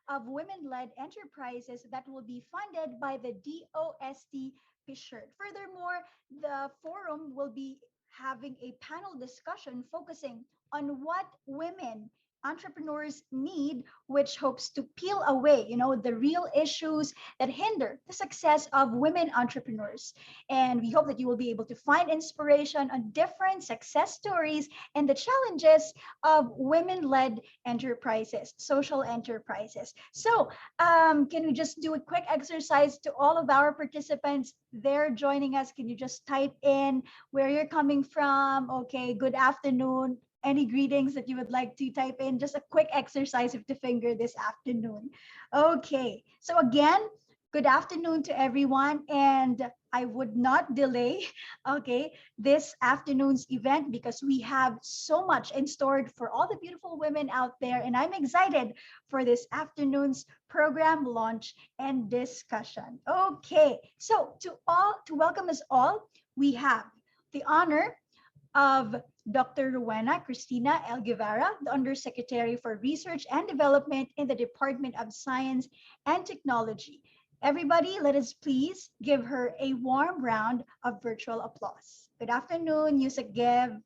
of women-led enterprises that will be funded by the DOST PSHIRT. Furthermore, the forum will be having a panel discussion focusing on what women entrepreneurs need, which hopes to peel away, the real issues that hinder the success of women entrepreneurs. And we hope that you will be able to find inspiration on different success stories and the challenges of women-led enterprises, social enterprises. So, can we just do a quick exercise to all of our participants there joining us? Can you just type in where you're coming from? Okay, good afternoon. Any greetings that you would like to type in? Just a quick exercise of the finger this afternoon. Okay, so again, good afternoon to everyone. And I would not delay, okay, this afternoon's event because we have so much in store for all the beautiful women out there. And I'm excited for this afternoon's program launch and discussion. Okay, so to welcome us all, we have the honor of Dr. Rowena Cristina L. Guevara, the Undersecretary for Research and Development in the Department of Science and Technology. Everybody, let us please give her a warm round of virtual applause. Good afternoon, Yusek Gev.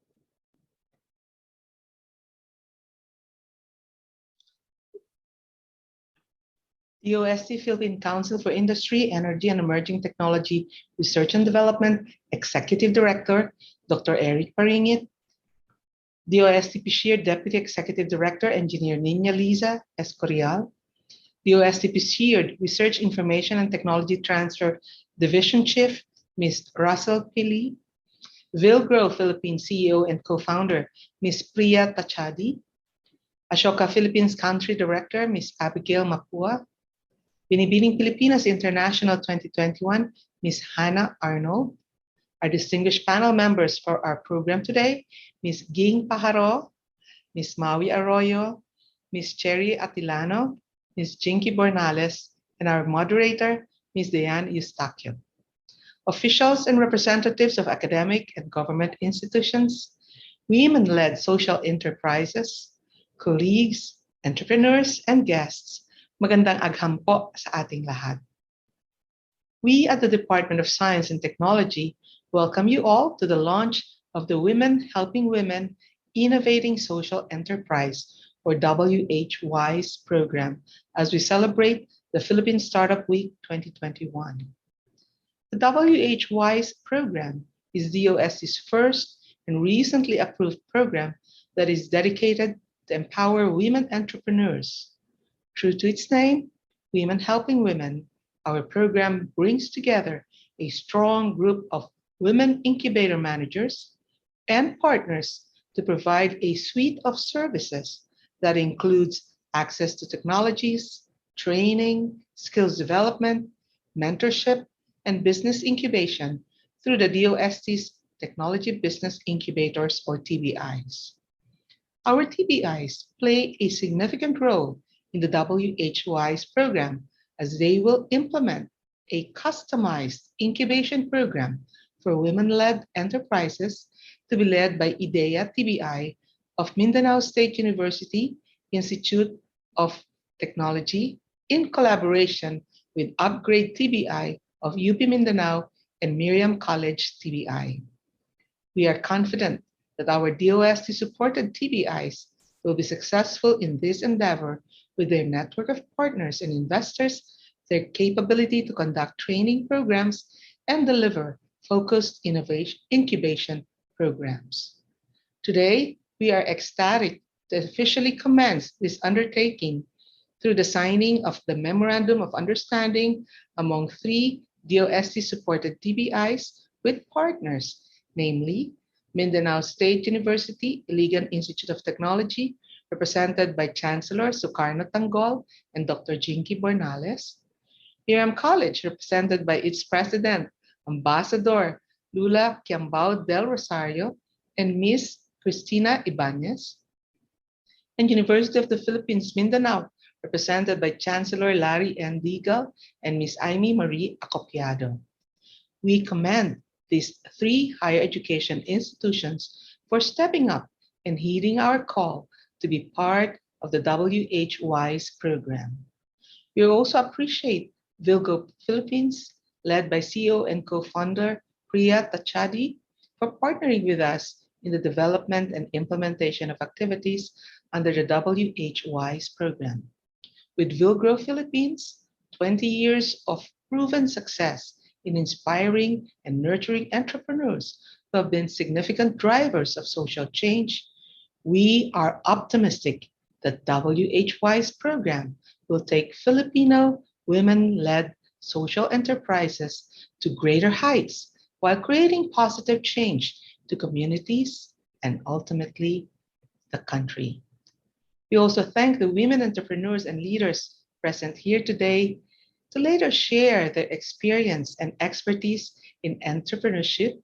DOST Philippine Council for Industry, Energy and Emerging Technology Research and Development Executive Director, Dr. Eric Paringit, DOST PSHIRT Deputy Executive Director, Engineer Nina Liza Escorial, DOST PSHIRT Research Information and Technology Transfer Division Chief, Ms. Russell Pili, Vilgrow Philippines CEO and Co-Founder, Ms. Priya Tachadi, Ashoka Philippines Country Director, Ms. Abigail Mapua, Binibining Pilipinas International 2021, Ms. Hannah Arnold. Our distinguished panel members for our program today, Ms. Ging Pajaro, Ms. Maui Arroyo, Ms. Cherry Atilano, Ms. Jinky Bornales, and our moderator, Ms. Diane Eustaquio. Officials and representatives of academic and government institutions, women-led social enterprises, colleagues, entrepreneurs, and guests, magandang agham po sa ating lahat. We at the Department of Science and Technology welcome you all to the launch of the Women Helping Women Innovating Social Enterprise, or WHWIs program, as we celebrate the Philippine Startup Week 2021. The WHWIs program is DOST's first and recently approved program that is dedicated to empower women entrepreneurs. True to its name, Women Helping Women, our program brings together a strong group of women incubator managers and partners to provide a suite of services that includes access to technologies, training, skills development, mentorship, and business incubation through the DOST's Technology Business Incubators, or TBIs. Our TBIs play a significant role in the WHWIs program as they will implement a customized incubation program for women-led enterprises to be led by IDEA TBI of Mindanao State University Institute of Technology in collaboration with Upgrade TBI of UP Mindanao and Miriam College TBI. We are confident that our DOST-supported TBIs will be successful in this endeavor with their network of partners and investors, their capability to conduct training programs, and deliver focused innovation incubation programs. Today, we are ecstatic to officially commence this undertaking through the signing of the Memorandum of Understanding among 3 DOST-supported TBIs with partners, namely Mindanao State University Iligan Institute of Technology, represented by Chancellor Sukarno Tanggol and Dr. Jinky Bornales, Miriam College, represented by its President, Ambassador Lula Kiambao del Rosario and Ms. Cristina Ibanez, and University of the Philippines, Mindanao, represented by Chancellor Larry N. Digal and Ms. Amy Marie Acopiado. We commend these 3 higher education institutions for stepping up and heeding our call to be part of the WHWIs program. We also appreciate Vilgo Philippines, led by CEO and co-founder Priya Tachadi, for partnering with us in the development and implementation of activities under the WHWis program. With Vilgro Philippines, 20 years of proven success in inspiring and nurturing entrepreneurs who have been significant drivers of social change, we are optimistic that WHY's program will take Filipino women-led social enterprises to greater heights while creating positive change to communities and ultimately the country. We also thank the women entrepreneurs and leaders present here today to later share their experience and expertise in entrepreneurship.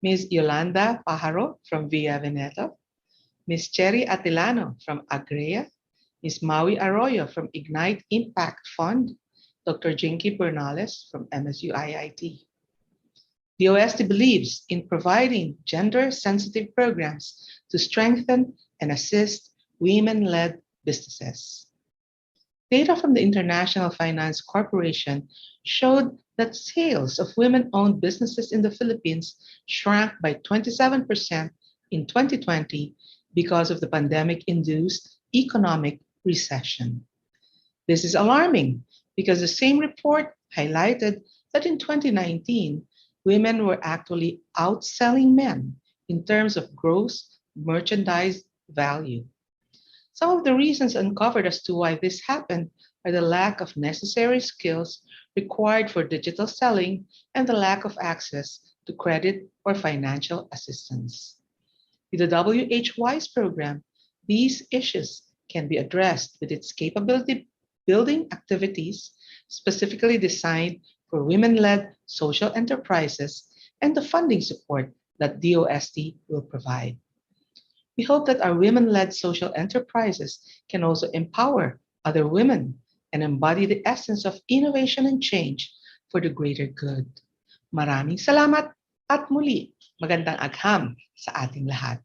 Ms. Yolanda Pajaro from Via Veneto, Ms. Cherry Atilano from Agrea, Ms. Maui Arroyo from Ignite Impact Fund, Dr. Jinky Bernales from MSU IIT. The OST believes in providing gender-sensitive programs to strengthen and assist women-led businesses. Data from the International Finance Corporation showed that sales of women-owned businesses in the Philippines shrank by 27% in 2020 because of the pandemic-induced economic recession. This is alarming because the same report highlighted that in 2019, women were actually outselling men in terms of gross merchandise value. Some of the reasons uncovered as to why this happened are the lack of necessary skills required for digital selling and the lack of access to credit or financial assistance. With the WHWIS program, these issues can be addressed with its capability building activities specifically designed for women-led social enterprises and the funding support that DOST will provide. We hope that our women-led social enterprises can also empower other women and embody the essence of innovation and change for the greater good. Maraming salamat at muli, magandang agham sa ating lahat.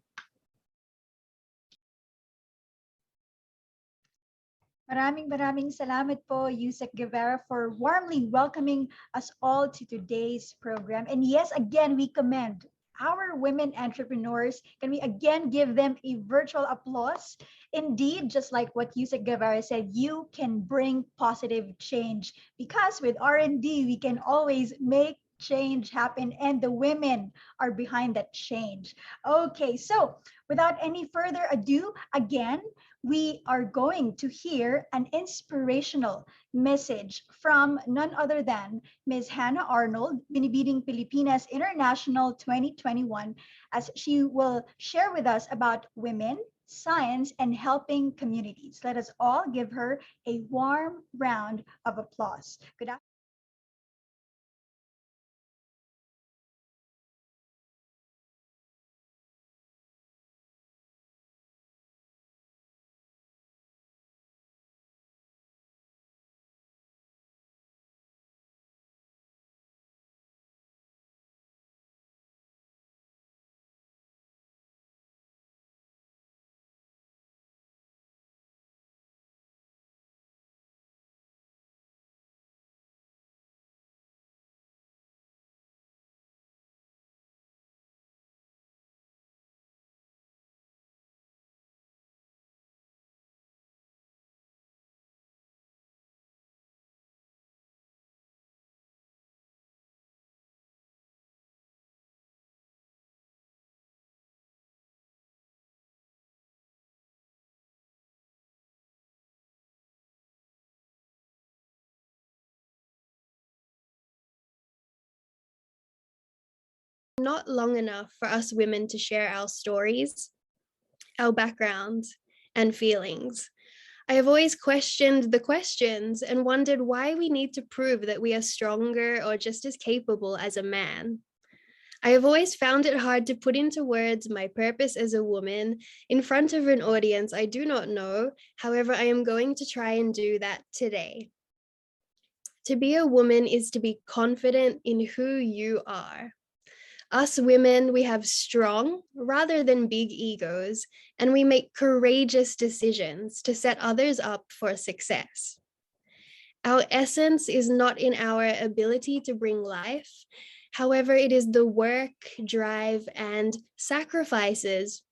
Maraming salamat po, Yusek Guevara, for warmly welcoming us all to today's program. And yes, again, we commend our women entrepreneurs. Can we again give them a virtual applause? Indeed, just like what Yusek Guevara said, you can bring positive change because with R&D, we can always make change happen and the women are behind that change. Okay, so without any further ado, again, we are going to hear an inspirational message from none other than Ms. Hannah Arnold, Binibining Pilipinas International 2021, as she will share with us about women, science, and helping communities. Let us all give her a warm round of applause. Good afternoon. Not long enough for us women to share our stories, our backgrounds, and feelings. I have always questioned the questions and wondered why we need to prove that we are stronger or just as capable as a man. I have always found it hard to put into words my purpose as a woman in front of an audience I do not know. However, I am going to try and do that today. To be a woman is to be confident in who you are. Us women, we have strong rather than big egos, and we make courageous decisions to set others up for success. Our essence is not in our ability to bring life. However, it is the work, drive, and sacrifices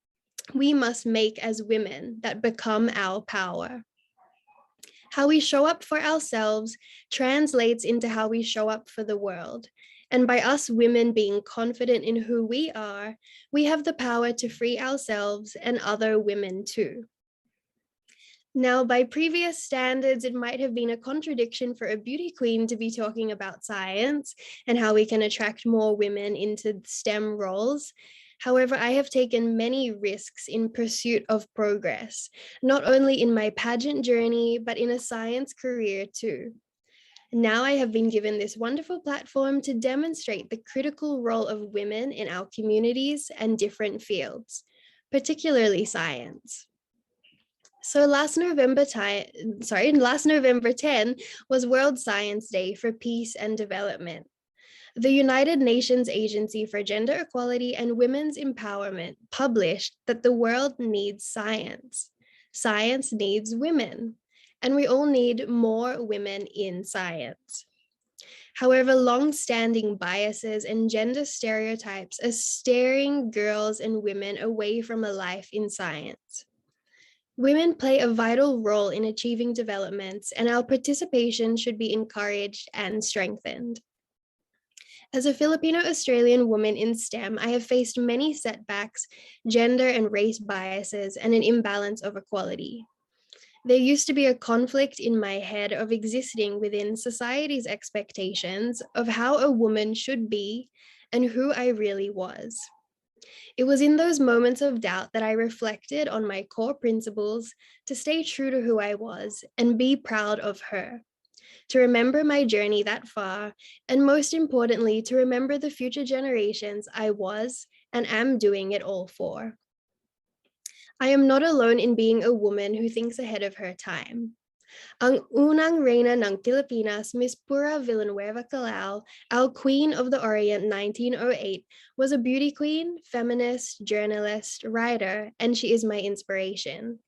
we must make as women that become our power. How we show up for ourselves translates into how we show up for the world. And by us women being confident in who we are, we have the power to free ourselves and other women too. Now, by previous standards, it might have been a contradiction for a beauty queen to be talking about science and how we can attract more women into STEM roles. However, I have taken many risks in pursuit of progress, not only in my pageant journey, but in a science career too. Now I have been given this wonderful platform to demonstrate the critical role of women in our communities and different fields, particularly science. So last November 10 was World Science Day for Peace and Development. The United Nations Agency for Gender Equality and Women's Empowerment published that the world needs science. Science needs women, and we all need more women in science. However, long-standing biases and gender stereotypes are steering girls and women away from a life in science. Women play a vital role in achieving developments, and our participation should be encouraged and strengthened. As a Filipino-Australian woman in STEM, I have faced many setbacks, gender and race biases, and an imbalance of equality. There used to be a conflict in my head of existing within society's expectations of how a woman should be and who I really was. It was in those moments of doubt that I reflected on my core principles to stay true to who I was and be proud of her, to remember my journey that far, and most importantly, to remember the future generations I was and am doing it all for. I am not alone in being a woman who thinks ahead of her time. Ang unang reyna ng Pilipinas, Miss Pura Villanueva Calao, our Queen of the Orient 1908, was a beauty queen, feminist, journalist, writer, and she is my inspiration.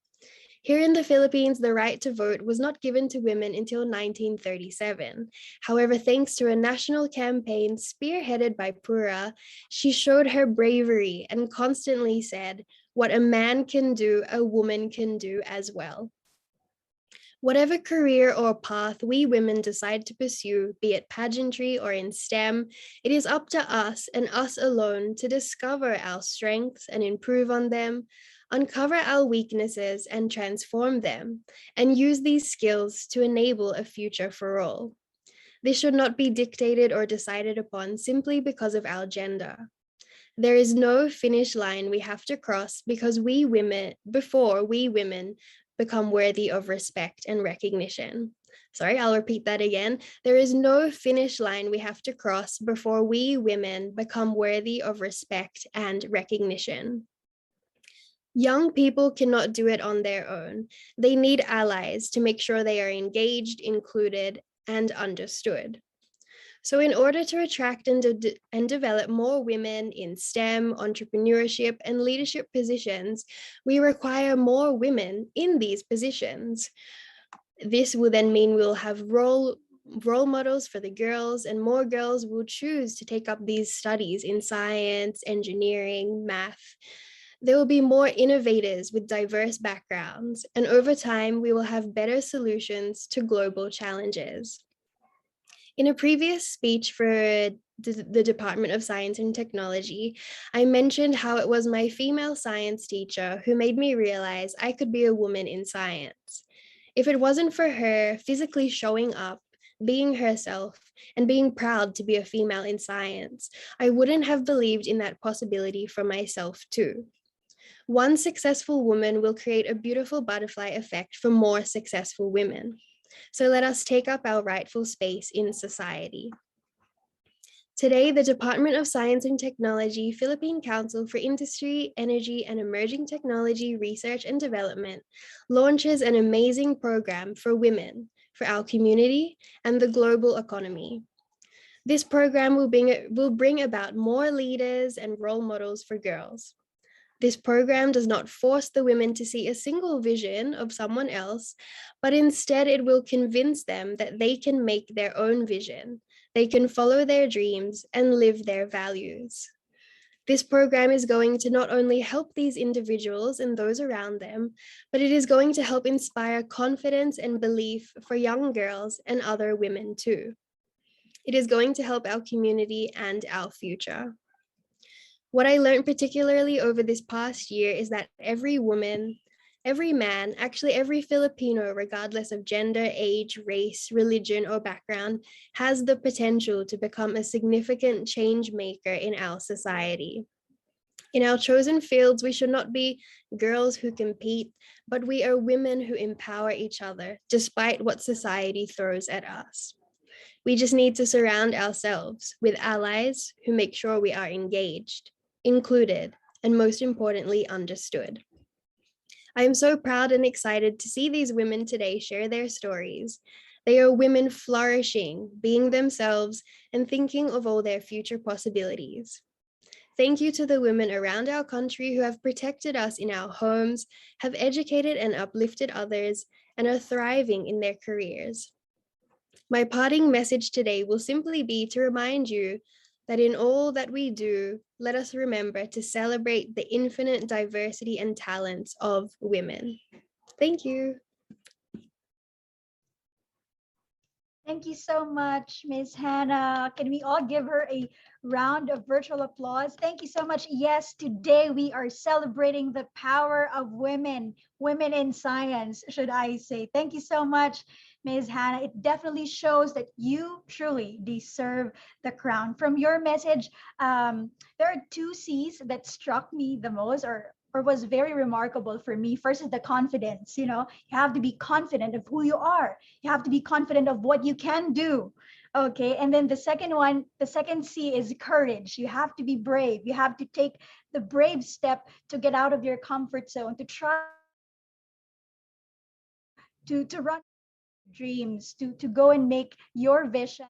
Here in the Philippines, the right to vote was not given to women until 1937. However, thanks to a national campaign spearheaded by Pura, she showed her bravery and constantly said, "What a man can do, a woman can do as well." Whatever career or path we women decide to pursue, be it pageantry or in STEM, it is up to us and us alone to discover our strengths and improve on them, uncover our weaknesses and transform them, and use these skills to enable a future for all. This should not be dictated or decided upon simply because of our gender. There is no finish line we have to cross before we women become worthy of respect and recognition. Sorry, I'll repeat that again. There is no finish line we have to cross before we women become worthy of respect and recognition. Young people cannot do it on their own. They need allies to make sure they are engaged, included, and understood. So in order to attract and develop more women in STEM, entrepreneurship, and leadership positions, we require more women in these positions. This will then mean we'll have role models for the girls, and more girls will choose to take up these studies in science, engineering, math. There will be more innovators with diverse backgrounds, and over time, we will have better solutions to global challenges. In a previous speech for the Department of Science and Technology, I mentioned how it was my female science teacher who made me realize I could be a woman in science. If it wasn't for her physically showing up, being herself, and being proud to be a female in science, I wouldn't have believed in that possibility for myself too. One successful woman will create a beautiful butterfly effect for more successful women. So let us take up our rightful space in society. Today, the Department of Science and Technology, Philippine Council for Industry, Energy, and Emerging Technology Research and Development launches an amazing program for women, for our community, and the global economy. This program will bring about more leaders and role models for girls. This program does not force the women to see a single vision of someone else, but instead it will convince them that they can make their own vision, they can follow their dreams and live their values. This program is going to not only help these individuals and those around them, but it is going to help inspire confidence and belief for young girls and other women too. It is going to help our community and our future. What I learned particularly over this past year is that every woman, every man, actually every Filipino, regardless of gender, age, race, religion, or background, has the potential to become a significant change maker in our society. In our chosen fields, we should not be girls who compete, but we are women who empower each other, despite what society throws at us. We just need to surround ourselves with allies who make sure we are engaged, included, and most importantly, understood. I am so proud and excited to see these women today share their stories. They are women flourishing, being themselves, and thinking of all their future possibilities. Thank you to the women around our country who have protected us in our homes, have educated and uplifted others, and are thriving in their careers. My parting message today will simply be to remind you that in all that we do, let us remember to celebrate the infinite diversity and talents of women. Thank you. Thank you so much, Ms. Hannah. Can we all give her a round of virtual applause? Thank you so much. Yes, today we are celebrating the power of women, women in science, should I say. Thank you so much, Ms. Hannah. It definitely shows that you truly deserve the crown. From your message, there are two C's that struck me the most, or was very remarkable for me. First is the confidence. You have to be confident of who you are. You have to be confident of what you can do. Okay. And then the second one, the second C is courage. You have to be brave. You have to take the brave step to get out of your comfort zone, to try to run dreams, to go and make your vision.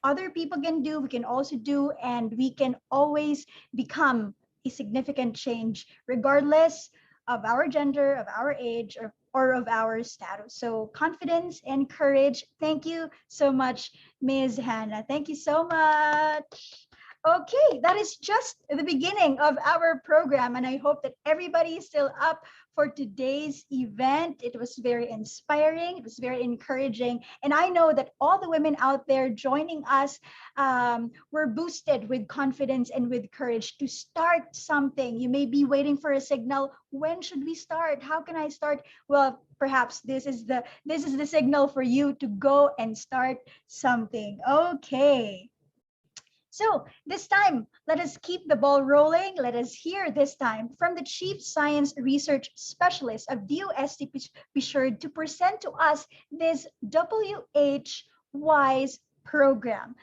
Other people can do, we can also do, and we can always become a significant change, regardless of our gender, of our age, or of our status. So confidence and courage. Thank you so much, Ms. Hannah. Thank you so much. Okay, that is just the beginning of our program, and I hope that everybody is still up for today's event. It was very inspiring, it was very encouraging, and I know that all the women out there joining us were boosted with confidence and with courage to start something. You may be waiting for a signal. When should we start? How can I start? Well, perhaps this is the signal for you to go and start something. Okay. So this time, let us keep the ball rolling. Let us hear this time from the Chief Science Research Specialist of WST Pictured to present to us this WHWis program.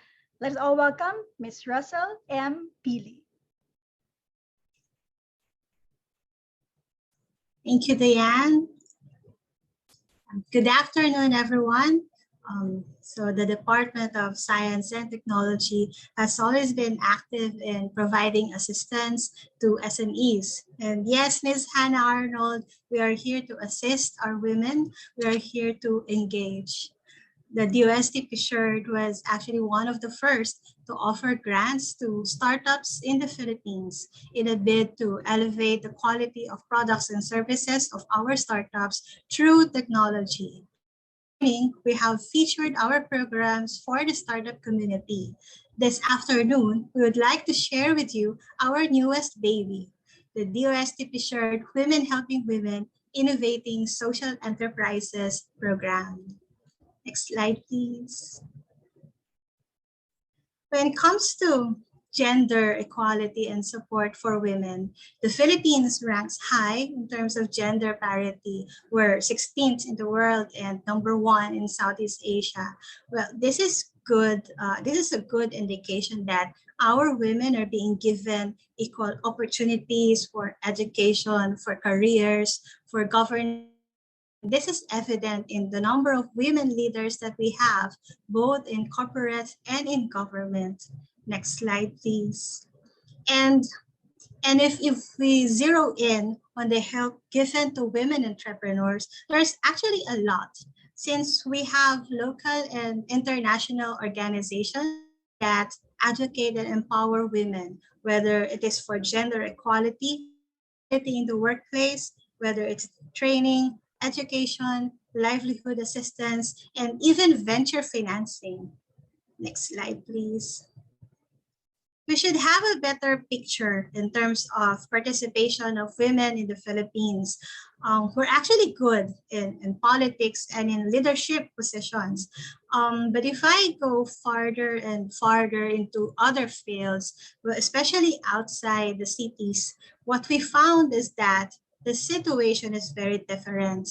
Let's all welcome Ms. Russell M. Pili. Thank you, Diane. Good afternoon, everyone. So the Department of Science and Technology has always been active in providing assistance to SMEs. And yes, Ms. Hannah Arnold, we are here to assist our women. We are here to engage. The DOST Pictured was actually one of the first to offer grants to startups in the Philippines in a bid to elevate the quality of products and services of our startups through technology. We have featured our programs for the startup community. This afternoon, we would like to share with you our newest baby, the DOST Pictured Women Helping Women Innovating Social Enterprises program. Next slide, please. When it comes to gender equality and support for women, the Philippines ranks high in terms of gender parity. We're 16th in the world and #1 in Southeast Asia. Well, this is good. This is a good indication that our women are being given equal opportunities for education, for careers, for governance. This is evident in the number of women leaders that we have, both in corporate and in government. Next slide, please. And if we zero in on the help given to women entrepreneurs, there's actually a lot, since we have local and international organizations that advocate and empower women, whether it is for gender equality in the workplace, whether it's training, education, livelihood assistance, and even venture financing. Next slide, please. We should have a better picture in terms of participation of women in the Philippines. We're actually good in politics and in leadership positions. But if I go farther and farther into other fields, especially outside the cities, what we found is that the situation is very different.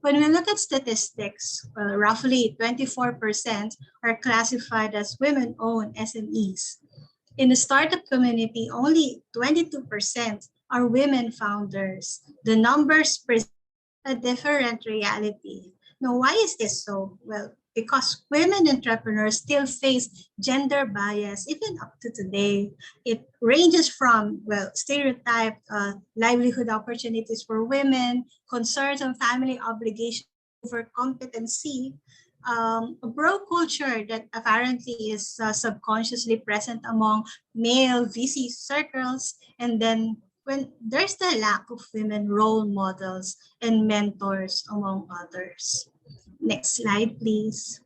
When we look at statistics, well, roughly 24% are classified as women-owned SMEs. In the startup community, only 22% are women founders. The numbers present a different reality. Now, why is this so? Well, because women entrepreneurs still face gender bias even up to today. It ranges from, well, stereotyped livelihood opportunities for women, concerns on family obligations over competency, a bro culture that apparently is subconsciously present among male VC circles, and then when there's the lack of women role models and mentors, among others. Next slide, please.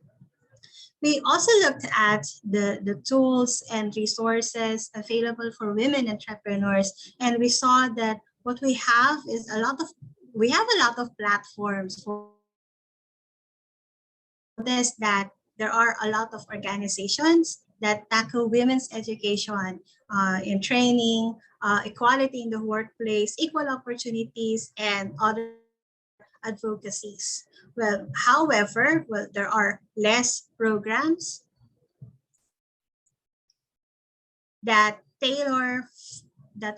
We also looked at the tools and resources available for women entrepreneurs, and we saw that what we have is we have a lot of platforms for notice that there are a lot of organizations that tackle women's education in training, equality in the workplace, equal opportunities, and other advocacies. Well, however, there are less programs that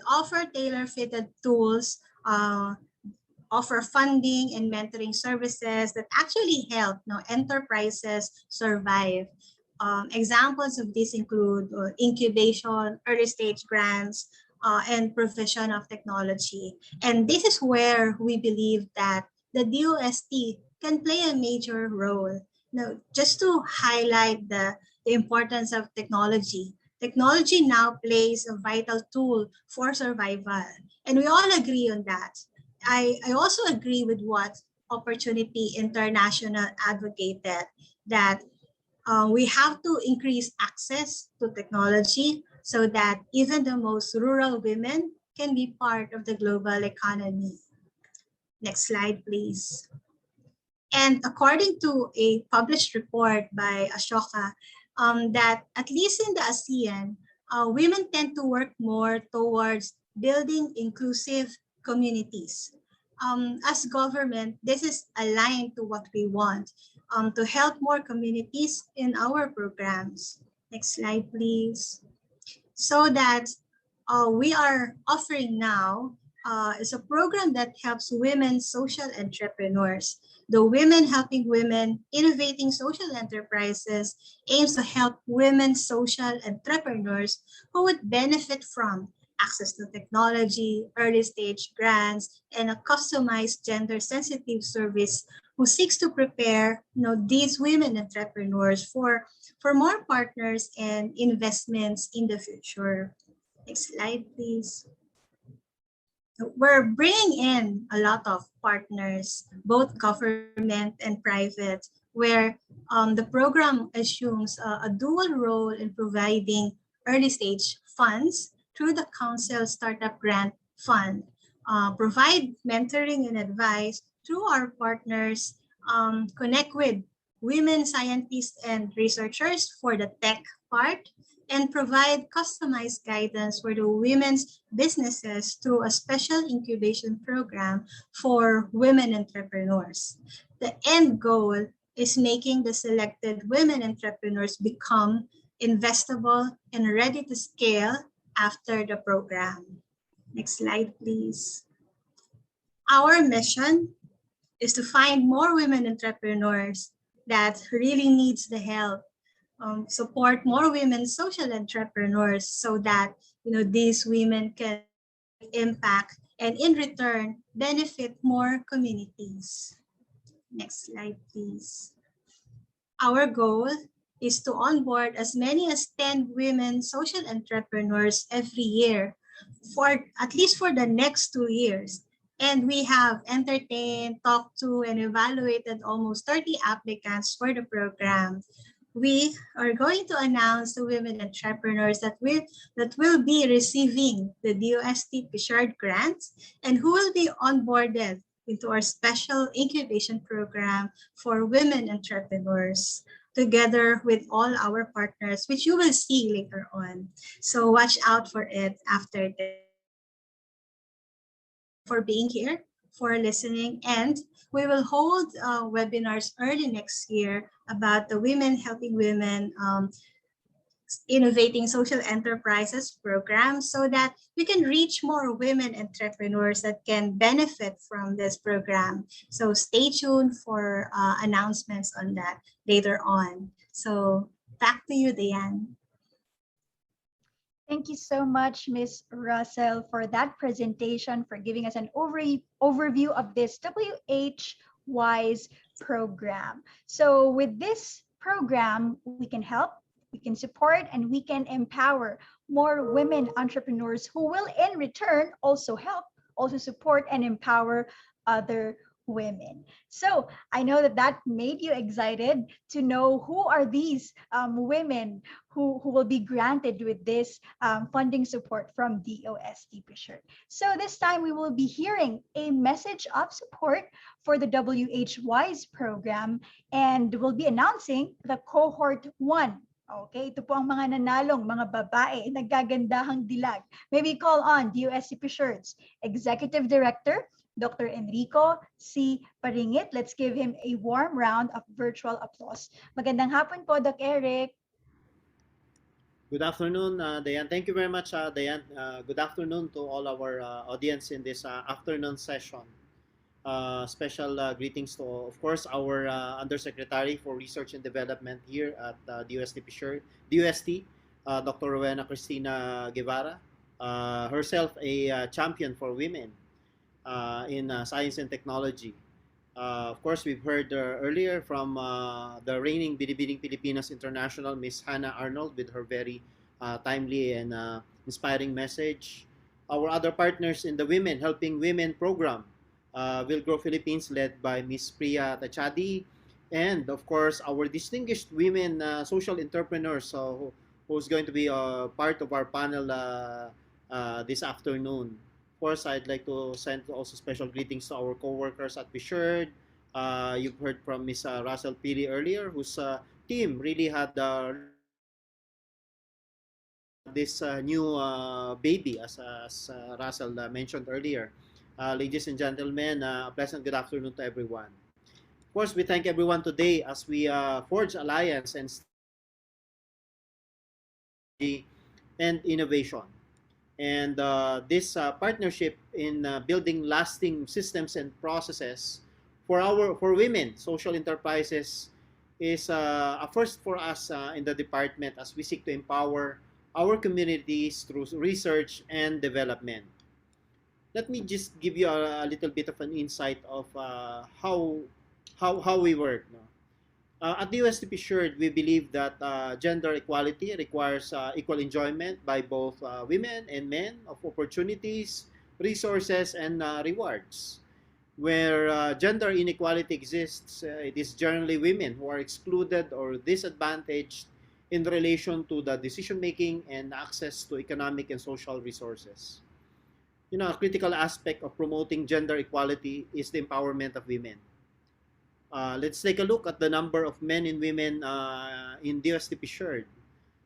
offer tailor-fitted tools, offer funding and mentoring services that actually help enterprises survive. Examples of this include incubation, early stage grants, and provision of technology. And this is where we believe that the DOST can play a major role. Now, just to highlight the importance of technology, technology now plays a vital tool for survival. And we all agree on that. I also agree with what Opportunity International advocated, that we have to increase access to technology so that even the most rural women can be part of the global economy. Next slide, please. And according to a published report by Ashoka, that at least in the ASEAN, women tend to work more towards building inclusive communities. As government, this is aligned to what we want, to help more communities in our programs. Next slide, please. So that we are offering now is a program that helps women social entrepreneurs. The Women Helping Women Innovating Social Enterprises aims to help women social entrepreneurs who would benefit from access to technology, early stage grants, and a customized gender-sensitive service who seeks to prepare these women entrepreneurs for more partners and investments in the future. Next slide, please. We're bringing in a lot of partners, both government and private, where the program assumes a dual role in providing early stage funds through the Council Startup Grant Fund, provide mentoring and advice through our partners, connect with women scientists and researchers for the tech part, and provide customized guidance for the women's businesses through a special incubation program for women entrepreneurs. The end goal is making the selected women entrepreneurs become investable and ready to scale after the program. Next slide, please. Our mission is to find more women entrepreneurs that really needs the help. support more women social entrepreneurs so that these women can impact and in return benefit more communities. Next slide, please. Our goal is to onboard as many as 10 women social entrepreneurs every year for at least for the next 2 years. And we have entertained, talked to, and evaluated almost 30 applicants for the program. We are going to announce the women entrepreneurs that will be receiving the DOST Pishard grants and who will be onboarded into our special incubation program for women entrepreneurs together with all our partners, which you will see later on. So watch out for it after this. For being here, for listening, and we will hold webinars early next year about the Women Helping Women Innovating Social Enterprises program so that we can reach more women entrepreneurs that can benefit from this program. So stay tuned for announcements on that later on. So back to you, Diane. Thank you so much, Ms. Russell, for that presentation, for giving us an overview of this WHWis program. So with this program, we can help, we can support, and we can empower more women entrepreneurs who will in return also help, also support and empower other women. So I know that that made you excited to know who are these women who will be granted with this funding support from DOST Picture. So this time we will be hearing a message of support for the WHWis program, and we'll be announcing the cohort 1. Okay, ito po ang mga nanalong, mga babae, naggagandahang dilag. May we call on DOST Picture's Executive Director, Dr. Enrico C. Paringit. Let's give him a warm round of virtual applause. Magandang hapon po, Doc Eric. Good afternoon, Diane. Thank you very much, Diane. Good afternoon to all our audience in this afternoon session. Special greetings to, of course, our Undersecretary for Research and Development here at DOST, Dr. Rowena Cristina Guevara, herself a champion for women in science and technology. Of course, we've heard earlier from the reigning Binibining Pilipinas International, Miss Hannah Arnold, with her very timely and inspiring message. Our other partners in the Women Helping Women program, Will Grow Philippines, led by Miss Priya Tachadi, and of course, our distinguished women social entrepreneurs who's going to be part of our panel this afternoon. Of course, I'd like to send also special greetings to our co-workers at Bishard. You've heard from Ms. Russell Pili earlier, whose team really had this new baby, as Russell mentioned earlier. Ladies and gentlemen, a pleasant good afternoon to everyone. Of course, we thank everyone today as we forge alliance and innovation. And this partnership in building lasting systems and processes for women social enterprises is a first for us in the department as we seek to empower our communities through research and development. Let me just give you a little bit of an insight of how we work. No? At DOSTP Shared, we believe that gender equality requires equal enjoyment by both women and men of opportunities, resources, and rewards. Where gender inequality exists, it is generally women who are excluded or disadvantaged in relation to the decision-making and access to economic and social resources. You know, a critical aspect of promoting gender equality is the empowerment of women. Let's take a look at the number of men and women in DOSTP Shared.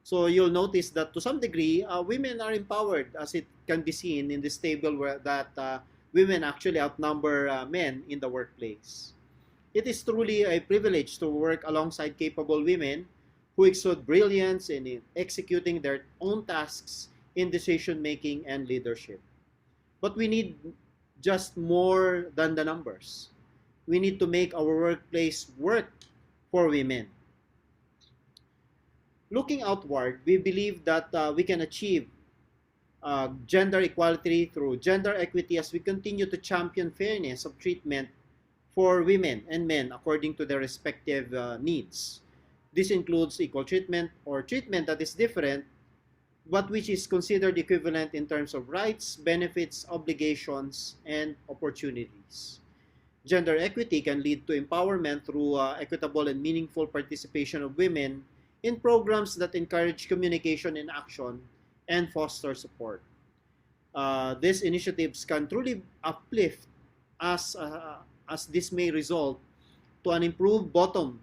So you'll notice that to some degree, women are empowered, as it can be seen in this table where that women actually outnumber men in the workplace. It is truly a privilege to work alongside capable women who exude brilliance in executing their own tasks in decision-making and leadership. But we need just more than the numbers. We need to make our workplace work for women. Looking outward, we believe that we can achieve gender equality through gender equity as we continue to champion fairness of treatment for women and men according to their respective needs. This includes equal treatment or treatment that is different but which is considered equivalent in terms of rights, benefits, obligations, and opportunities. Gender equity can lead to empowerment through equitable and meaningful participation of women in programs that encourage communication and action and foster support. These initiatives can truly uplift as this may result to an improved bottom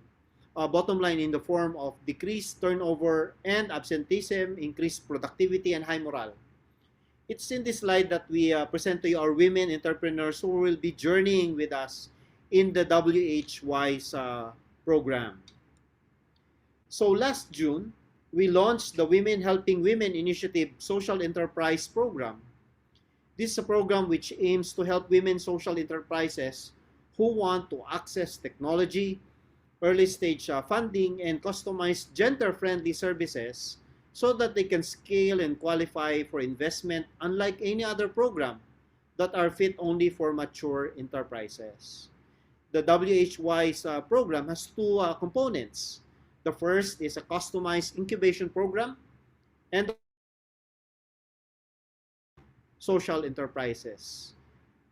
line in the form of decreased turnover and absenteeism, increased productivity, and high morale. It's in this slide that we present to you our women entrepreneurs who will be journeying with us in the WHWis program. So last June, we launched the Women Helping Women Initiative Social Enterprise Program. This is a program which aims to help women social enterprises who want to access technology, early stage funding, and customized gender-friendly services so that they can scale and qualify for investment unlike any other program that are fit only for mature enterprises. The WHWis program has two components. The first is a customized incubation program and social enterprises.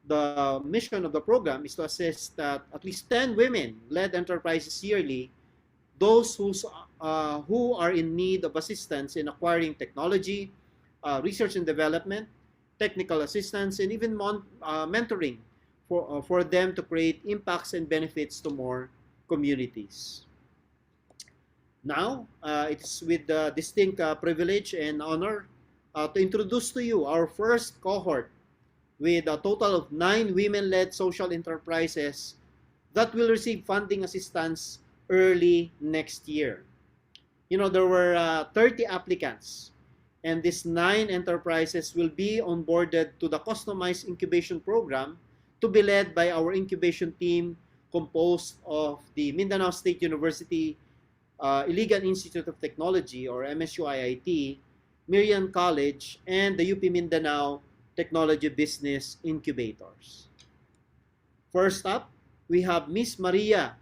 The mission of the program is to assist at least 10 women-led enterprises yearly, those who are in need of assistance in acquiring technology, research and development, technical assistance, and even mentoring for them to create impacts and benefits to more communities. Now, it's with distinct privilege and honor to introduce to you our first cohort with a total of 9 women-led social enterprises that will receive funding assistance early next year. You know, there were 30 applicants, and these 9 enterprises will be onboarded to the customized incubation program to be led by our incubation team composed of the Mindanao State University Iligan Institute of Technology or MSU-IIT, Miriam College, and the UP Mindanao Technology Business Incubators. First up, we have Miss Maria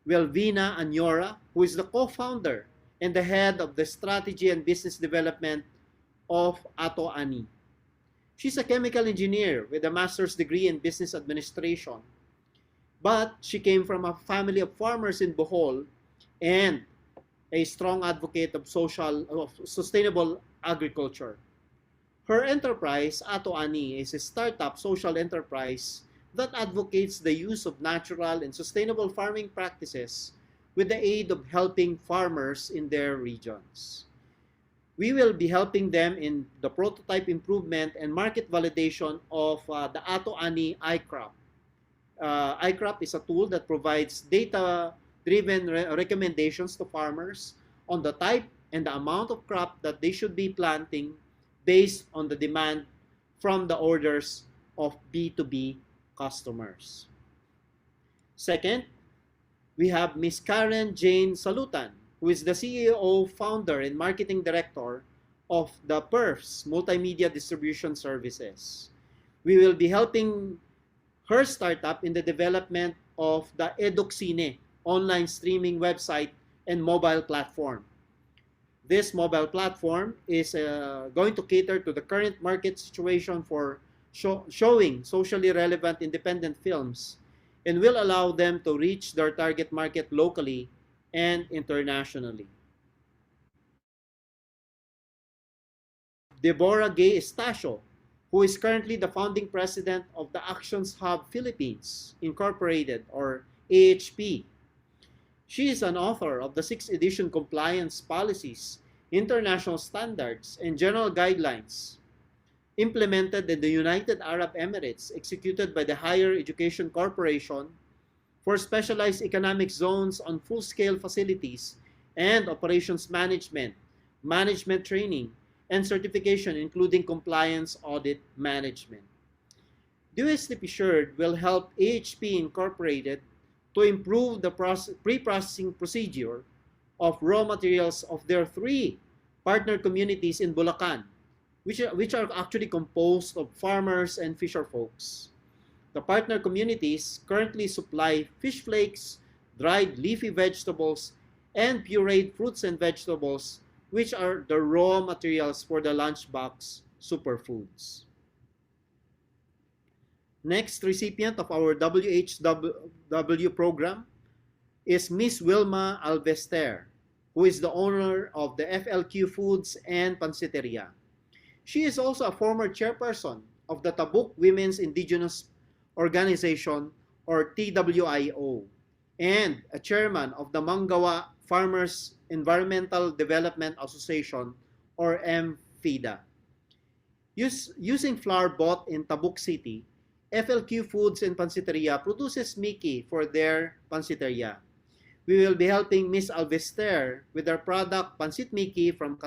Welvina Anyora, who is the co-founder and the head of the strategy and business development of Ato Ani. She's a chemical engineer with a master's degree in business administration, but she came from a family of farmers in Bohol and a strong advocate of sustainable agriculture. Her enterprise, Ato Ani, is a startup social enterprise that advocates the use of natural and sustainable farming practices with the aid of helping farmers in their regions. We will be helping them in the prototype improvement and market validation of the Ato Ani iCrop. iCrop is a tool that provides data-driven recommendations to farmers on the type and the amount of crop that they should be planting based on the demand from the orders of B2B customers. Second, we have Ms. Karen Jane Salutan, who is the CEO, founder, and marketing director of the PERFS Multimedia Distribution Services. We will be helping her startup in the development of the Scienace online streaming website and mobile platform. This mobile platform is going to cater to the current market situation for showing socially relevant independent films and will allow them to reach their target market locally and internationally. Deborah Gay Estacio, who is currently the founding president of the Actions Hub Philippines Incorporated, or AHP. She is an author of the 6th edition compliance policies, international standards, and general guidelines implemented in the United Arab Emirates, executed by the Higher Education Corporation for specialized economic zones on full-scale facilities and operations management, management training, and certification, including compliance audit management. WSTP Assured will help AHP Incorporated to improve the pre-processing procedure of raw materials of their 3 partner communities in Bulacan, which are actually composed of farmers and fisher folks. The partner communities currently supply fish flakes, dried leafy vegetables, and pureed fruits and vegetables, which are the raw materials for the lunchbox superfoods. Next recipient of our WHW program is Miss Wilma Alvester, who is the owner of the FLQ Foods and Pansiteria. She is also a former chairperson of the Tabuk Women's Indigenous Organization, or TWIO, and a chairman of the Mangawa Farmers Environmental Development Association, or MFIDA. Using flour bought in Tabuk City, FLQ Foods and Pansiteria produces Mickey for their pansiteria. We will be helping Miss Alvester with our product Pansit Mickey from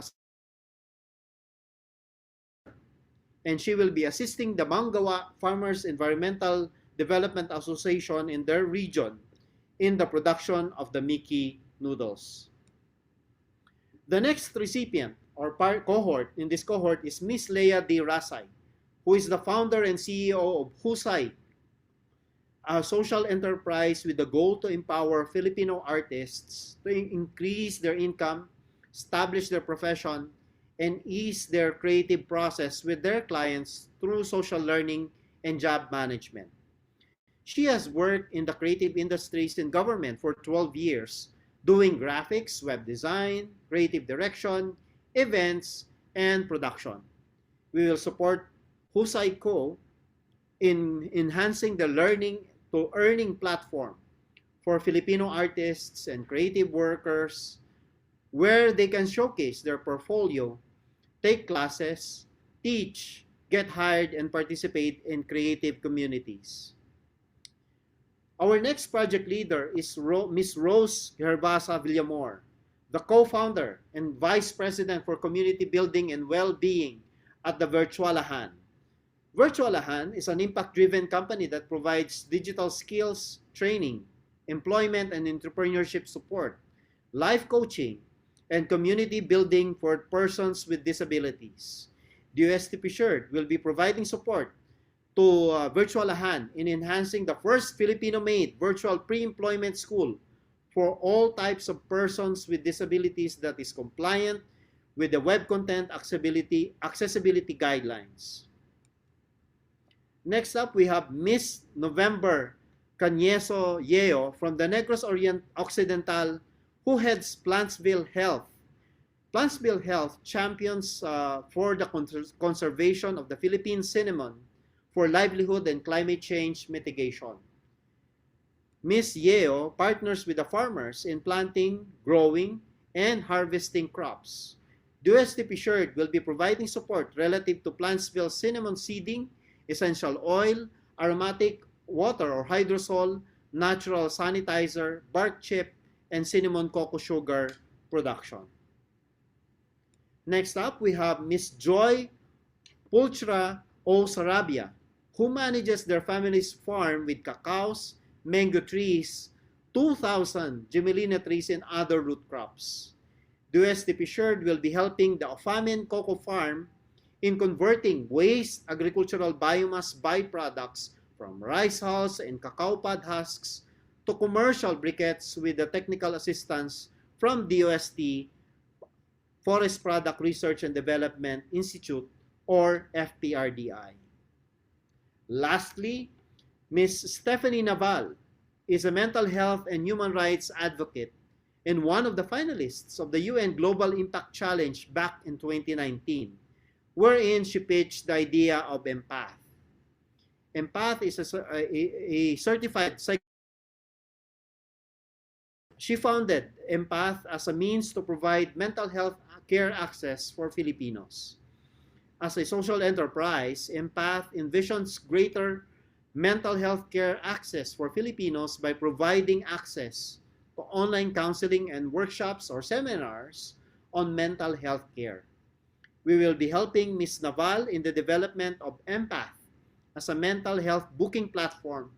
and she will be assisting the Mangawa Farmers Environmental Development Association in their region in the production of the Mickey noodles. The next recipient or cohort in this cohort is Miss Leah D. Rasay, who is the founder and CEO of WHWis, a social enterprise with the goal to empower Filipino artists to increase their income, establish their profession, and ease their creative process with their clients through social learning and job management. She has worked in the creative industries in government for 12 years, doing graphics, web design, creative direction, events, and production. We will support WHWis Co. in enhancing the learning to earning platform for Filipino artists and creative workers where they can showcase their portfolio, take classes, teach, get hired, and participate in creative communities. Our next project leader is Ms. Rose Gervasa Villamor, the co-founder and vice president for community building and well-being at the Virtualahan. Virtualahan is an impact-driven company that provides digital skills, training, employment and entrepreneurship support, life coaching, and community building for persons with disabilities. The USTP Shirt will be providing support to Virtualahan in enhancing the first Filipino-made virtual pre-employment school for all types of persons with disabilities that is compliant with the web content accessibility guidelines. Next up, we have Miss November Cañeso Yeo from the Negros Occidental, who heads Plantsville Health. Plantsville Health champions for the conservation of the Philippine cinnamon for livelihood and climate change mitigation. Ms. Yeo partners with the farmers in planting, growing, and harvesting crops. The USTP Shirt will be providing support relative to Plantsville cinnamon seeding, essential oil, aromatic water or hydrosol, natural sanitizer, bark chip, and cinnamon cocoa sugar production. Next up, we have Ms. Joy Pulchra O. Sarabia, who manages their family's farm with cacaos, mango trees, 2,000 Gemelina trees, and other root crops. The USTP Shirt will be helping the Ofamen Cocoa Farm in converting waste agricultural biomass byproducts from rice hulls and cacao pod husks to commercial briquettes with the technical assistance from DOST Forest Product Research and Development Institute, or FPRDI. Lastly, Ms. Stephanie Naval is a mental health and human rights advocate and one of the finalists of the UN Global Impact Challenge back in 2019, wherein she pitched the idea of Empath. Empath is a certified psychologist. She founded Empath as a means to provide mental health care access for Filipinos. As a social enterprise, Empath envisions greater mental health care access for Filipinos by providing access to online counseling and workshops or seminars on mental health care. We will be helping Ms. Naval in the development of Empath as a mental health booking platform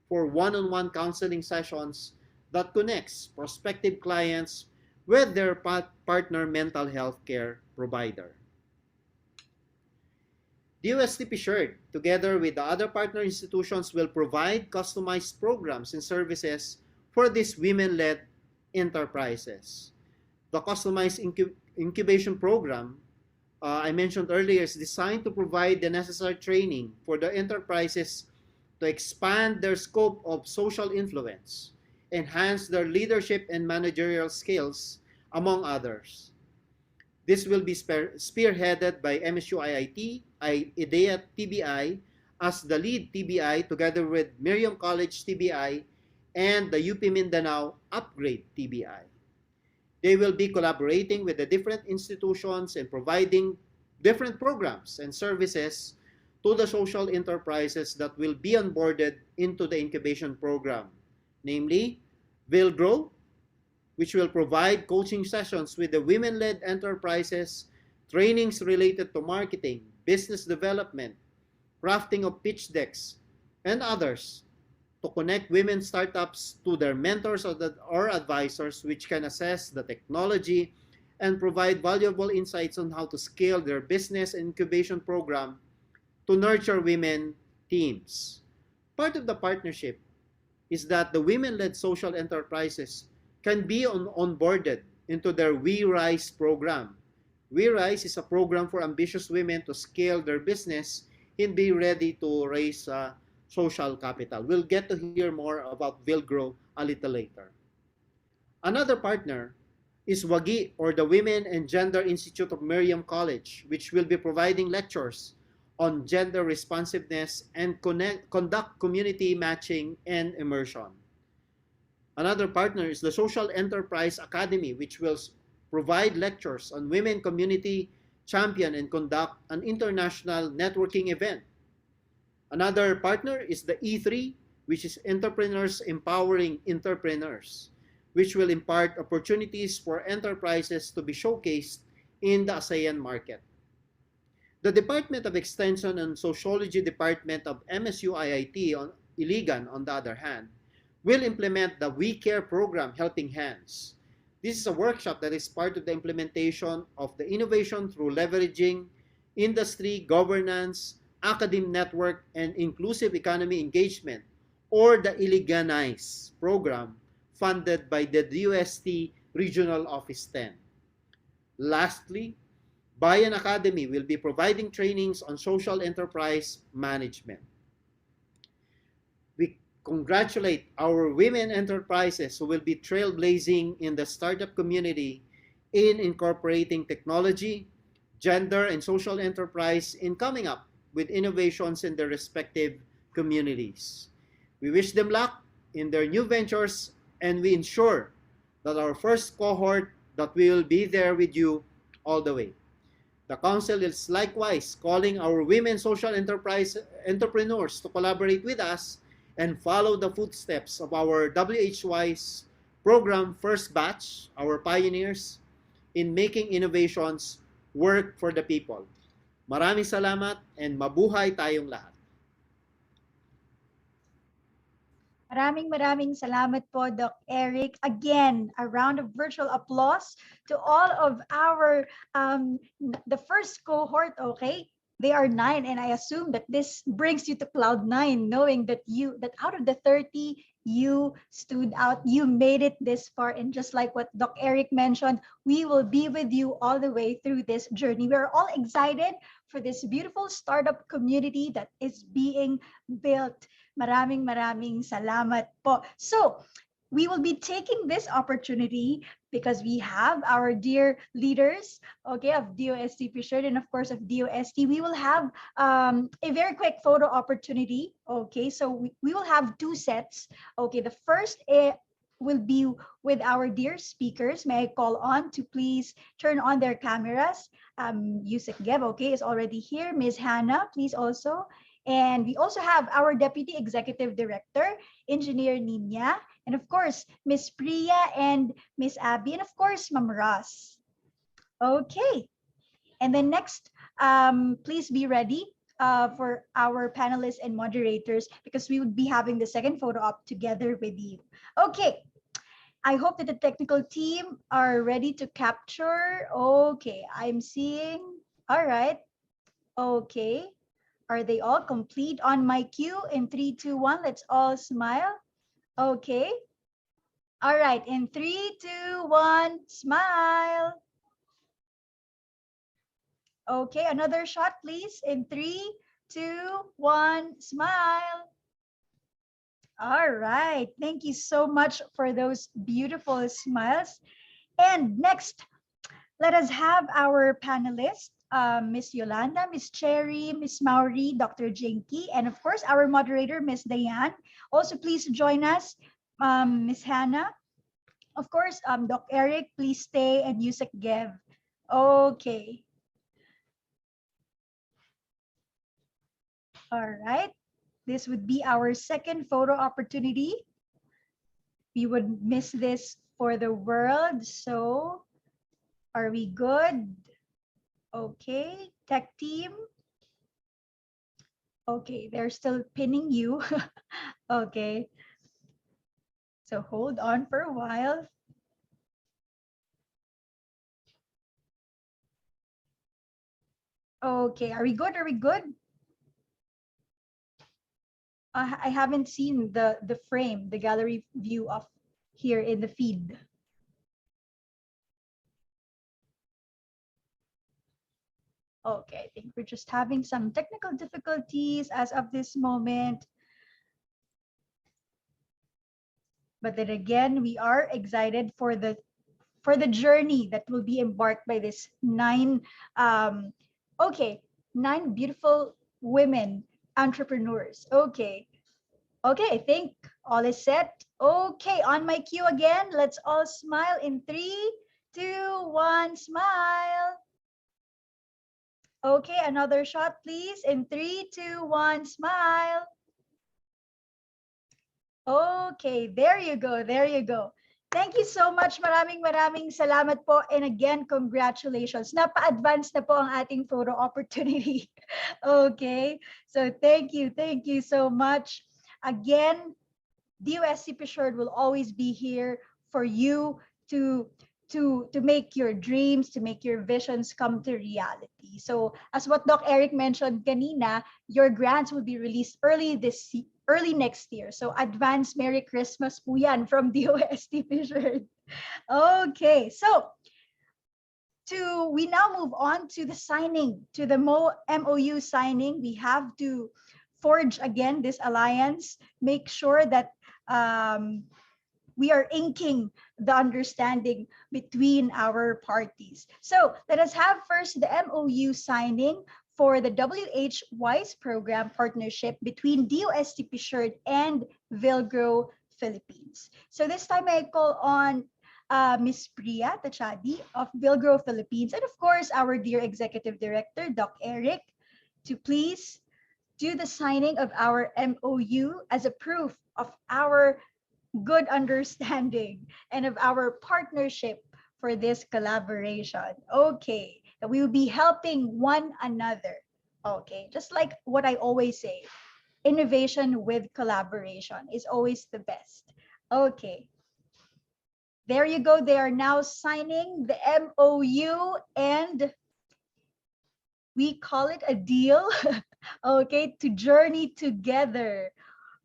for one-on-one counseling sessions that connects prospective clients with their partner mental health care provider. DOSTP Shared, together with the other partner institutions, will provide customized programs and services for these women-led enterprises. The customized incubation program I mentioned earlier is designed to provide the necessary training for the enterprises to expand their scope of social influence, enhance their leadership and managerial skills, among others. This will be spearheaded by MSU IIT, IDEA TBI as the lead TBI together with Miriam College TBI and the UP Mindanao Upgrade TBI. They will be collaborating with the different institutions and providing different programs and services to the social enterprises that will be onboarded into the incubation program, namely Will Grow, which will provide coaching sessions with the women-led enterprises, trainings related to marketing, business development, crafting of pitch decks, and others to connect women startups to their mentors or advisors, which can assess the technology and provide valuable insights on how to scale their business incubation program to nurture women teams. Part of the partnership is that the women-led social enterprises can be onboarded into their WHWis program. WHWis is a program for ambitious women to scale their business and be ready to raise social capital. We'll get to hear more about Will Grow a little later. Another partner is WHWI, or the Women and Gender Institute of Miriam College, which will be providing lectures on gender responsiveness and conduct community matching and immersion. Another partner is the Social Enterprise Academy, which will provide lectures on women community champion and conduct an international networking event. Another partner is the E3, which is Entrepreneurs Empowering Entrepreneurs, which will impart opportunities for enterprises to be showcased in the ASEAN market. The Department of Extension and Sociology Department of MSU IIT Iligan, on the other hand, will implement the We Care program, Helping Hands. This is a workshop that is part of the implementation of the innovation through leveraging industry, governance, academic network, and inclusive economy engagement, or the Iliganize program funded by the DOST Regional Office 10. Lastly, Bayan Academy will be providing trainings on social enterprise management. We congratulate our women enterprises who will be trailblazing in the startup community in incorporating technology, gender, and social enterprise in coming up with innovations in their respective communities. We wish them luck in their new ventures, and we ensure that our first cohort that we will be there with you all the way. The Council is likewise calling our women social enterprise entrepreneurs to collaborate with us and follow the footsteps of our WHWis program first batch, our pioneers, in making innovations work for the people. Maraming salamat and mabuhay tayong lahat. Maraming salamat po, Doc Eric. Again, a round of virtual applause to all of our, the first cohort, okay? They are 9, and I assume that this brings you to cloud 9, knowing that out of the 30, you stood out, you made it this far, and just like what Doc Eric mentioned, we will be with you all the way through this journey. We're all excited for this beautiful startup community that is being built. Maraming salamat po. So, we will be taking this opportunity because we have our dear leaders, okay, of DOST P-Shirt and of course of DOST. We will have a very quick photo opportunity, okay? So we will have 2 sets, okay? The first will be with our dear speakers. May I call on to please turn on their cameras. Yusek Geb, okay, is already here. Ms. Hannah, please also. And we also have our Deputy Executive Director, Engineer Nina, and of course, Miss Priya and Miss Abby, and of course, Ma'am Ross. Okay. And then next, please be ready for our panelists and moderators because we would be having the second photo op together with you. Okay. I hope that the technical team are ready to capture. Okay, I'm seeing. All right. Okay. Are they all complete on my cue? In 3, 2, 1, let's all smile. Okay. All right. In 3, 2, 1, smile. Okay, another shot, please. In 3, 2, 1, smile. All right. Thank you so much for those beautiful smiles. And next, let us have our panelists, Miss Yolanda, Miss Cherry, Miss Mauri, Dr. Jinky, and of course, our moderator, Miss Diane. Also, please join us, Miss Hannah. Of course, Doc Eric, please stay, and Yusek Gev. Okay. All right. This would be our second photo opportunity. We would miss this for the world. So, are we good? Okay, tech team. Okay, they're still pinning you. Okay. So hold on for a while. Okay, are we good? Are we good? I haven't seen the frame, the gallery view of here in the feed. Okay, I think we're just having some technical difficulties as of this moment. But then again, we are excited for the journey that will be embarked by this 9 beautiful women entrepreneurs. Okay, I think all is set. Okay, on my cue again, let's all smile in 3, 2, 1, smile. Okay, another shot, please. In 3, 2, 1, smile. Okay, there you go. There you go. Thank you so much. Maraming salamat po. And again, congratulations. Napa-advance na po ang ating photo opportunity. Okay. So thank you. Thank you so much. Again, DOST Assured will always be here for you to make your dreams, to make your visions come to reality. So as what Doc Eric mentioned kanina, your grants will be released early next year. So advance Merry Christmas po yan from DOST Assured. Okay, so we now move on to the signing, to the MOU signing. We have to forge again this alliance, make sure that we are inking the understanding between our parties. So let us have first the MOU signing for the WHWis program partnership between DOST Assured and Vilgro Philippines. So this time I call on Ms. Priya Tachadi of Vilgro Philippines, and of course our dear Executive Director, Doc Eric, to please do the signing of our MOU as a proof of our good understanding and of our partnership for this collaboration. Okay, that we will be helping one another. Okay, just like what I always say, innovation with collaboration is always the best. Okay. There you go. They are now signing the MOU and we call it a deal. Okay, to journey together.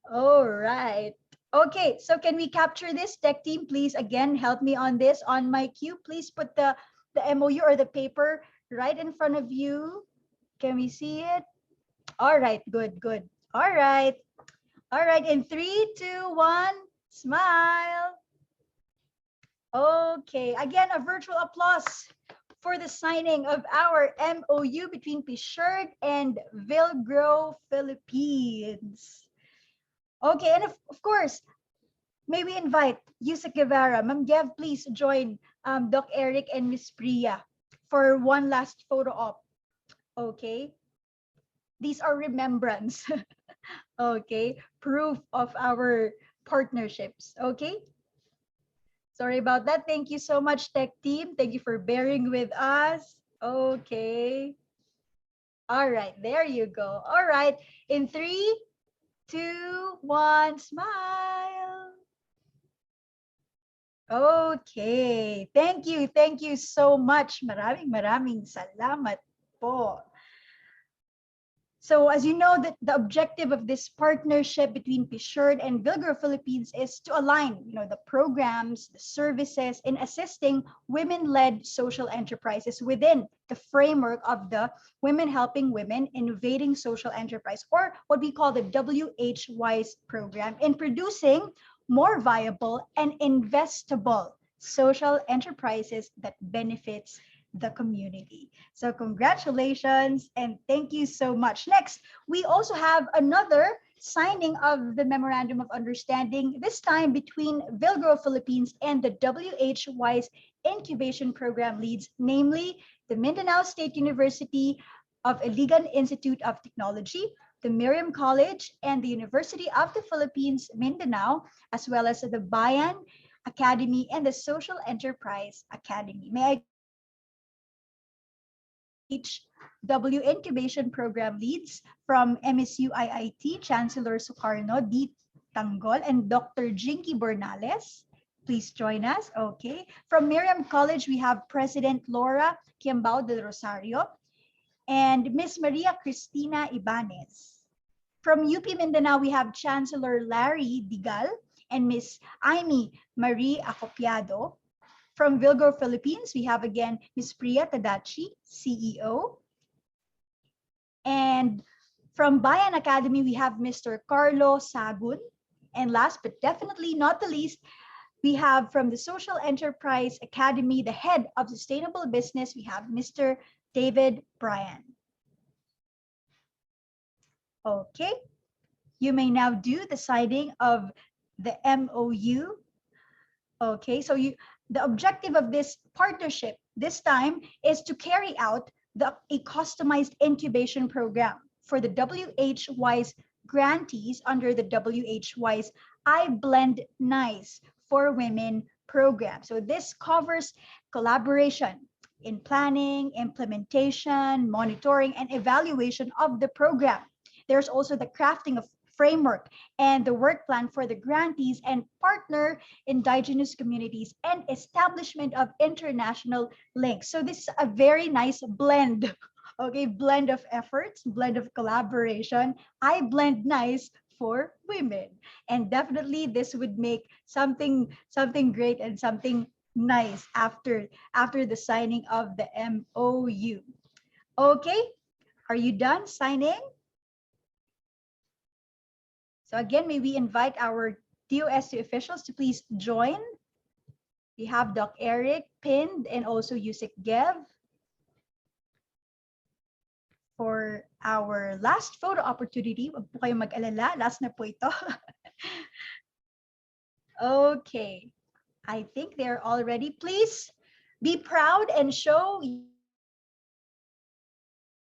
All right. Okay, so can we capture this? Tech team, please again help me on this. On my cue, please put the MOU or the paper right in front of you. Can we see it? All right, good, good. All right. All right, in 3, 2, 1, smile. Okay, again, a virtual applause for the signing of our MOU between Assured and Vilgro Philippines. Okay, and of course, may we invite Yusek Guevara. Ma'am Gev, please join Doc Eric and Miss Priya for one last photo op. Okay. These are remembrance. Okay. Proof of our partnerships. Okay. Sorry about that. Thank you so much, tech team. Thank you for bearing with us. Okay. All right. There you go. All right. In 3, 2, 1, smile. Okay. Thank you so much. Maraming salamat po. So as you know, that the objective of this partnership between Pisherd and Vilgro Philippines is to align, the programs, the services in assisting women-led social enterprises within the framework of the Women Helping Women Innovating Social Enterprise, or what we call the WHWIs program, in producing more viable and investable social enterprises that benefits the community. So congratulations and thank you so much. Next, we also have another signing of the Memorandum of Understanding, this time between Vilgro Philippines and the WHWIS incubation program leads, namely the Mindanao State University of Iligan Institute of Technology, the Miriam College, and the University of the Philippines, Mindanao, as well as the Bayan Academy and the Social Enterprise Academy. May I W Incubation Program leads from MSU IIT, Chancellor Sukarno D. Tanggol, and Dr. Jinky Bernales. Please join us. Okay. From Miriam College, we have President Laura Quiambao del Rosario and Miss Maria Cristina Ibanez. From UP Mindanao, we have Chancellor Larry Digal and Miss Amy Marie Acopiado. From Vilgro Philippines, we have again Ms. Priya Tadachi, CEO. And from Bayan Academy, we have Mr. Carlo Sagun. And last but definitely not the least, we have from the Social Enterprise Academy, the head of sustainable business, we have Mr. David Bryan. Okay, you may now do the signing of the MOU. Okay, so the objective of this partnership this time is to carry out a customized incubation program for the WHWIS grantees under the WHWIS I Blend Nice for Women program. So this covers collaboration in planning, implementation, monitoring, and evaluation of the program. There's also the crafting of framework and the work plan for the grantees and partner indigenous communities and establishment of international links. So this is a very nice blend, okay, blend of efforts, blend of collaboration. I blend nice for women, and definitely this would make something great and something nice after the signing of the MOU. Okay, are you done signing? So again, may we invite our DOST officials to please join. We have Doc Eric pinned and also Yusik Gev for our last photo opportunity. Huwag po kayong mag-alala, last na po ito. Okay, I think they're all ready. Please be proud and show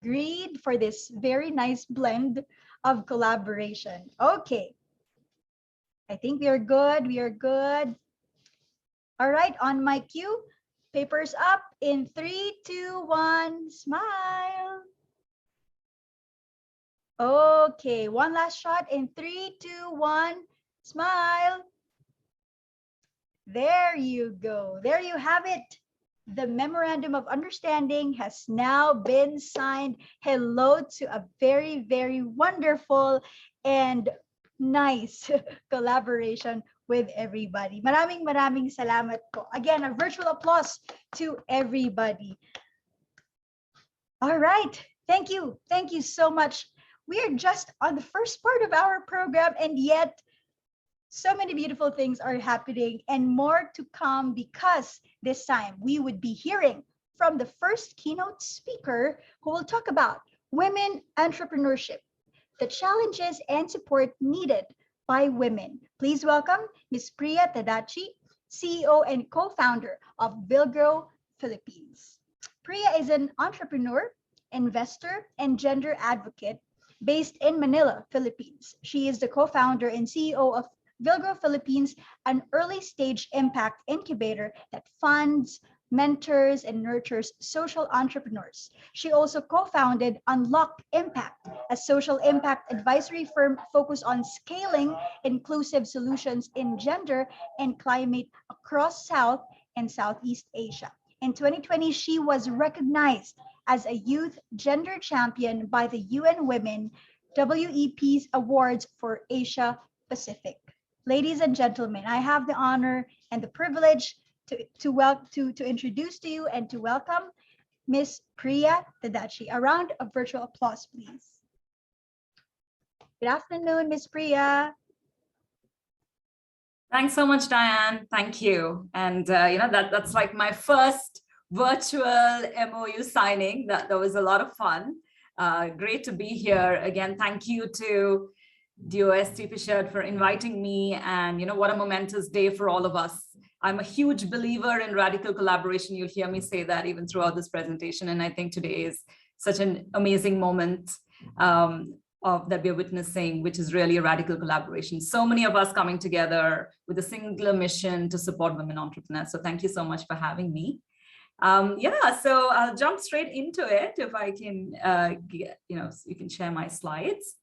agreed for this very nice blend of collaboration. Okay, I think we are good. We are good. All right, on my cue, papers up in 3, 2, 1, smile. Okay, one last shot in 3, 2, 1, smile. There you go. There you have it. The Memorandum of Understanding has now been signed. Hello to a very, very wonderful and nice collaboration with everybody. Maraming salamat po. Again, a virtual applause to everybody. All right. Thank you. Thank you so much. We are just on the first part of our program, and yet so many beautiful things are happening and more to come, because this time we would be hearing from the first keynote speaker who will talk about women entrepreneurship, the challenges and support needed by women. Please welcome Ms. Priya Tadachi, CEO and co-founder of Vilgro Philippines. Priya is an entrepreneur, investor, and gender advocate based in Manila, Philippines. She is the co-founder and CEO of Vilgro Philippines, an early stage impact incubator that funds, mentors, and nurtures social entrepreneurs. She also co-founded Unlock Impact, a social impact advisory firm focused on scaling inclusive solutions in gender and climate across South and Southeast Asia. In 2020, she was recognized as a youth gender champion by the UN Women WEP's Awards for Asia Pacific. Ladies and gentlemen, I have the honor and the privilege to introduce to you and to welcome Miss Priya Tadachi. A round of virtual applause, please. Good afternoon, Miss Priya. Thanks so much, Diane. Thank you. And that's like my first virtual MOU signing. That was a lot of fun. Great to be here again. Thank you to DOST Pichard for inviting me, and what a momentous day for all of us. I'm a huge believer in radical collaboration. You'll hear me say that even throughout this presentation. And I think today is such an amazing moment that we're witnessing, which is really a radical collaboration. So many of us coming together with a singular mission to support women entrepreneurs. So thank you so much for having me. So I'll jump straight into it if I can, so you can share my slides.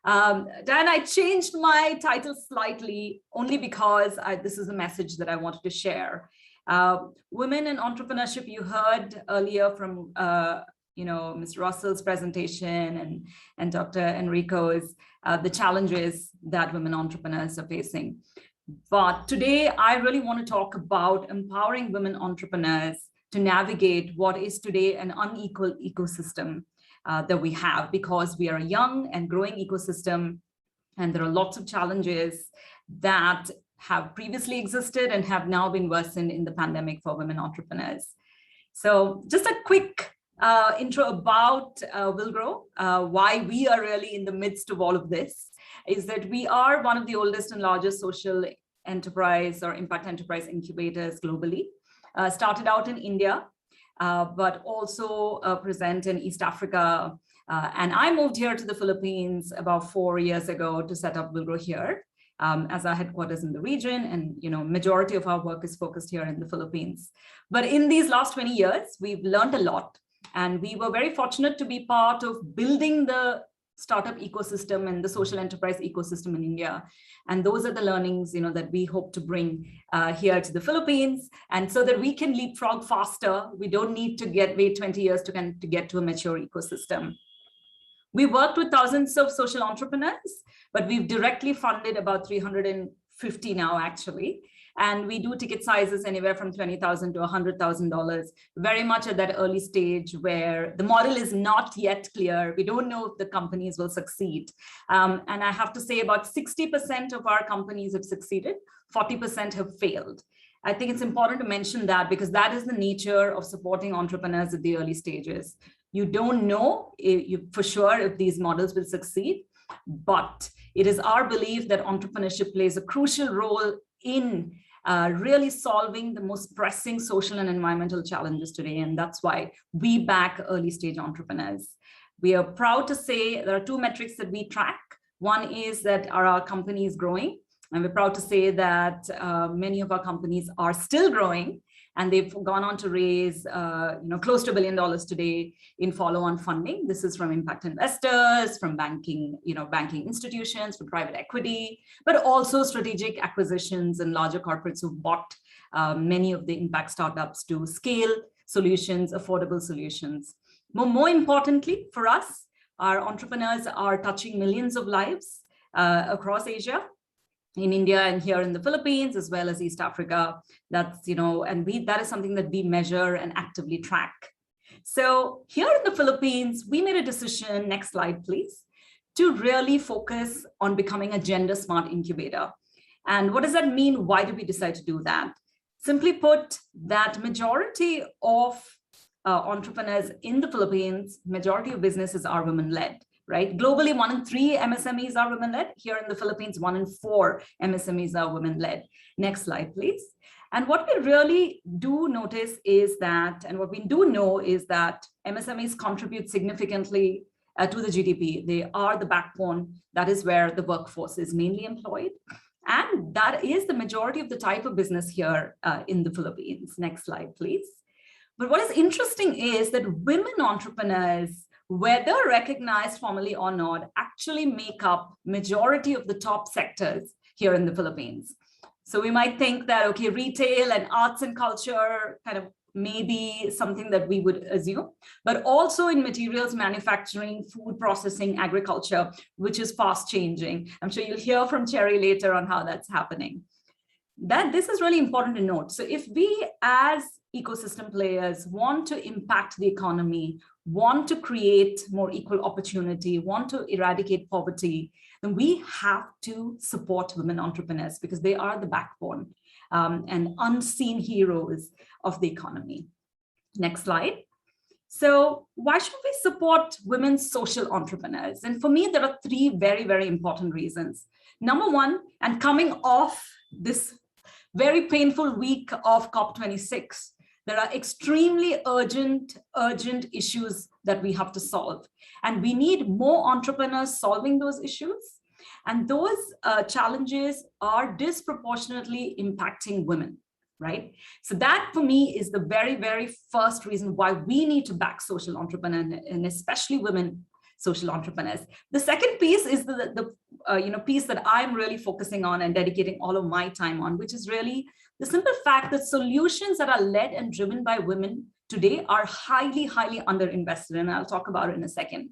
Diane, I changed my title slightly only because this is a message that I wanted to share. Women in entrepreneurship, you heard earlier from Ms. Russell's presentation and Dr. Enrico's, the challenges that women entrepreneurs are facing. But today, I really want to talk about empowering women entrepreneurs to navigate what is today an unequal ecosystem that we have, because we are a young and growing ecosystem, and there are lots of challenges that have previously existed and have now been worsened in the pandemic for women entrepreneurs. So just a quick intro about WillGrow, why we are really in the midst of all of this, is that we are one of the oldest and largest social enterprise or impact enterprise incubators globally. Started out in India, but also present in East Africa. And I moved here to the Philippines about 4 years ago to set up WillGrow here as our headquarters in the region. And majority of our work is focused here in the Philippines. But in these last 20 years, we've learned a lot. And we were very fortunate to be part of building the startup ecosystem and the social enterprise ecosystem in India. And those are the learnings, that we hope to bring here to the Philippines. And so that we can leapfrog faster, we don't need to wait 20 years to get to a mature ecosystem. We worked with thousands of social entrepreneurs, but we've directly funded about 350 now, actually. And we do ticket sizes anywhere from $20,000 to $100,000, very much at that early stage where the model is not yet clear. We don't know if the companies will succeed. And I have to say about 60% of our companies have succeeded, 40% have failed. I think it's important to mention that because that is the nature of supporting entrepreneurs at the early stages. You don't know for sure if these models will succeed, but it is our belief that entrepreneurship plays a crucial role in really solving the most pressing social and environmental challenges today. And that's why we back early stage entrepreneurs. We are proud to say there are two metrics that we track. One is that our company is growing. And we're proud to say that many of our companies are still growing. And they've gone on to raise close to $1 billion today in follow-on funding. This is from impact investors, from banking institutions, from private equity, but also strategic acquisitions and larger corporates who've bought many of the impact startups to scale solutions, affordable solutions. More importantly for us, our entrepreneurs are touching millions of lives across Asia, in India and here in the Philippines, as well as East Africa. That's, that is something that we measure and actively track. So here in the Philippines, we made a decision, next slide, please, to really focus on becoming a gender smart incubator. And what does that mean? Why did we decide to do that? Simply put, that majority of entrepreneurs in the Philippines, majority of businesses are women-led. Right? Globally, 1 in 3 MSMEs are women-led. Here in the Philippines, 1 in 4 MSMEs are women-led. Next slide, please. And what we really do notice is that, and what we do know is that MSMEs contribute significantly to the GDP. They are the backbone. That is where the workforce is mainly employed. And that is the majority of the type of business here in the Philippines. Next slide, please. But what is interesting is that women entrepreneurs, whether recognized formally or not, actually make up majority of the top sectors here in the Philippines. So we might think that, okay, retail and arts and culture kind of maybe something that we would assume, but also in materials manufacturing, food processing, agriculture, which is fast changing. I'm sure you'll hear from Cherry later on how that's happening. That this is really important to note. So if we as ecosystem players want to impact the economy, want to create more equal opportunity, want to eradicate poverty, then we have to support women entrepreneurs because they are the backbone and unseen heroes of the economy. Next slide. So why should we support women social entrepreneurs? And for me, there are three very, very important reasons. Number one, and coming off this very painful week of COP26, there are extremely urgent issues that we have to solve. And we need more entrepreneurs solving those issues. And those challenges are disproportionately impacting women, right? So that for me is the very, very first reason why we need to back social entrepreneurs, and especially women social entrepreneurs. The second piece is the piece that I'm really focusing on and dedicating all of my time on, which is really the simple fact that solutions that are led and driven by women today are highly, highly underinvested, and I'll talk about it in a second.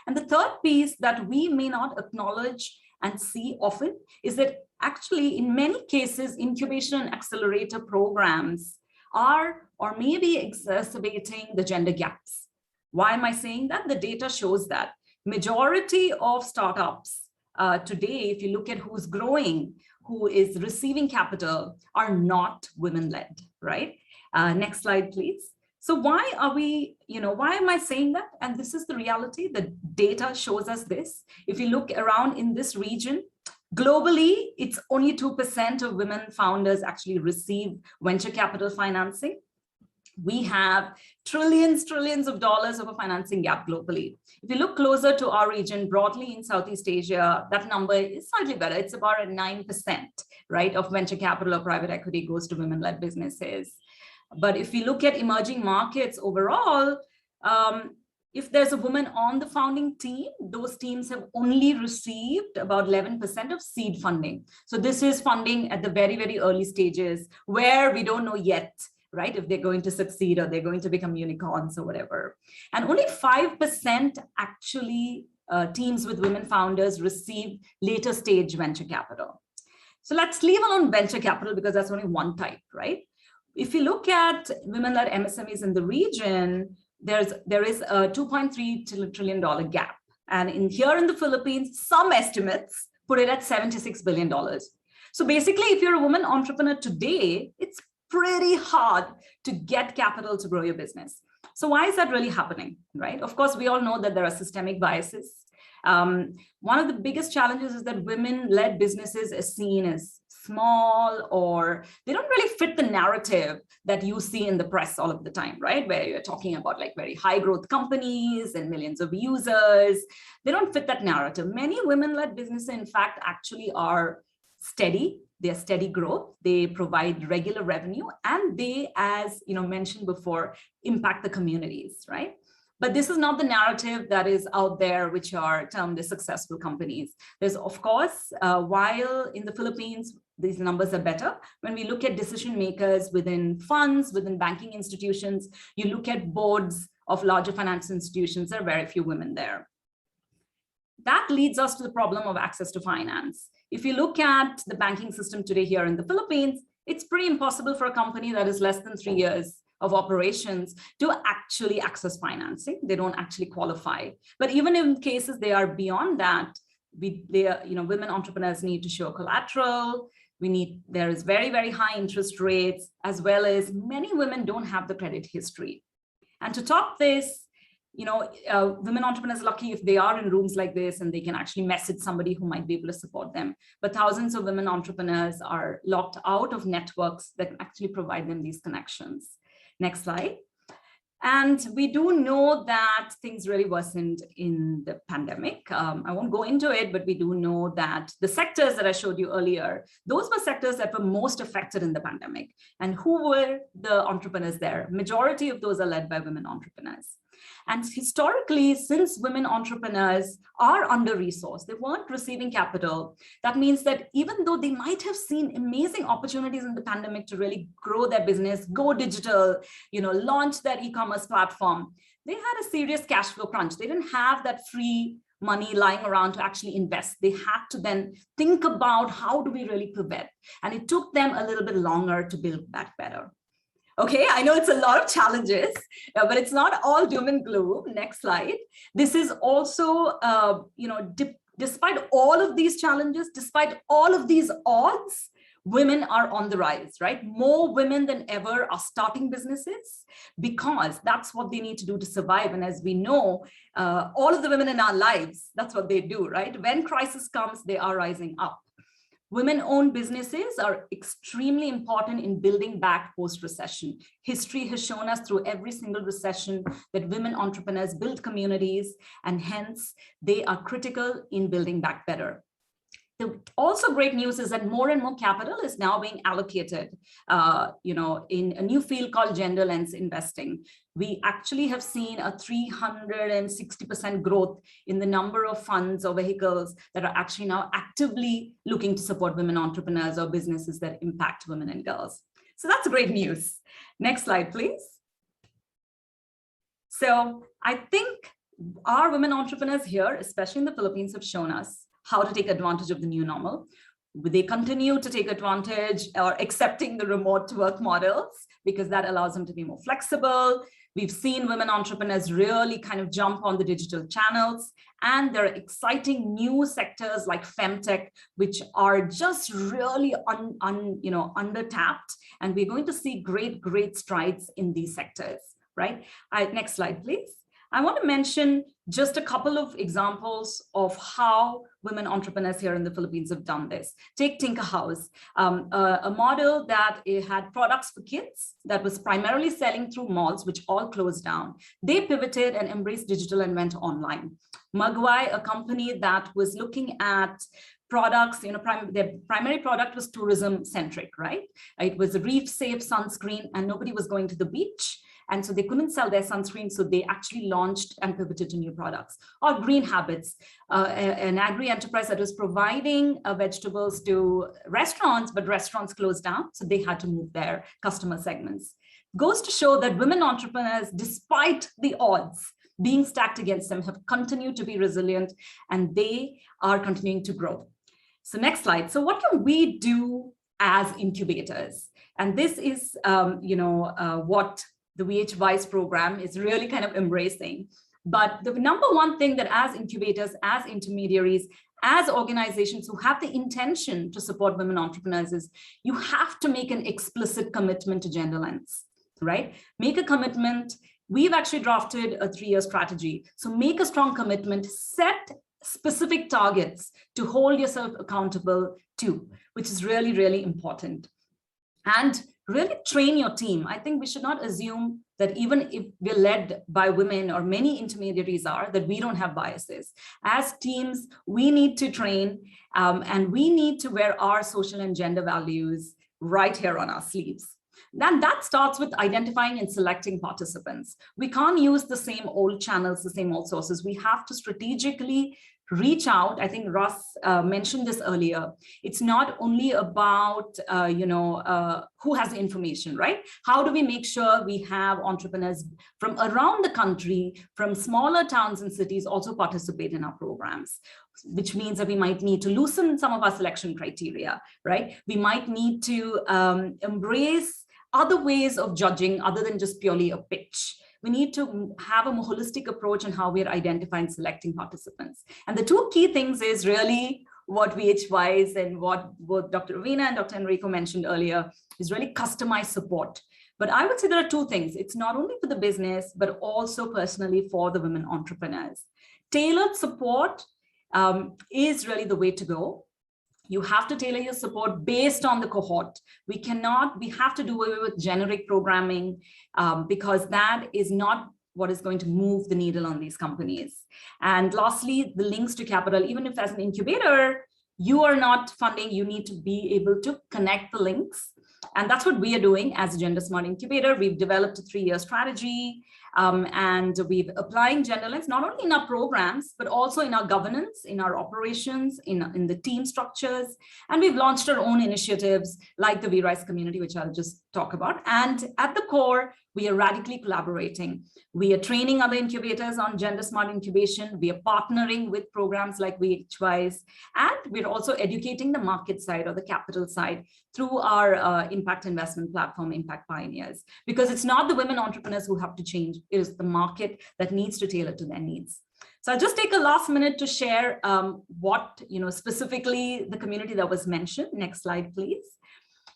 And the third piece that we may not acknowledge and see often is that actually in many cases, incubation and accelerator programs are or may be exacerbating the gender gaps. Why am I saying that? The data shows that majority of startups today, if you look at who's growing, who is receiving capital, are not women-led, right? Next slide, please. So why are we, why am I saying that? And this is the reality. The data shows us this. If you look around in this region, globally, it's only 2% of women founders actually receive venture capital financing. We have trillions of dollars of a financing gap globally. If you look closer to our region, broadly in Southeast Asia, that number is slightly better. It's about at 9%, right, of venture capital or private equity goes to women-led businesses. But if we look at emerging markets overall, if there's a woman on the founding team, those teams have only received about 11% of seed funding. So this is funding at the very, very early stages where we don't know yet, right, if they're going to succeed or they're going to become unicorns or whatever. And only 5% actually teams with women founders receive later stage venture capital. So let's leave alone venture capital because that's only one type, right? If you look at women-led MSMEs in the region, there is a $2.3 trillion gap. And here in the Philippines, some estimates put it at $76 billion. So basically, if you're a woman entrepreneur today, it's pretty hard to get capital to grow your business. So why is that really happening, right? Of course, we all know that there are systemic biases. One of the biggest challenges is that women-led businesses are seen as small, or they don't really fit the narrative that you see in the press all of the time, right? Where you're talking about like very high growth companies and millions of users. They don't fit that narrative. Many women-led businesses, in fact, actually are steady. They're steady growth. They provide regular revenue, and they, as mentioned before, impact the communities, right? But this is not the narrative that is out there, which are termed as successful companies. There's, of course, while in the Philippines, these numbers are better. When we look at decision makers within funds, within banking institutions, you look at boards of larger financial institutions, there are very few women there. That leads us to the problem of access to finance. If you look at the banking system today here in the Philippines, it's pretty impossible for a company that is less than 3 years of operations to actually access financing. They don't actually qualify. But even in cases they are beyond that, women entrepreneurs need to show collateral. There is very, very high interest rates, as well as many women don't have the credit history. And to top this, women entrepreneurs are lucky if they are in rooms like this and they can actually message somebody who might be able to support them. But thousands of women entrepreneurs are locked out of networks that actually provide them these connections. Next slide. And we do know that things really worsened in the pandemic. I won't go into it, but we do know that the sectors that I showed you earlier, those were sectors that were most affected in the pandemic. And who were the entrepreneurs there? Majority of those are led by women entrepreneurs. And historically, since women entrepreneurs are under-resourced, they weren't receiving capital. That means that even though they might have seen amazing opportunities in the pandemic to really grow their business, go digital, launch their e-commerce platform, they had a serious cash flow crunch. They didn't have that free money lying around to actually invest. They had to then think about how do we really pivot? And it took them a little bit longer to build back better. Okay, I know it's a lot of challenges, but it's not all doom and gloom. Next slide. This is also, despite all of these challenges, despite all of these odds, women are on the rise, right? More women than ever are starting businesses because that's what they need to do to survive. And as we know, all of the women in our lives, that's what they do, right? When crisis comes, they are rising up. Women-owned businesses are extremely important in building back post-recession. History has shown us through every single recession that women entrepreneurs build communities, and hence they are critical in building back better. The also great news is that more and more capital is now being allocated, in a new field called gender lens investing. We actually have seen a 360% growth in the number of funds or vehicles that are actually now actively looking to support women entrepreneurs or businesses that impact women and girls. So that's great news. Next slide, please. So I think our women entrepreneurs here, especially in the Philippines, have shown us how to take advantage of the new normal. They continue to take advantage or accepting the remote work models because that allows them to be more flexible. We've seen women entrepreneurs really kind of jump on the digital channels, and there are exciting new sectors like femtech, which are just really under-tapped. And we're going to see great strides in these sectors, right? Next slide, please. I want to mention just a couple of examples of how women entrepreneurs here in the Philippines have done this. Take Tinker House, a model that had products for kids that was primarily selling through malls, which all closed down. They pivoted and embraced digital and went online. Magwai, a company that was looking at products, their primary product was tourism centric, right? It was a reef safe sunscreen and nobody was going to the beach. And so they couldn't sell their sunscreen, so they actually launched and pivoted to new products. Or Green Habits, an agri-enterprise that was providing vegetables to restaurants, but restaurants closed down, so they had to move their customer segments. Goes to show that women entrepreneurs, despite the odds being stacked against them, have continued to be resilient, and they are continuing to grow. So next slide. So what can we do as incubators? And this is, what the WHWis program is really kind of embracing. But the number one thing that as incubators, as intermediaries, as organizations who have the intention to support women entrepreneurs is you have to make an explicit commitment to gender lens, right? Make a commitment. We've actually drafted a 3-year strategy. So make a strong commitment, set specific targets to hold yourself accountable to, which is really, really important. And really train your team. I think we should not assume that even if we're led by women, or many intermediaries are, that we don't have biases. As teams, we need to train and we need to wear our social and gender values right here on our sleeves. Then that starts with identifying and selecting participants. We can't use the same old channels, the same old sources. We have to strategically reach out. I think Russ mentioned this earlier. It's not only about, who has the information, right? How do we make sure we have entrepreneurs from around the country, from smaller towns and cities also participate in our programs, which means that we might need to loosen some of our selection criteria, right? We might need to embrace other ways of judging other than just purely a pitch. We need to have a more holistic approach in how we're identifying, selecting participants. And the two key things is really what WHWis and what both Dr. Ravina and Dr. Enrico mentioned earlier is really customized support. But I would say there are two things. It's not only for the business, but also personally for the women entrepreneurs. Tailored support is really the way to go. You have to tailor your support based on the cohort. We have to do away with generic programming because that is not what is going to move the needle on these companies. And lastly, the links to capital. Even if as an incubator, you are not funding, you need to be able to connect the links. And that's what we are doing as a Gender Smart Incubator. We've developed a 3-year strategy and we've applying gender lens, not only in our programs, but also in our governance, in our operations, in the team structures. And we've launched our own initiatives like the WHWis community, which I'll just talk about. And at the core, we are radically collaborating. We are training other incubators on gender smart incubation. We are partnering with programs like WHWis, and we're also educating the market side or the capital side through our impact investment platform, Impact Pioneers, because it's not the women entrepreneurs who have to change, it is the market that needs to tailor to their needs. So I'll just take a last minute to share what, specifically the community that was mentioned. Next slide, please.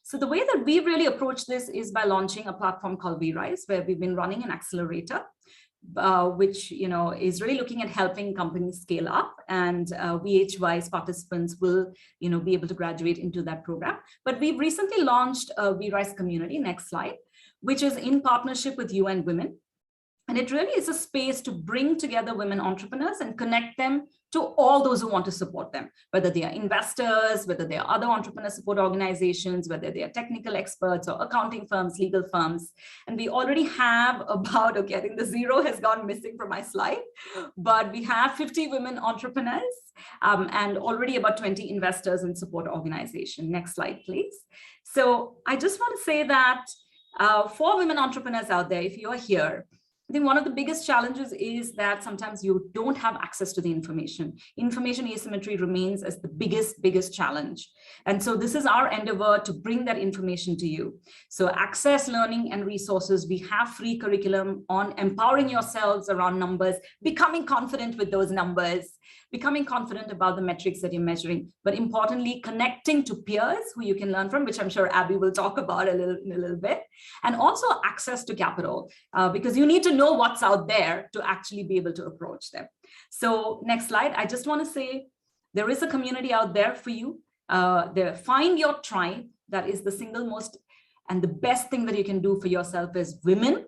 So the way that we really approach this is by launching a platform called WHWis, where we've been running an accelerator, which is really looking at helping companies scale up, and WHWis participants will be able to graduate into that program. But we've recently launched a WHWis community, next slide, which is in partnership with UN Women. And it really is a space to bring together women entrepreneurs and connect them to all those who want to support them, whether they are investors, whether they are other entrepreneur support organizations, whether they are technical experts or accounting firms, legal firms. And we already have about, okay, I think the 0 has gone missing from my slide, but we have 50 women entrepreneurs and already about 20 investors and support organization. Next slide, please. So I just want to say that for women entrepreneurs out there, if you're here, I think one of the biggest challenges is that sometimes you don't have access to the information. Information asymmetry remains as the biggest challenge. And so this is our endeavor to bring that information to you. So access learning and resources. We have free curriculum on empowering yourselves around numbers, becoming confident with those numbers, becoming confident about the metrics that you're measuring, but importantly, connecting to peers who you can learn from, which I'm sure Abby will talk about in a little bit, and also access to capital, because you need to know what's out there to actually be able to approach them. So next slide, I just want to say there is a community out there for you. Find your tribe. That is the single most and the best thing that you can do for yourself as women,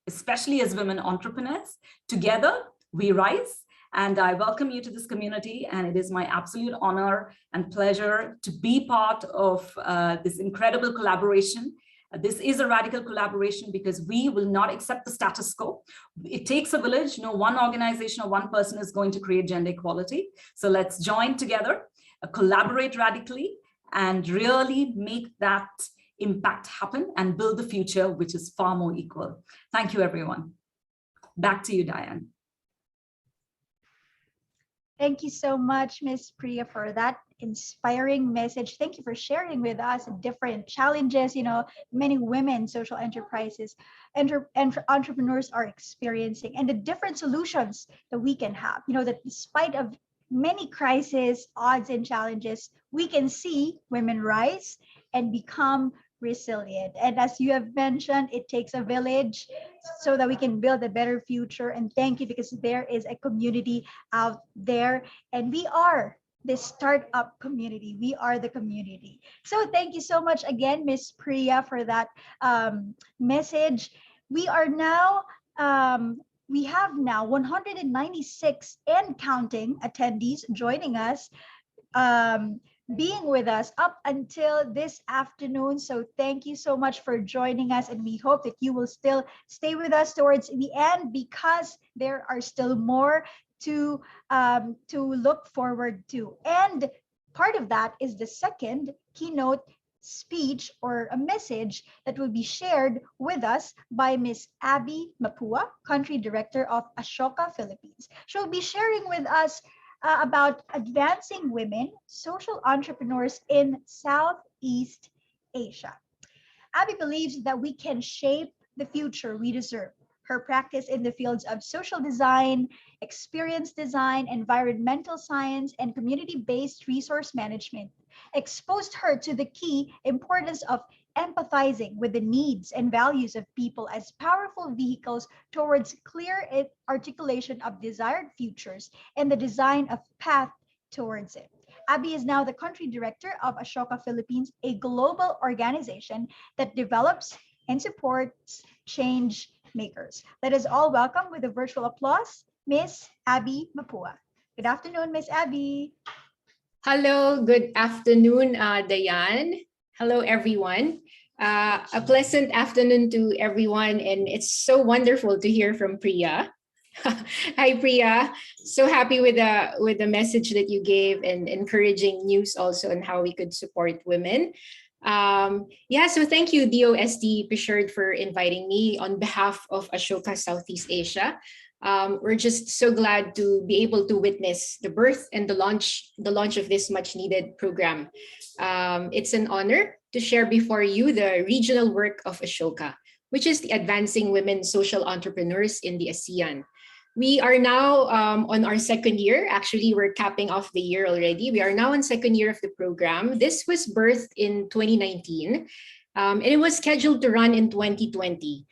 especially as women entrepreneurs. Together, we rise. And I welcome you to this community, and it is my absolute honor and pleasure to be part of this incredible collaboration. This is a radical collaboration because we will not accept the status quo. It takes a village. No one organization or one person is going to create gender equality. So let's join together, collaborate radically, and really make that impact happen and build the future, which is far more equal. Thank you, everyone. Back to you, Diane. Thank you so much, Ms. Priya, for that inspiring message. Thank you for sharing with us different challenges, many women social enterprises, entrepreneurs are experiencing, and the different solutions that we can have. That despite of many crises, odds, and challenges, we can see women rise and become resilient. And as you have mentioned, it takes a village so that we can build a better future. And thank you, because there is a community out there, and we are the startup community. We are the community. So thank you so much again, Ms. Priya, for that message. We are now we have now 196 and counting attendees joining us, being with us up until this afternoon. So thank you so much for joining us, and we hope that you will still stay with us towards the end, because there are still more to look forward to. And part of that is the second keynote speech or a message that will be shared with us by Ms. Abby Mapua, Country Director of Ashoka Philippines. She'll be sharing with us about advancing women social entrepreneurs in Southeast Asia. Abby believes that we can shape the future we deserve. Her practice in the fields of social design, experience design, environmental science, and community-based resource management exposed her to the key importance of empathizing with the needs and values of people as powerful vehicles towards clear articulation of desired futures and the design of path towards it. Abby is now the country director of Ashoka Philippines, a global organization that develops and supports change makers. Let us all welcome with a virtual applause, Miss Abby Mapua. Good afternoon, Miss Abby. Hello, good afternoon, Dayan. Hello, everyone. A pleasant afternoon to everyone, and it's so wonderful to hear from Priya. Hi, Priya. So happy with the message that you gave and encouraging news also on how we could support women. Yeah, so thank you, DOST Pictured, for inviting me on behalf of Ashoka Southeast Asia. We're just so glad to be able to witness the birth and the launch of this much needed program. It's an honor to share before you the regional work of Ashoka, which is the Advancing Women Social Entrepreneurs in the ASEAN. We are now on our second year. Actually, we're capping off the year already. We are now in second year of the program. This was birthed in 2019, and it was scheduled to run in 2020,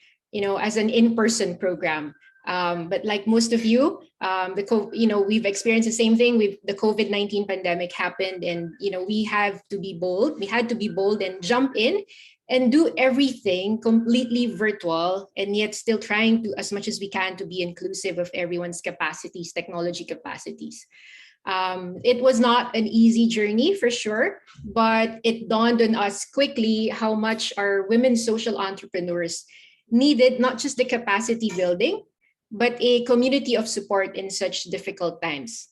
as an in-person program. But like most of you, we've experienced the same thing. The COVID-19 pandemic happened, and we have to be bold. We had to be bold and jump in and do everything completely virtual, and yet still trying to, as much as we can, to be inclusive of everyone's capacities, technology capacities. It was not an easy journey for sure, but it dawned on us quickly how much our women social entrepreneurs needed not just the capacity building, but a community of support in such difficult times.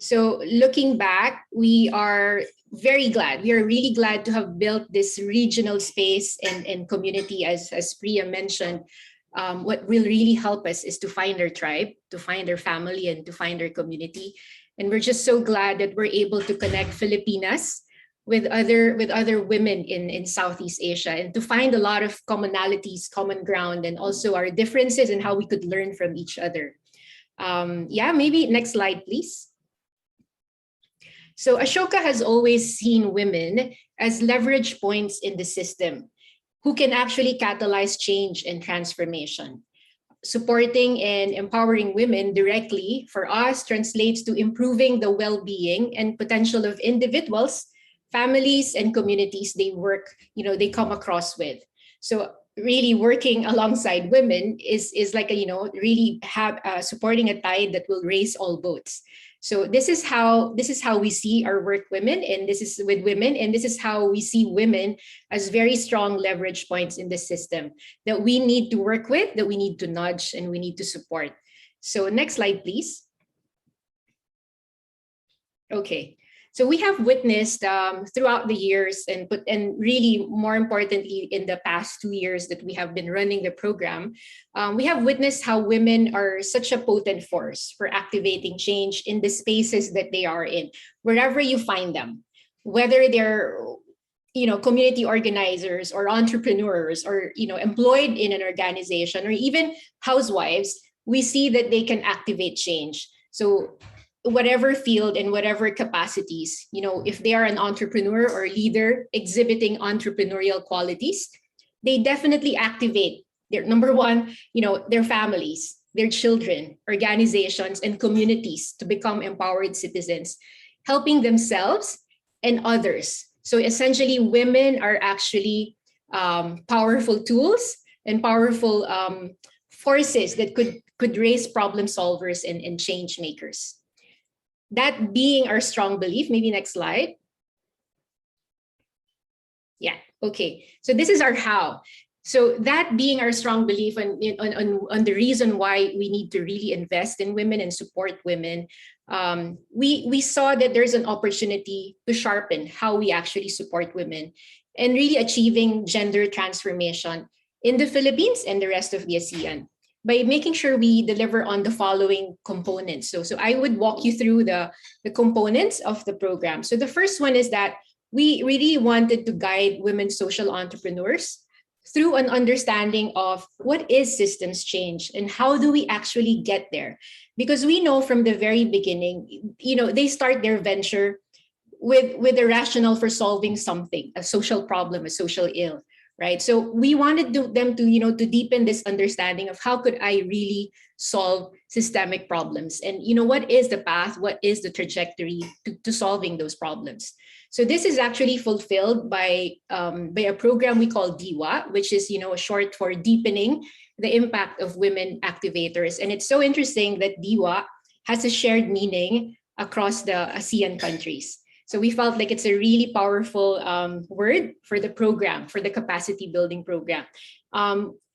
So looking back, we are very glad. We are really glad to have built this regional space and community, as Priya mentioned. What will really help us is to find our tribe, to find our family, and to find our community. And we're just so glad that we're able to connect Filipinas with other women in Southeast Asia, and to find a lot of commonalities, common ground, and also our differences and how we could learn from each other. Yeah, maybe next slide, please. So Ashoka has always seen women as leverage points in the system who can actually catalyze change and transformation. Supporting and empowering women directly for us translates to improving the well-being and potential of individuals, families, and communities they come across with. So really working alongside women is like really supporting a tide that will raise all boats. So this is how we see our work women, and this is with women, and this is how we see women as very strong leverage points in the system that we need to work with, that we need to nudge, and we need to support. So next slide, please. Okay. So we have witnessed throughout the years, and really more importantly in the past 2 years that we have been running the program, we have witnessed how women are such a potent force for activating change in the spaces that they are in, wherever you find them, whether they're community organizers or entrepreneurs or employed in an organization or even housewives. We see that they can activate change. So whatever field and whatever capacities, if they are an entrepreneur or leader exhibiting entrepreneurial qualities, they definitely activate their number one, their families, their children, organizations, and communities to become empowered citizens, helping themselves and others. So essentially, women are actually powerful tools and powerful forces that could raise problem solvers and change makers. That being our strong belief, maybe next slide. Yeah, okay. So this is our how. So that being our strong belief on the reason why we need to really invest in women and support women, we saw that there's an opportunity to sharpen how we actually support women and really achieving gender transformation in the Philippines and the rest of the ASEAN, by making sure we deliver on the following components. So I would walk you through the components of the program. So the first one is that we really wanted to guide women social entrepreneurs through an understanding of what is systems change and how do we actually get there. Because we know from the very beginning, they start their venture with a rationale for solving something, a social problem, a social ill, right? So we wanted them to, to deepen this understanding of how could I really solve systemic problems, and what is the path, what is the trajectory to solving those problems. So this is actually fulfilled by a program we call DIWA, which is a short for deepening the impact of women activators. And it's so interesting that DIWA has a shared meaning across the ASEAN countries. So we felt like it's a really powerful word for the program, for the capacity building program.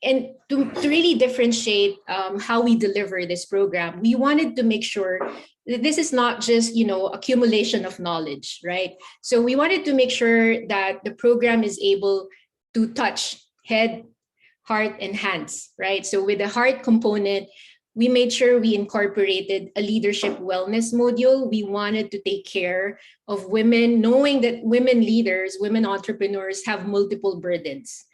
And to really differentiate how we deliver this program, we wanted to make sure that this is not just, accumulation of knowledge, right? So we wanted to make sure that the program is able to touch head, heart, and hands, right? So with the heart component, we made sure we incorporated a leadership wellness module. We wanted to take care of women, knowing that women leaders, women entrepreneurs have multiple burdens.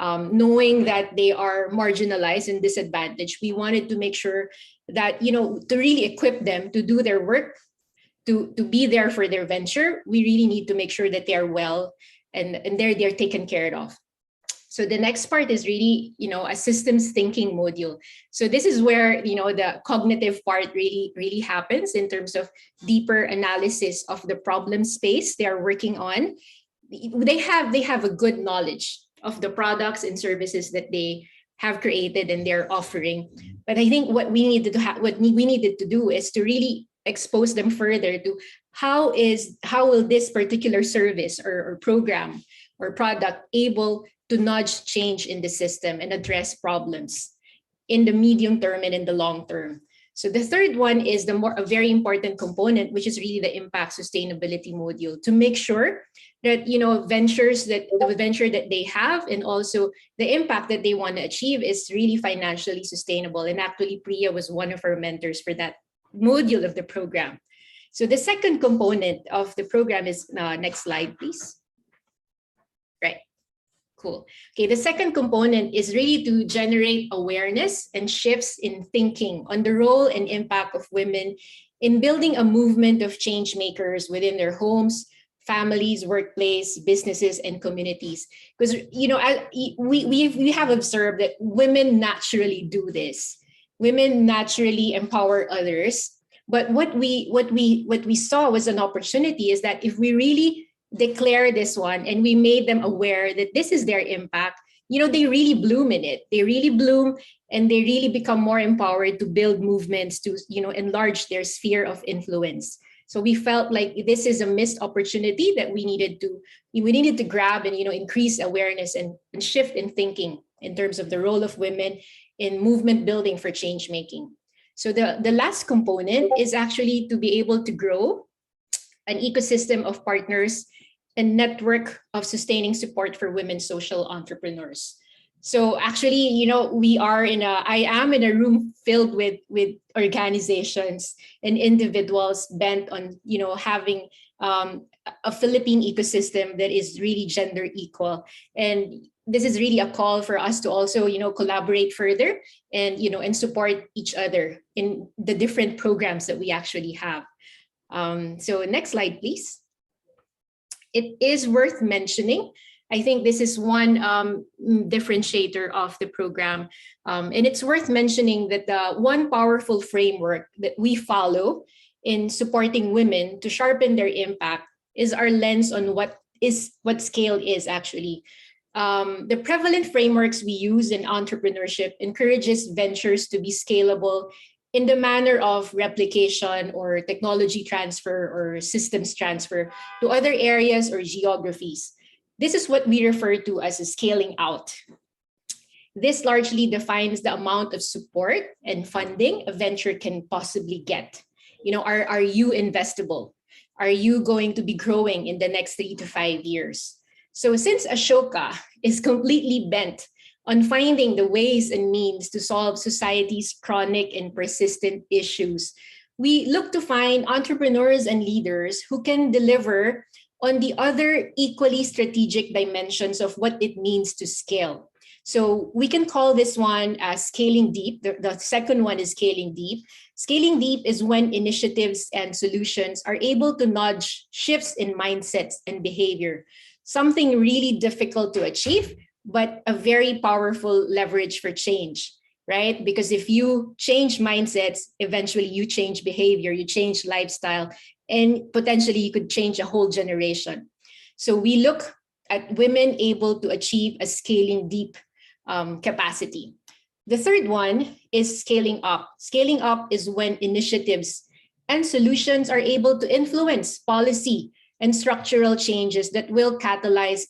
Knowing that they are marginalized and disadvantaged, we wanted to make sure that, to really equip them to do their work, to be there for their venture, we really need to make sure that they are well and they're taken care of. So the next part is really, a systems thinking module. So this is where, the cognitive part really happens in terms of deeper analysis of the problem space they are working on. They have a good knowledge of the products and services that they have created and they're offering. But I think what we needed to do is to really expose them further to how will this particular service or program or product able to nudge change in the system and address problems in the medium term and in the long term. So the third one is a very important component, which is really the impact sustainability module, to make sure that the venture that they have and also the impact that they want to achieve is really financially sustainable. And actually, Priya was one of our mentors for that module of the program. So the second component of the program is next slide, please. Right. Cool. Okay, the second component is really to generate awareness and shifts in thinking on the role and impact of women in building a movement of change makers within their homes, families, workplace, businesses, and communities. Because we have observed that women naturally do this. Women naturally empower others. But what we saw was an opportunity is that if we really declare this one and we made them aware that this is their impact, they really bloom in it. They really bloom and they really become more empowered to build movements to, enlarge their sphere of influence. So we felt like this is a missed opportunity that we needed to grab and, increase awareness and shift in thinking in terms of the role of women in movement building for change making. So the last component is actually to be able to grow an ecosystem of partners and network of sustaining support for women social entrepreneurs. So actually, I am in a room filled with organizations and individuals bent on, having a Philippine ecosystem that is really gender equal. And this is really a call for us to also, collaborate further and, and support each other in the different programs that we actually have. So next slide, please. It is worth mentioning, I think this is one differentiator of the program. And it's worth mentioning that the one powerful framework that we follow in supporting women to sharpen their impact is our lens on what scale is actually. The prevalent frameworks we use in entrepreneurship encourages ventures to be scalable in the manner of replication or technology transfer or systems transfer to other areas or geographies. This is what we refer to as a scaling out. This largely defines the amount of support and funding a venture can possibly get. Are you investable? Are you going to be growing in the next 3 to 5 years? So since Ashoka is completely bent on finding the ways and means to solve society's chronic and persistent issues, we look to find entrepreneurs and leaders who can deliver on the other equally strategic dimensions of what it means to scale. So we can call this one as scaling deep. The second one is scaling deep. Scaling deep is when initiatives and solutions are able to nudge shifts in mindsets and behavior, something really difficult to achieve, but a very powerful leverage for change, right? Because if you change mindsets, eventually you change behavior, you change lifestyle, and potentially you could change a whole generation. So we look at women able to achieve a scaling deep capacity. The third one is scaling up. Scaling up is when initiatives and solutions are able to influence policy and structural changes that will catalyze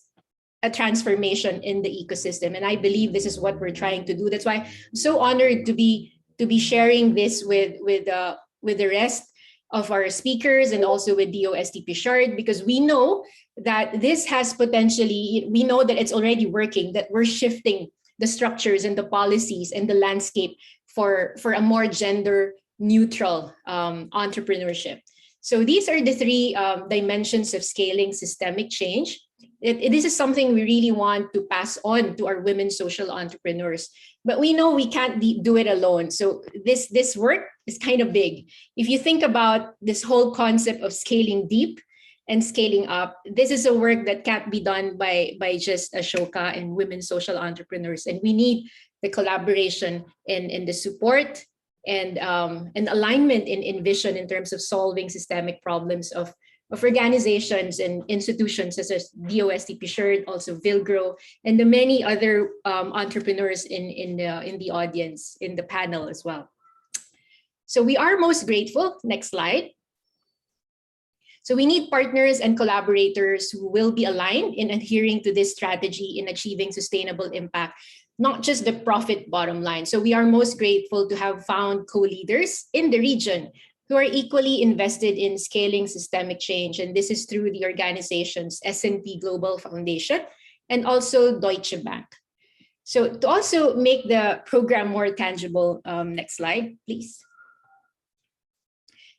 a transformation in the ecosystem. And I believe this is what we're trying to do. That's why I'm so honored to be sharing this with the rest of our speakers and also with DOST Pichard, because we know that this has potentially, we know that it's already working, that we're shifting the structures and the policies and the landscape for a more gender neutral entrepreneurship. So these are the three dimensions of scaling systemic change. This is something we really want to pass on to our women social entrepreneurs, but we know we can't do it alone. So this work is kind of big. If you think about this whole concept of scaling deep and scaling up, this is a work that can't be done by just Ashoka and women social entrepreneurs. And we need the collaboration and the support and alignment in vision in terms of solving systemic problems of organizations and institutions such as DOST Pichard, also Vilgro, and the many other entrepreneurs in the audience, in the panel as well. So we are most grateful. Next slide. So we need partners and collaborators who will be aligned in adhering to this strategy in achieving sustainable impact, not just the profit bottom line. So we are most grateful to have found co-leaders in the region who are equally invested in scaling systemic change. And this is through the organizations S&P Global Foundation and also Deutsche Bank. So to also make the program more tangible, next slide, please.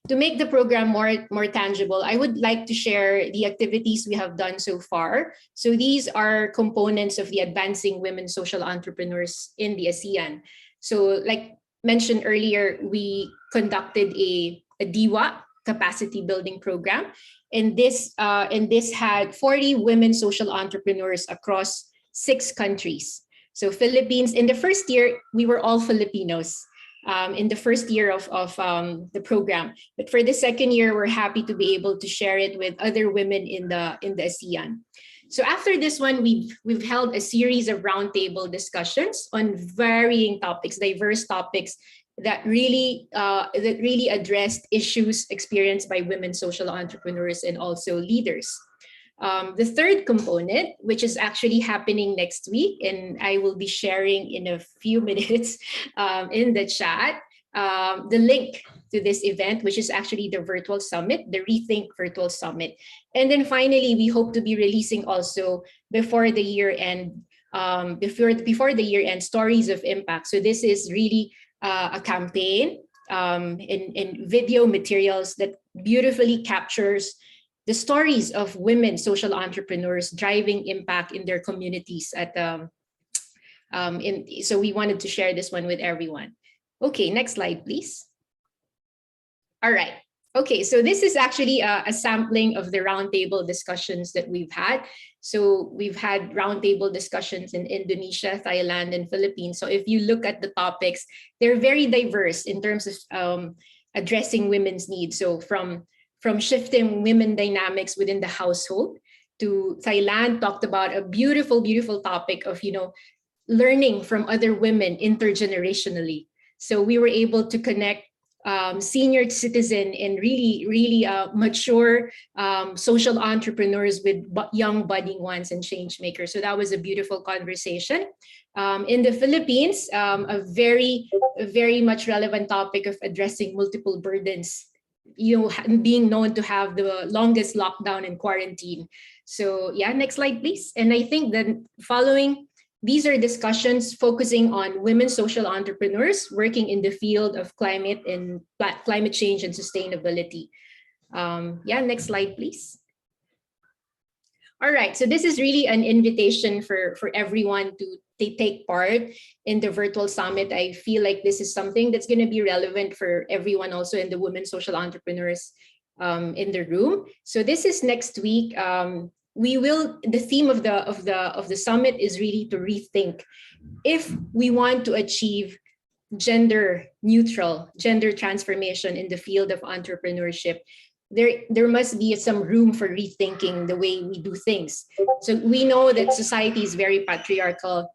To make the program more tangible, I would like to share the activities we have done so far. So these are components of the Advancing Women Social Entrepreneurs in the ASEAN. So like mentioned earlier, we conducted a DIWA, capacity building program. And this had 40 women social entrepreneurs across 6 countries. So Philippines, in the first year, we were all Filipinos. In the first year of the program. But for the second year, we're happy to be able to share it with other women in the ASEAN. So after this one, we've held a series of roundtable discussions on varying topics, diverse topics that really addressed issues experienced by women social entrepreneurs and also leaders. The third component, which is actually happening next week, and I will be sharing in a few minutes in the chat, the link to this event, which is actually the virtual summit, the Rethink Virtual Summit. And then finally, we hope to be releasing also before the year end, before the year end, Stories of Impact. So this is really a campaign in video materials that beautifully captures the stories of women social entrepreneurs driving impact in their communities. So we wanted to share this one with everyone. Okay, next slide, please. All right. Okay, so this is actually a sampling of the roundtable discussions that we've had. So we've had roundtable discussions in Indonesia, Thailand, and Philippines. So if you look at the topics, they're very diverse in terms of addressing women's needs. So from shifting women dynamics within the household, to Thailand talked about a beautiful, beautiful topic of, learning from other women intergenerationally. So we were able to connect senior citizen and really mature social entrepreneurs with young budding ones and change makers. So that was a beautiful conversation. In the Philippines, a very much relevant topic of addressing multiple burdens, being known to have the longest lockdown and quarantine. So yeah, next slide, please. And I think that following, these are discussions focusing on women social entrepreneurs working in the field of climate change and sustainability. Yeah, next slide, please. All right, so this is really an invitation for everyone to take part in the virtual summit. I feel like this is something that's going to be relevant for everyone also in the women social entrepreneurs in the room. So this is next week. the theme of the summit is really to rethink if we want to achieve gender neutral, gender transformation in the field of entrepreneurship. There must be some room for rethinking the way we do things. So we know that society is very patriarchal.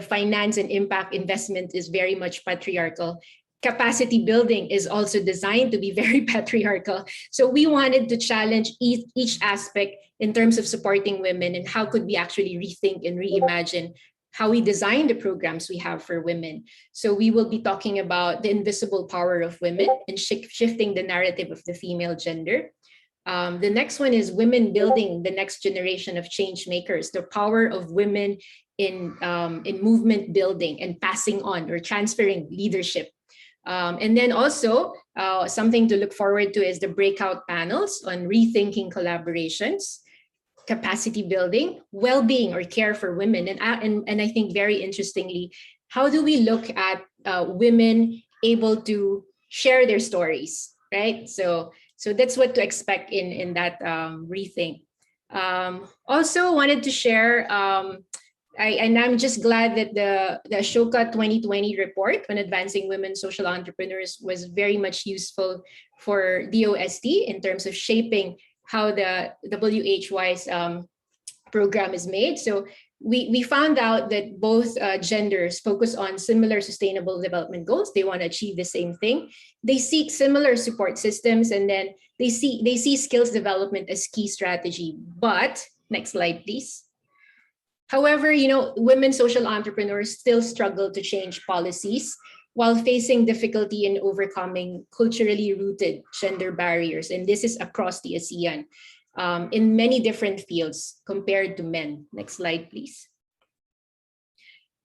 Finance and impact investment is very much patriarchal. Capacity building is also designed to be very patriarchal. So we wanted to challenge each aspect in terms of supporting women, and how could we actually rethink and reimagine how we design the programs we have for women. So we will be talking about the invisible power of women and shifting the narrative of the female gender. The next one is women building the next generation of change makers, the power of women in movement building and passing on or transferring leadership. And then also something to look forward to is the breakout panels on rethinking collaborations, capacity building, well-being or care for women. And I think very interestingly, how do we look at women able to share their stories, right? So that's what to expect in that rethink. Also wanted to share, I'm just glad that the Ashoka 2020 report on advancing women social entrepreneurs was very much useful for DOST in terms of shaping how the WHWis program is made. So we found out that both genders focus on similar sustainable development goals. They want to achieve the same thing. They seek similar support systems, and then they see skills development as key strategy. But next slide, please. However, women social entrepreneurs still struggle to change policies while facing difficulty in overcoming culturally rooted gender barriers. And this is across the ASEAN in many different fields compared to men. Next slide, please.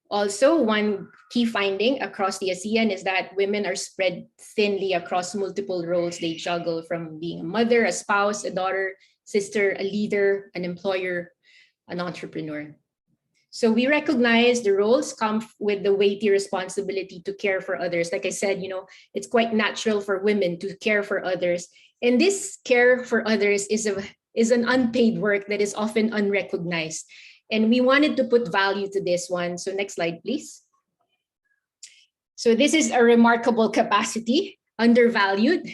Also, one key finding across the ASEAN is that women are spread thinly across multiple roles they juggle, from being a mother, a spouse, a daughter, sister, a leader, an employer, an entrepreneur. So we recognize the roles come with the weighty responsibility to care for others. Like I said, it's quite natural for women to care for others. And this care for others is an unpaid work that is often unrecognized. And we wanted to put value to this one. So next slide, please. So this is a remarkable capacity, undervalued.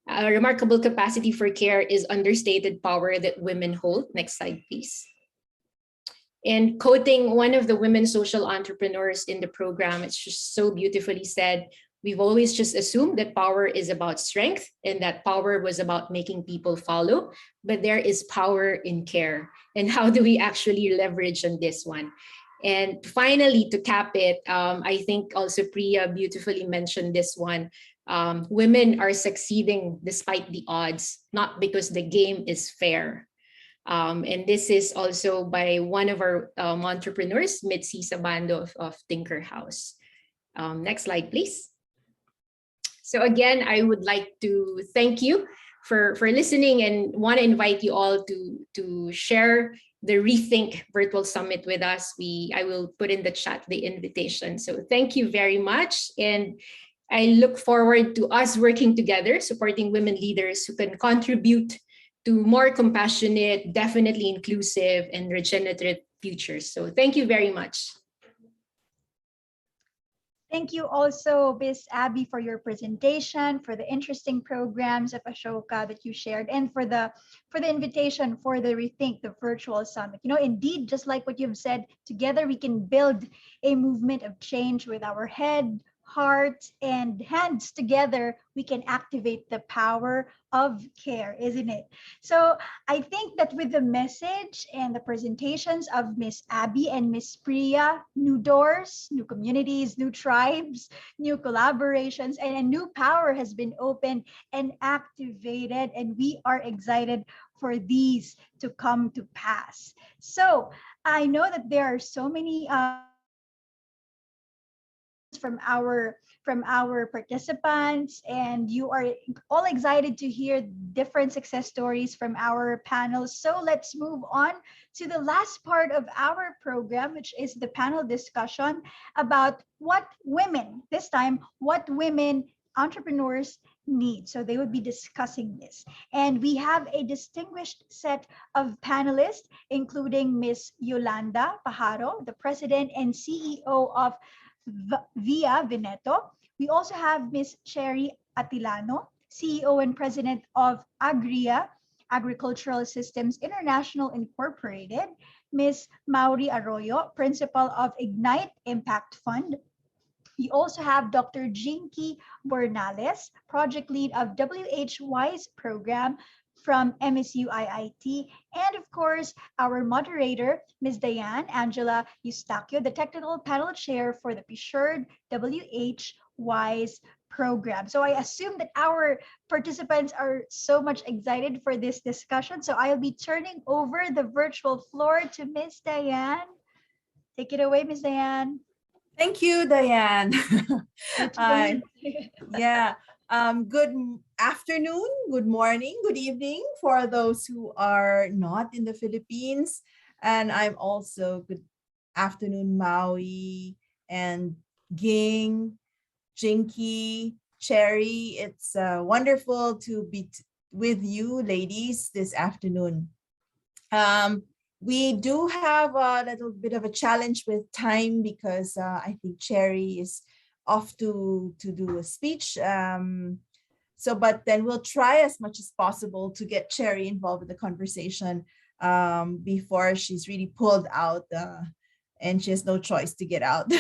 A remarkable capacity for care is understated power that women hold. Next slide, please. And quoting one of the women social entrepreneurs in the program, it's just so beautifully said, we've always just assumed that power is about strength and that power was about making people follow, but there is power in care. And how do we actually leverage on this one? And finally, to cap it, I think also Priya beautifully mentioned this one. Women are succeeding despite the odds, not because the game is fair. And this is also by one of our entrepreneurs, Mitzi Sabando of Tinker House. Next slide, please. So again, I would like to thank you for listening and want to invite you all to share the Rethink Virtual Summit with us. I will put in the chat the invitation. So thank you very much. And I look forward to us working together, supporting women leaders who can contribute to more compassionate, definitely inclusive, and regenerative futures. So thank you very much. Thank you also, Ms. Abby, for your presentation, for the interesting programs of Ashoka that you shared, and for the invitation for the Rethink, the virtual summit. Indeed, just like what you've said, together we can build a movement of change with our head, heart, and hands together. We can activate the power of care, isn't it? So I think that with the message and the presentations of Miss Abby and Miss Priya, new doors, new communities, new tribes, new collaborations, and a new power has been opened and activated, and we are excited for these to come to pass. So I know that there are so many from our participants, and you are all excited to hear different success stories from our panel. So let's move on to the last part of our program, which is the panel discussion about what women entrepreneurs need. So they would be discussing this. And we have a distinguished set of panelists, including Miss Yolanda Pajaro, the president and CEO of Via Veneto. We also have Miss Cherry Atilano, CEO and president of Agria, Agricultural Systems International Incorporated. Miss Mauri Arroyo, principal of Ignite Impact Fund. We also have Dr. Jinky Bornales, project lead of WHWis program from MSU IIT, and of course, our moderator, Ms. Diane Angela Eustaquio, the technical panel chair for the Assured WHWis program. So I assume that our participants are so much excited for this discussion. So I'll be turning over the virtual floor to Ms. Diane. Take it away, Ms. Diane. Thank you, Diane. Yeah. Good afternoon, good morning, good evening for those who are not in the Philippines. And I'm also good afternoon, Maui and Ging, Jinky, Cherry. It's wonderful to be with you ladies this afternoon. We do have a little bit of a challenge with time because I think Cherry is off to do a speech. But then we'll try as much as possible to get Cherry involved in the conversation before she's really pulled out and she has no choice to get out.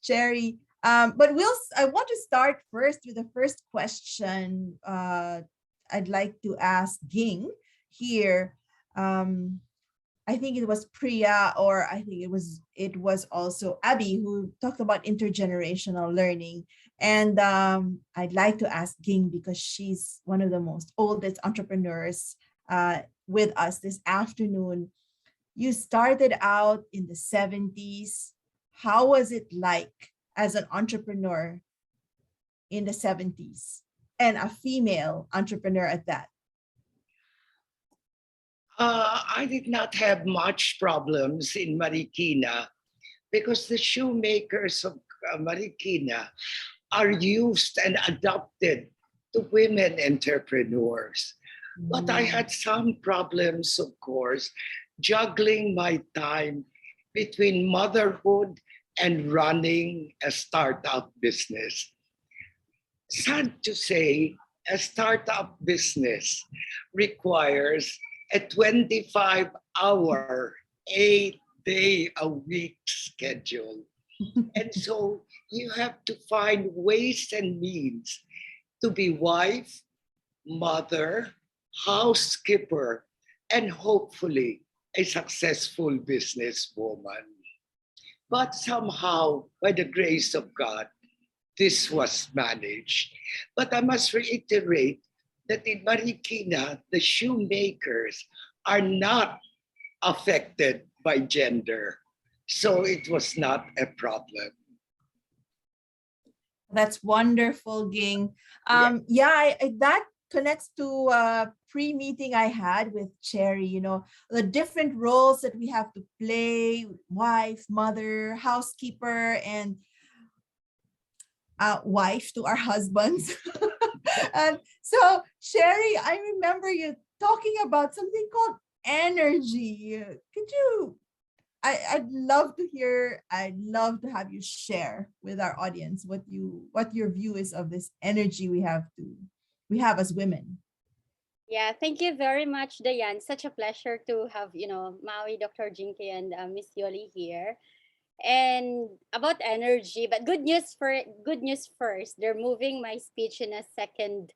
Cherry, but I want to start first with the first question I'd like to ask Ging here. I think it was Priya, or I think it was also Abby who talked about intergenerational learning. And I'd like to ask Ging, because she's one of the most oldest entrepreneurs with us this afternoon. You started out in the 70s. How was it like as an entrepreneur in the 70s, and a female entrepreneur at that? I did not have much problems in Marikina because the shoemakers of Marikina are used and adopted to women entrepreneurs. But I had some problems, of course, juggling my time between motherhood and running a startup business. Sad to say, a startup business requires a 25-hour, 8-day-a-week schedule. And so you have to find ways and means to be wife, mother, housekeeper, and hopefully a successful businesswoman. But somehow, by the grace of God, this was managed. But I must reiterate that in Marikina, the shoemakers are not affected by gender. So it was not a problem. That's wonderful, Ging. That connects to a pre-meeting I had with Cherry, you know, the different roles that we have to play: wife, mother, housekeeper, and wife to our husbands. And so, Cherry, I remember you talking about something called energy. Could you, I'd love to hear, I'd love to have you share with our audience what your view is of this energy we have as women. Yeah, thank you very much, Diane. Such a pleasure to have, Maui, Dr. Jinky, and Miss Yoli here. And about energy, but good news first. They're moving my speech in a second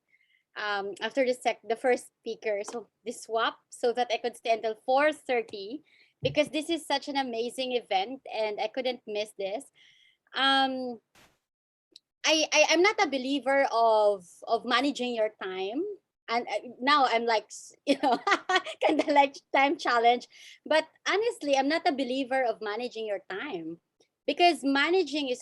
after the first speaker. So this swap so that I could stay until 4:30, because this is such an amazing event and I couldn't miss this. I'm not a believer of managing your time. And now I'm like, kind of like time challenge. But honestly, I'm not a believer of managing your time, because managing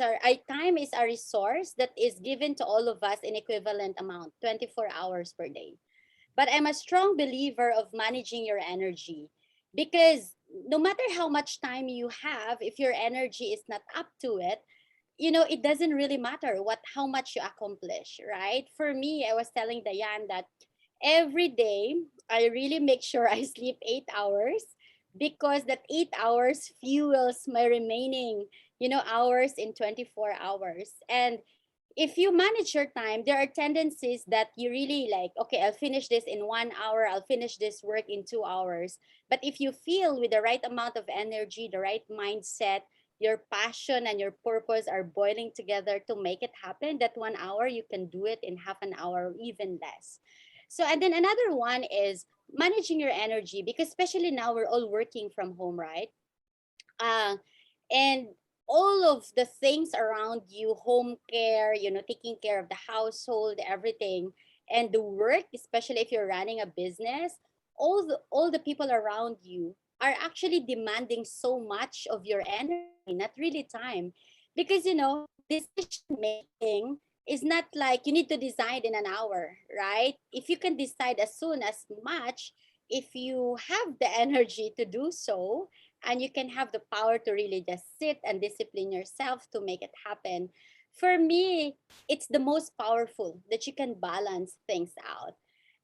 time is a resource that is given to all of us in equivalent amount, 24 hours per day. But I'm a strong believer of managing your energy, because no matter how much time you have, if your energy is not up to it, it doesn't really matter how much you accomplish, right? For me, I was telling Diane that every day I really make sure I sleep 8 hours, because that 8 hours fuels my remaining, hours in 24 hours. And if you manage your time, there are tendencies that you really like, okay, I'll finish this in 1 hour, I'll finish this work in 2 hours. But if you feel with the right amount of energy, the right mindset, your passion and your purpose are boiling together to make it happen, that 1 hour, you can do it in half an hour, even less. So, and then another one is managing your energy, because especially now we're all working from home, right? uh, and all of the things around you, home care, taking care of the household, everything, and the work, especially if you're running a business, all the people around you are actually demanding so much of your energy, not really time. Because decision making is not like you need to decide in an hour, right? If you can decide as soon as much, if you have the energy to do so, and you can have the power to really just sit and discipline yourself to make it happen. For me, it's the most powerful that you can balance things out.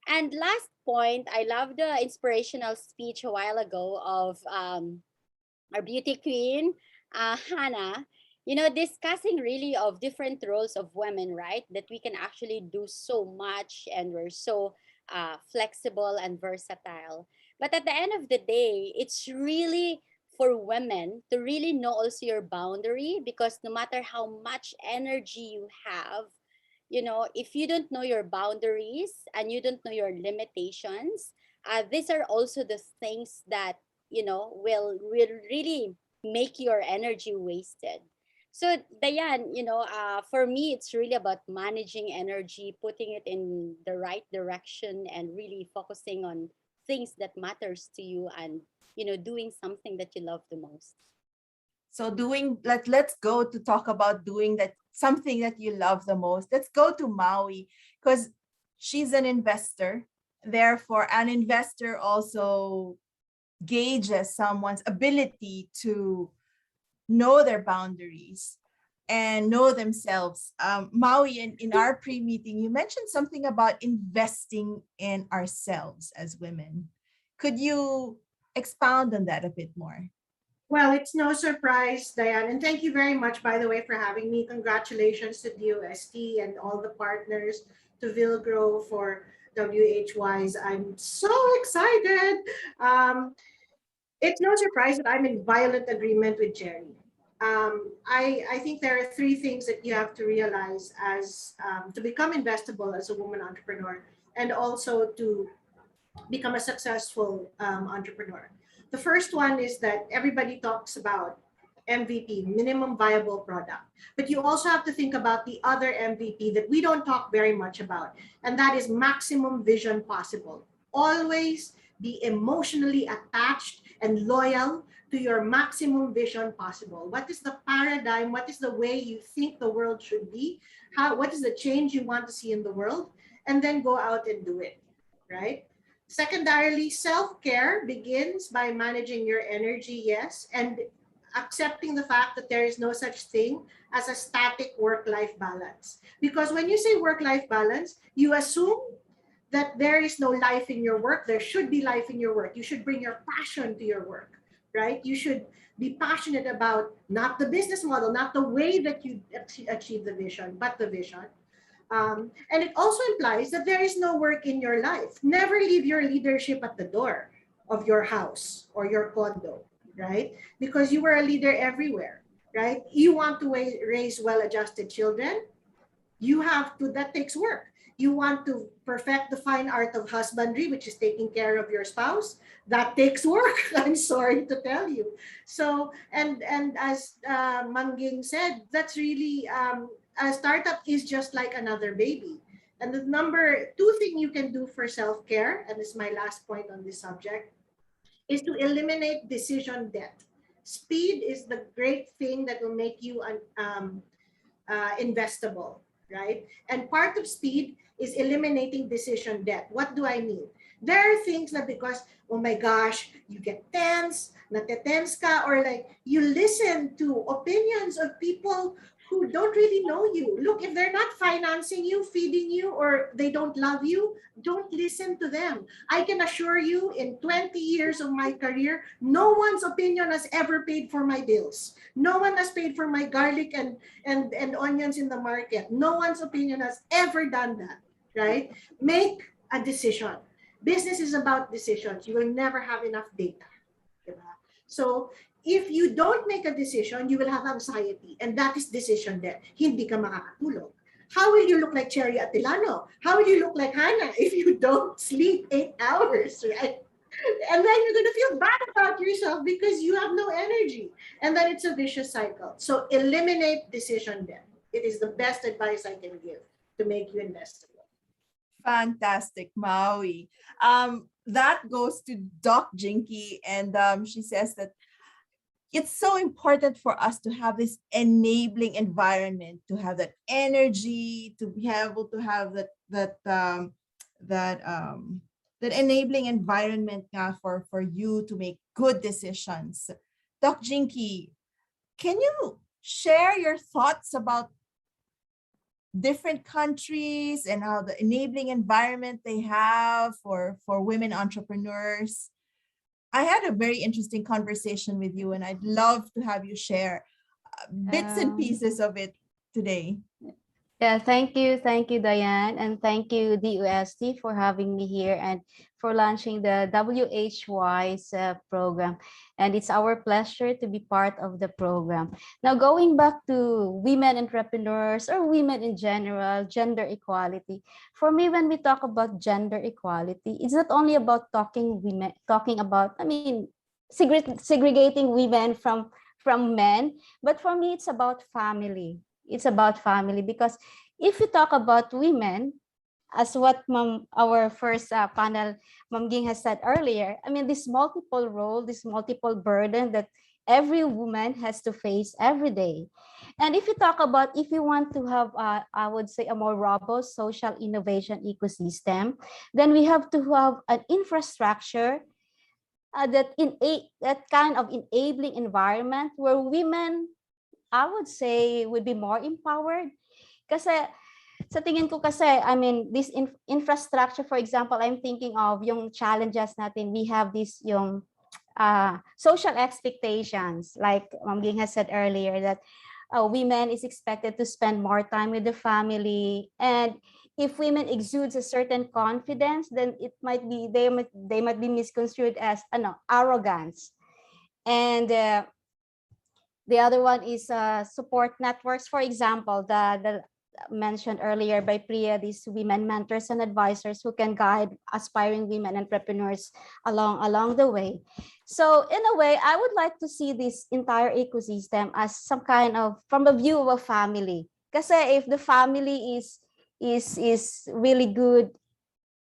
And last point, I love the inspirational speech a while ago of our beauty queen, Hannah, discussing really of different roles of women, right? That we can actually do so much, and we're so flexible and versatile. But at the end of the day, it's really for women to really know also your boundary, because no matter how much energy you have, if you don't know your boundaries and you don't know your limitations, these are also the things that will really make your energy wasted. So Diane, for me, it's really about managing energy, putting it in the right direction, and really focusing on things that matters to you, and doing something that you love the most. So let's go to talk about doing that something that you love the most. Let's go to Maui, because she's an investor. Therefore, an investor also gauges someone's ability to know their boundaries and know themselves. Maui, in our pre-meeting, you mentioned something about investing in ourselves as women. Could you expound on that a bit more? Well, it's no surprise, Diane, and thank you very much, by the way, for having me. Congratulations to DOST and all the partners, to Vilgro for WHWis. I'm so excited. It's no surprise that I'm in violent agreement with Jerry. I think there are three things that you have to realize as to become investable as a woman entrepreneur, and also to become a successful entrepreneur. The first one is that everybody talks about MVP, minimum viable product. But you also have to think about the other MVP that we don't talk very much about, and that is maximum vision possible. Always be emotionally attached and loyal to your maximum vision possible. What is the paradigm? What is the way you think the world should be? What is the change you want to see in the world? And then go out and do it, right? Secondarily, self-care begins by managing your energy, yes, and accepting the fact that there is no such thing as a static work-life balance. Because when you say work-life balance, you assume that there is no life in your work. There should be life in your work. You should bring your passion to your work, right? You should be passionate about not the business model, not the way that you achieve the vision, but the vision. And it also implies that there is no work in your life. Never leave your leadership at the door of your house or your condo, right? Because you were a leader everywhere, right? You want to raise well-adjusted children. You have to, that takes work. You want to perfect the fine art of husbandry, which is taking care of your spouse. That takes work, I'm sorry to tell you. So, and as Mangging said, that's really, a startup is just like another baby. And the number two thing you can do for self-care, and this is my last point on this subject, is to eliminate decision debt. Speed is the great thing that will make you investable, right? And part of speed is eliminating decision debt. What do I mean? There are things that because, oh my gosh, you get tense, natetense ka, or like you listen to opinions of people who don't really know you. Look, if they're not financing you, feeding you, or they don't love you, don't listen to them. I can assure you, in 20 years of my career, no one's opinion has ever paid for my bills. No one has paid for my garlic and onions in the market. No one's opinion has ever done that, right? Make a decision. Business is about decisions. You will never have enough data. So if you don't make a decision, you will have anxiety, and that is decision debt. Hindi ka makakatulog. How will you look like Cherry Atilano? How will you look like Hannah if you don't sleep 8 hours, right? And then you're going to feel bad about yourself because you have no energy. And then it's a vicious cycle. So eliminate decision debt. It is the best advice I can give to make you investable. Fantastic, Maui. That goes to Doc Jinky, and she says that it's so important for us to have this enabling environment, to have that energy, to be able to have that enabling environment for you to make good decisions. Doc Jinky, can you share your thoughts about different countries and how the enabling environment they have for women entrepreneurs? I had a very interesting conversation with you, and I'd love to have you share bits and pieces of it today. Yeah, thank you, Diane, and thank you, DUST, for having me here and for launching the WHWis program. And it's our pleasure to be part of the program. Now, going back to women entrepreneurs or women in general, gender equality. For me, when we talk about gender equality, it's not only about talking about, segregating women from men, but for me, it's about family. It's about family, because if you talk about women, as what our first panel, Ma'am Ging has said earlier, this multiple role, this multiple burden that every woman has to face every day. And if you talk about, if you want to have, I would say, a more robust social innovation ecosystem, then we have to have an infrastructure that kind of enabling environment where women, I would say, would be more empowered. Kasi sa tingin ko kasi, this infrastructure, for example, I'm thinking of yung challenges natin. We have this yung social expectations, like Ma'am Ging has said earlier, that women is expected to spend more time with the family. And if women exudes a certain confidence, then it might be, they might be misconstrued as arrogance. And the other one is support networks. For example, the mentioned earlier by Priya, these women mentors and advisors who can guide aspiring women entrepreneurs along the way. So in a way, I would like to see this entire ecosystem as some kind of, from the view of a family. Kasi if the family is really good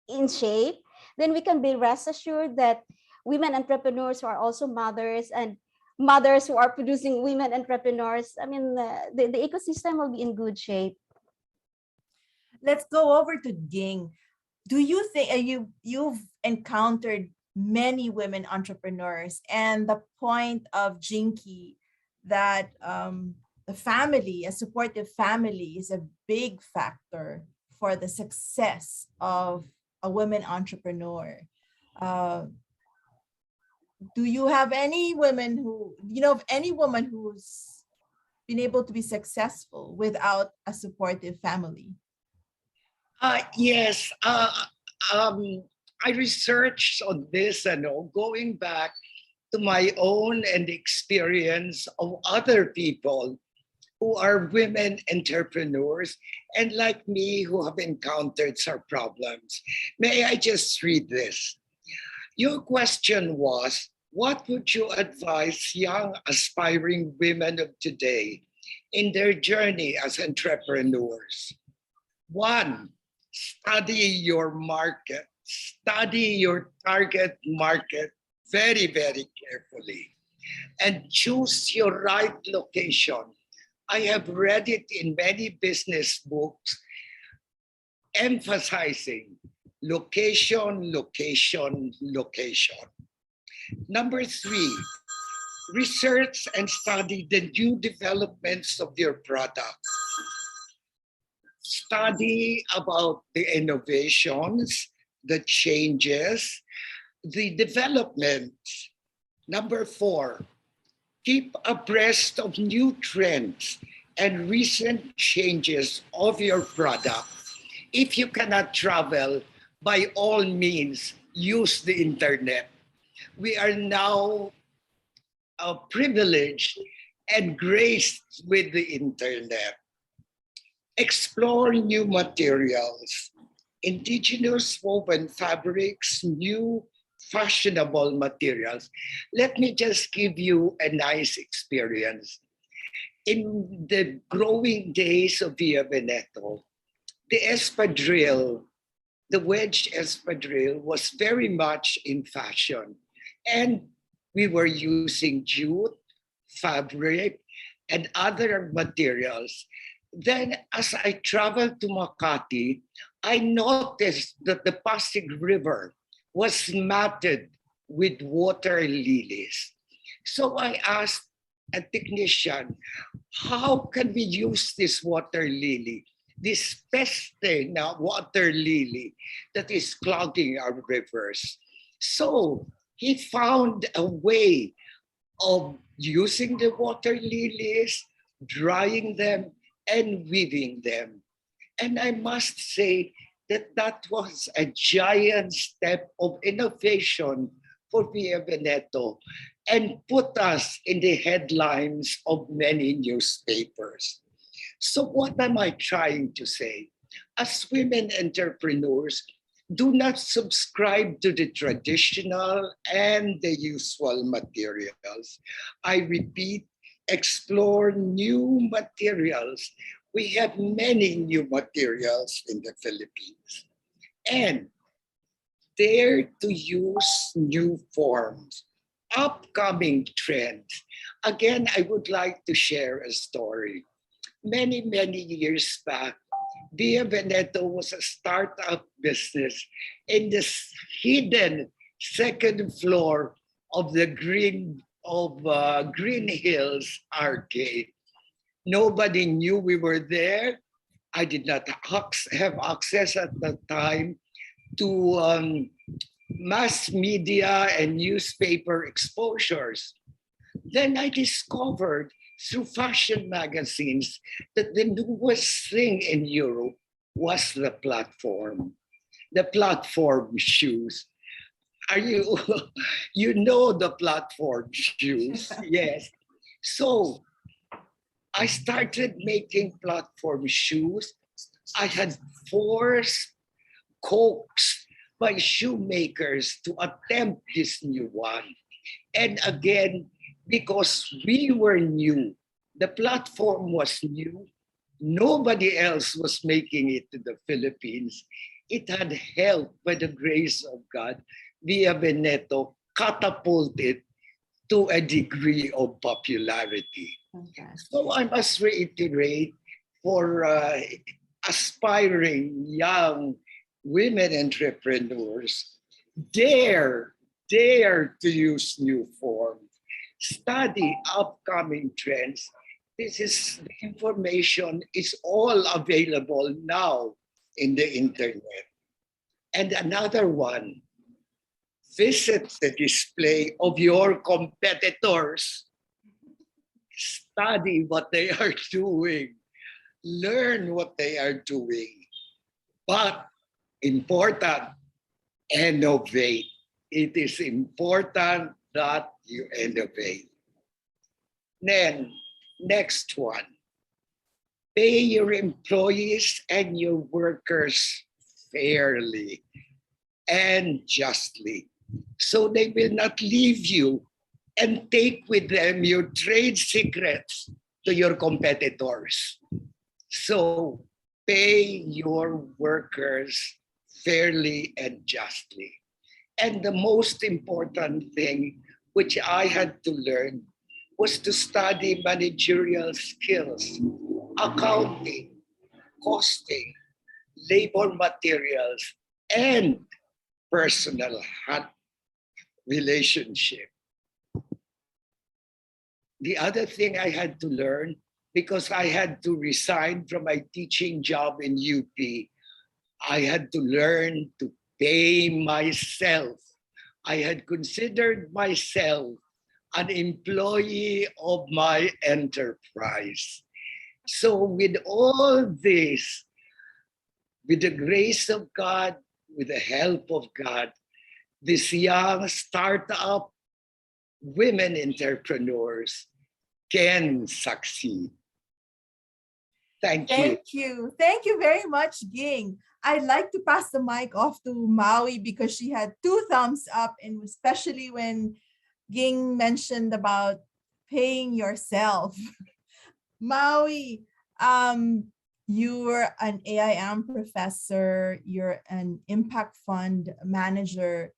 in shape, then we can be rest assured that women entrepreneurs who are also mothers and mothers who are producing women entrepreneurs, the ecosystem will be in good shape. Let's go over to Ging. Do you think you've encountered many women entrepreneurs, and the point of Jinky that the family, a supportive family, is a big factor for the success of a women entrepreneur. Do you have any women who, any woman who's been able to be successful without a supportive family? Yes. I researched on this, going back to my own and experience of other people who are women entrepreneurs and like me who have encountered some problems. May I just read this? Your question was, what would you advise young aspiring women of today in their journey as entrepreneurs? 1, study your market. Study your target market very, very carefully and choose your right location. I have read it in many business books emphasizing location, location, location. Number 3, research and study the new developments of your product. Study about the innovations, the changes, the developments. Number 4, keep abreast of new trends and recent changes of your product. If you cannot travel, by all means, use the internet. We are now privileged and graced with the internet. Explore new materials, indigenous woven fabrics, new fashionable materials. Let me just give you a nice experience. In the growing days of Via Veneto, the espadrille, the wedge espadrille was very much in fashion. And we were using jute, fabric, and other materials. Then as I traveled to Makati, I noticed that the Pasig River was matted with water lilies. So I asked a technician, how can we use this water lily, this peste na water lily that is clogging our rivers? So he found a way of using the water lilies, drying them, and weaving them. And I must say that that was a giant step of innovation for Via Veneto and put us in the headlines of many newspapers. So what am I trying to say? As women entrepreneurs, do not subscribe to the traditional and the usual materials. I repeat, explore new materials. We have many new materials in the Philippines. And dare to use new forms, upcoming trends. Again, I would like to share a story. Many, many years back, Via Veneto was a startup business in this hidden second floor of the Green Hills Arcade. Nobody knew we were there. I did not have access at that time to mass media and newspaper exposures. Then I discovered through fashion magazines that the newest thing in Europe was the platform shoes. Are you, you know the platform shoes? Yes. So I started making platform shoes. I had forced, coaxed by shoemakers to attempt this new one. And again, because we were new, the platform was new, nobody else was making it to the Philippines. It had helped by the grace of God, Via Veneto catapulted to a degree of popularity. Okay. So I must reiterate for aspiring young women entrepreneurs, dare to use new forms. Study upcoming trends. The information is all available now in the internet. And another one, visit the display of your competitors. Study what they are doing. Learn what they are doing. But important, innovate. It is important that you innovate. Then, next one. Pay your employees and your workers fairly and justly, so they will not leave you and take with them your trade secrets to your competitors. So pay your workers fairly and justly. And the most important thing which I had to learn was to study managerial skills, accounting, costing, labor materials, and personal relationship. the other thing I had to learn, because I had to resign from my teaching job in UP, I had to learn to pay myself. I had considered myself an employee of my enterprise. So with all this, with the grace of God, with the help of God, these young startup women entrepreneurs can succeed. Thank you. Thank you. Thank you very much, Ging. I'd like to pass the mic off to Maui because she had 2 thumbs up, and especially when Ging mentioned about paying yourself. Maui, you're an AIM professor, you're an impact fund manager.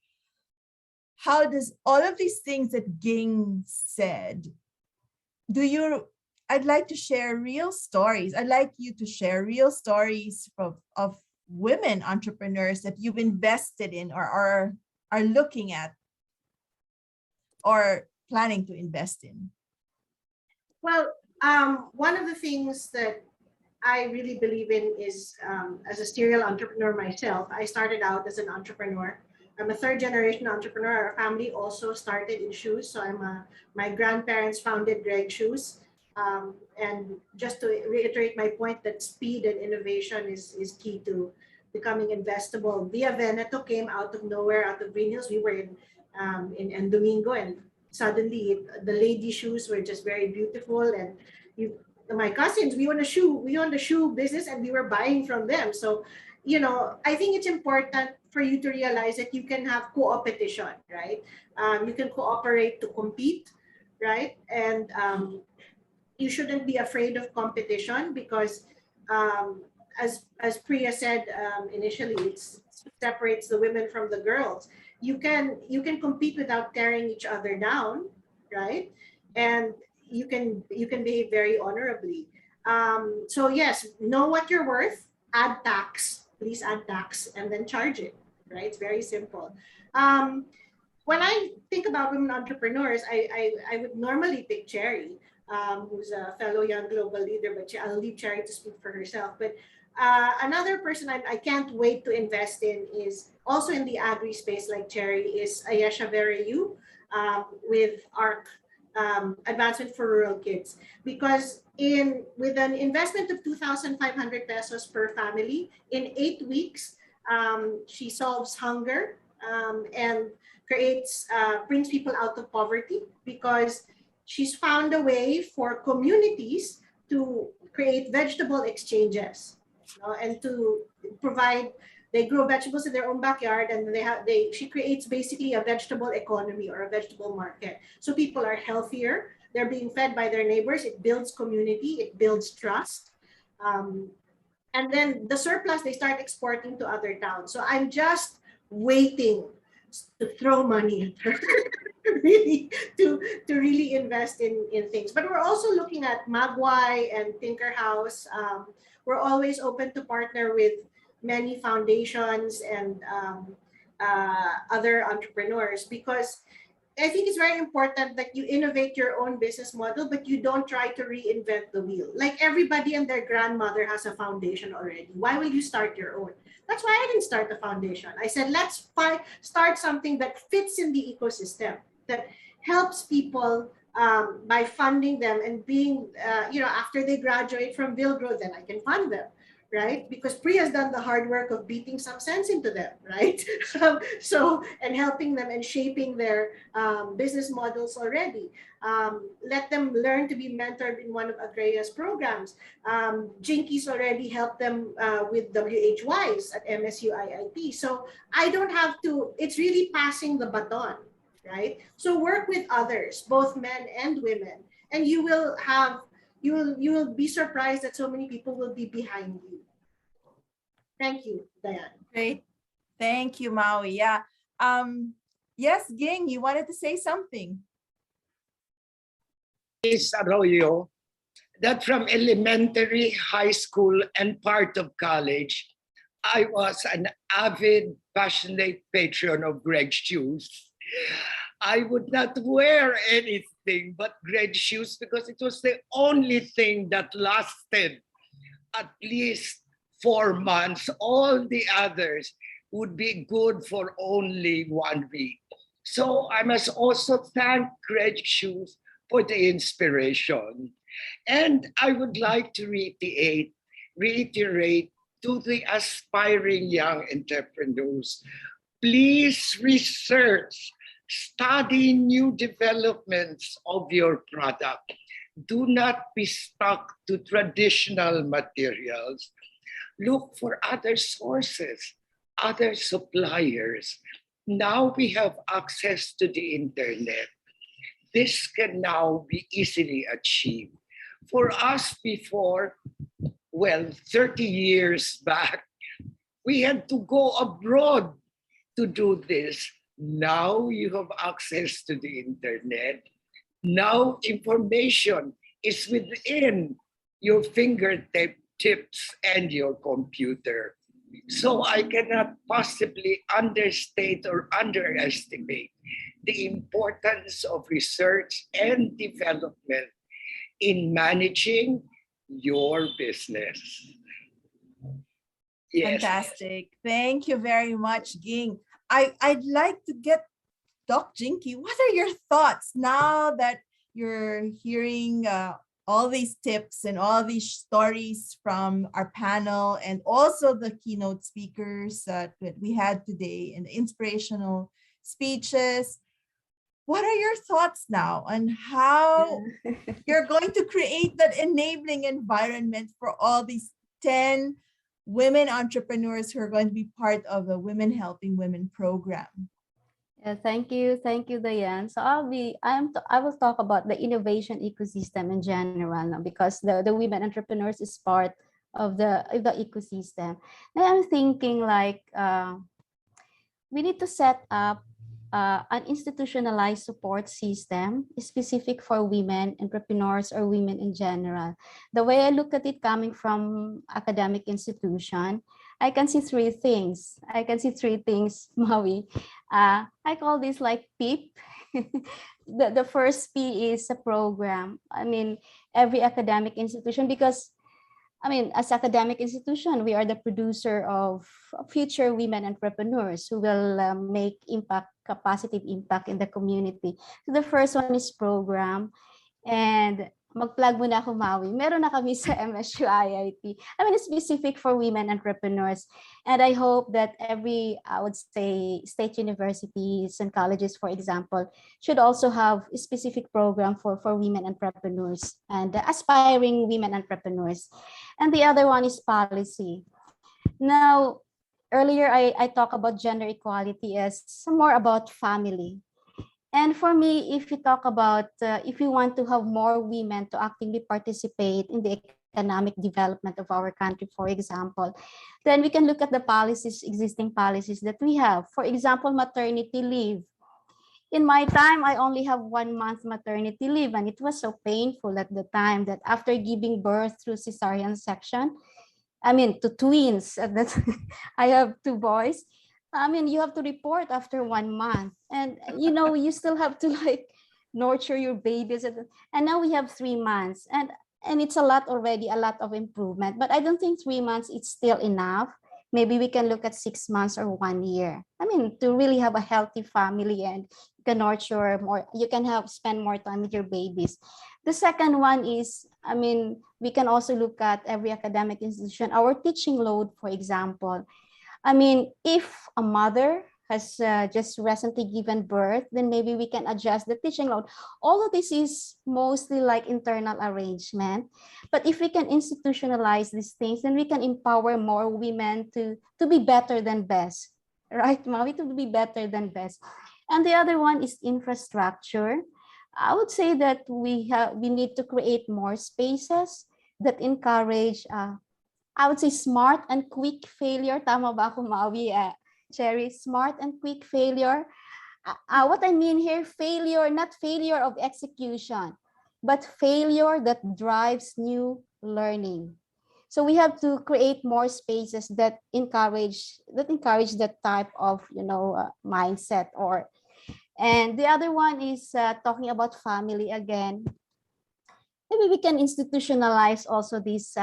How does all of these things that Ging said, I'd like to share real stories. I'd like you to share real stories of women entrepreneurs that you've invested in or are looking at or planning to invest in. Well, one of the things that I really believe in is, as a serial entrepreneur myself, I started out as an entrepreneur. I'm a 3rd generation entrepreneur. Our family also started in shoes. So my grandparents founded Greg Shoes. And just to reiterate my point that speed and innovation is key to becoming investable. Via Veneto came out of nowhere, out of Green Hills. We were in Domingo, and suddenly the lady shoes were just very beautiful. And my cousins, we own the shoe business, and we were buying from them. So, I think it's important for you to realize that you can have co-opetition, right? You can cooperate to compete, right? And you shouldn't be afraid of competition because, as Priya said initially, it separates the women from the girls. You can compete without tearing each other down, right? And you can behave very honorably. So yes, know what you're worth. Add tax, please add tax, and then charge it. Right? It's very simple. When I think about women entrepreneurs, I would normally pick Cherry, who's a fellow young global leader, but I'll leave Cherry to speak for herself. But another person I can't wait to invest in is also in the agri space like Cherry is Ayesha Vereyu with ARC, Advancement for Rural Kids. Because with an investment of 2,500 pesos per family, in 8 weeks, she solves hunger and brings people out of poverty because she's found a way for communities to create vegetable exchanges, and to provide. They grow vegetables in their own backyard, and she creates basically a vegetable economy or a vegetable market. So people are healthier. They're being fed by their neighbors. It builds community. It builds trust. And then the surplus, they start exporting to other towns. So I'm just waiting to throw money at her really to really invest in things. But we're also looking at Magway and Tinker House. We're always open to partner with many foundations and other entrepreneurs, because I think it's very important that you innovate your own business model, but you don't try to reinvent the wheel. Like everybody and their grandmother has a foundation already. Why will you start your own? That's why I didn't start the foundation. I said, let's start something that fits in the ecosystem, that helps people by funding them and being, after they graduate from Vilgro, then I can fund them. Right? Because Priya's done the hard work of beating some sense into them, right? And helping them and shaping their business models already. Let them learn to be mentored in one of Agrea's programs. Jinky's already helped them with WHWis at MSU IIT. So I don't have to, it's really passing the baton, right? So work with others, both men and women, and you will be surprised that so many people will be behind you. Thank you, Diane. Great. Thank you, Maui. Yeah. Yes, Ging, you wanted to say something. Is Arroyo, that from elementary, high school, and part of college, I was an avid, passionate patron of Greg's Shoes. I would not wear anything but red shoes because it was the only thing that lasted at least 4 months. All the others would be good for only 1 week. So I must also thank Red Shoes for the inspiration. And I would like to reiterate to the aspiring young entrepreneurs, please research, study new developments of your product. Do not be stuck to traditional materials. Look for other sources, other suppliers. Now we have access to the internet. This can now be easily achieved. For us before, well, 30 years back, we had to go abroad to do this. Now you have access to the internet. Now information is within your fingertips and your computer. So I cannot possibly understate or underestimate the importance of research and development in managing your business. Yes. Fantastic. Thank you very much, Ging. I'd like to get Doc Jinky. What are your thoughts now that you're hearing all these tips and all these stories from our panel and also the keynote speakers that we had today and the inspirational speeches? What are your thoughts now on how you're going to create that enabling environment for all these 10 women entrepreneurs who are going to be part of the Women Helping Women program? Yeah, thank you, Diane. So I will talk about the innovation ecosystem in general now because the women entrepreneurs is part of the ecosystem. Now I'm thinking like we need to set up an institutionalized support system specific for women entrepreneurs or women in general. The way I look at it coming from academic institution, I can see three things. Maui. I call this like PEEP. The first P is a program. I mean, every academic institution, because as academic institution, we are the producer of future women entrepreneurs who will make positive impact in the community. So the first one is program. And mag-plug muna ako, Maui. Meron na kami sa MSU IIT. It's specific for women entrepreneurs. And I hope that every, I would say, state universities and colleges, for example, should also have a specific program for women entrepreneurs and aspiring women entrepreneurs. And the other one is policy. Now, earlier I talked about gender equality as more about family. And for me, if you talk about, if we want to have more women to actively participate in the economic development of our country, for example, then we can look at the existing policies that we have. For example, maternity leave. In my time, I only have 1 month maternity leave, and it was so painful at the time that after giving birth through cesarean section, to twins, I have 2 boys. You have to report after 1 month, and you still have to nurture your babies, and now we have 3 months, and it's a lot already, a lot of improvement. But I don't think 3 months is still enough. Maybe we can look at 6 months or 1 year. To really have a healthy family and you can nurture more, you can spend more time with your babies. The second one is, we can also look at every academic institution, our teaching load, for example. If a mother has just recently given birth, then maybe we can adjust the teaching load. All of this is mostly like internal arrangement. But if we can institutionalize these things, then we can empower more women to be better than best. Right, Maui? To be better than best. And the other one is infrastructure. I would say that we need to create more spaces that encourage I would say smart and quick failure. Tama ba ako, Maui? Cherry, smart and quick failure. What I mean here, failure, not failure of execution, but failure that drives new learning. So we have to create more spaces that encourage that type of mindset or And the other one is talking about family again. Maybe we can institutionalize also this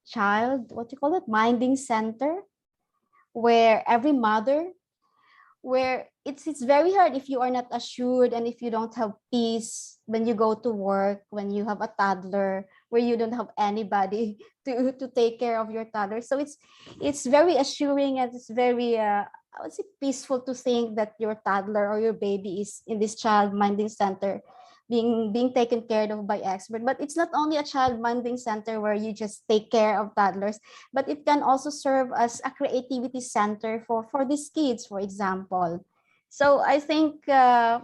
child, what you call it, minding center, where every mother, where it's very hard if you are not assured and if you don't have peace when you go to work, when you have a toddler, where you don't have anybody to take care of your toddler. So it's very assuring, and it's very I would say peaceful to think that your toddler or your baby is in this child minding center, being taken care of by expert. But it's not only a child minding center where you just take care of toddlers, but it can also serve as a creativity center for these kids, for example. So I think I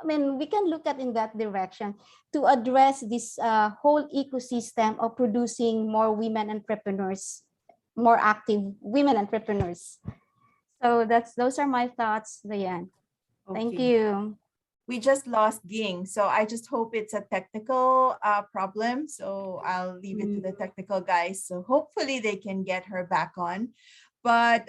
mean, we can look at in that direction to address this whole ecosystem of producing more women entrepreneurs, more active women entrepreneurs. So those are my thoughts, Diane. Thank Okay. you. We just lost Ging, so I just hope it's a technical problem. So I'll leave it to the technical guys. So hopefully they can get her back on. But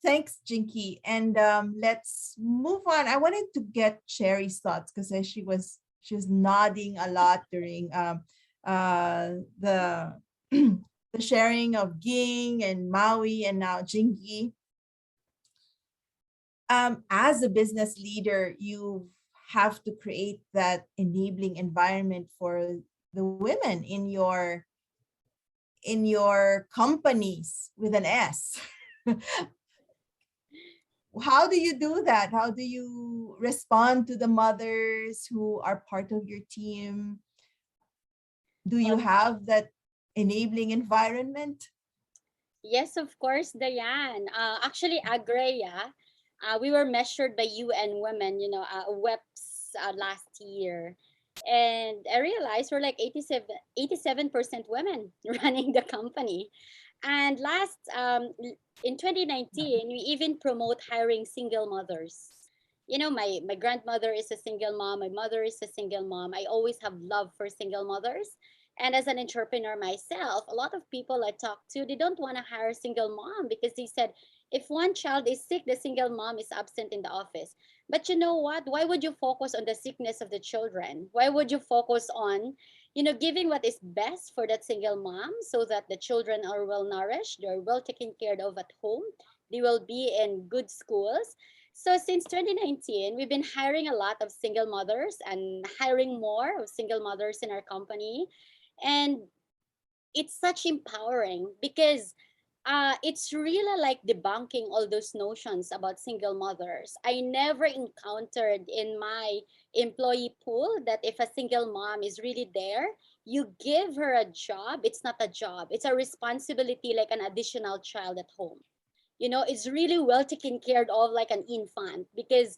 thanks, Jinky, and let's move on. I wanted to get Sherry's thoughts because she was nodding a lot during the the sharing of Ging and Maui and now Jinky. As a business leader, you have to create that enabling environment for the women in your companies with an S. How do you do that? How do you respond to the mothers who are part of your team? Do you have that enabling environment? Yes, of course, Diane. Actually, Agrea, we were measured by UN Women, WHWis last year. And I realized we're like 87% women running the company. And in 2019, we even promote hiring single mothers. My grandmother is a single mom. My mother is a single mom. I always have love for single mothers. And as an entrepreneur myself, a lot of people I talk to, they don't want to hire a single mom because they said, if one child is sick, the single mom is absent in the office. But you know what? Why would you focus on the sickness of the children? Why would you focus on, giving what is best for that single mom so that the children are well nourished, they're well taken care of at home, they will be in good schools. So since 2019, we've been hiring a lot of single mothers and hiring more of single mothers in our company. And it's such empowering because it's really like debunking all those notions about single mothers. I never encountered in my employee pool that if a single mom is really there, you give her a job. It's not a job, it's a responsibility, like an additional child at home. It's really well taken care of, like an infant, because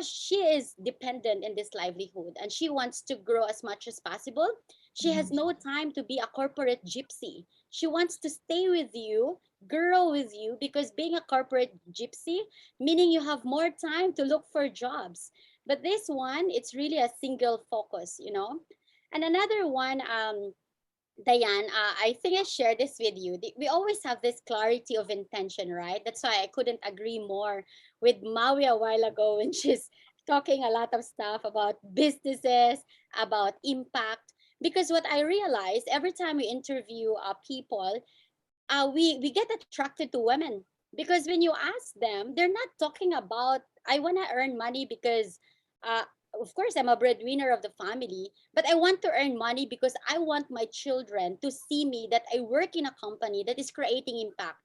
she is dependent in this livelihood and she wants to grow as much as possible. She has no time to be a corporate gypsy. She wants to stay with you, grow with you, because being a corporate gypsy, meaning you have more time to look for jobs. But this one, it's really a single focus. And another one, Diane, I think I shared this with you. We always have this clarity of intention, right? That's why I couldn't agree more with Maui a while ago when she's talking a lot of stuff about businesses, about impact. Because what I realized every time we interview people, we get attracted to women. Because when you ask them, they're not talking about, I want to earn money because uh, of course I'm a breadwinner of the family, but I want to earn money because I want my children to see me that I work in a company that is creating impact.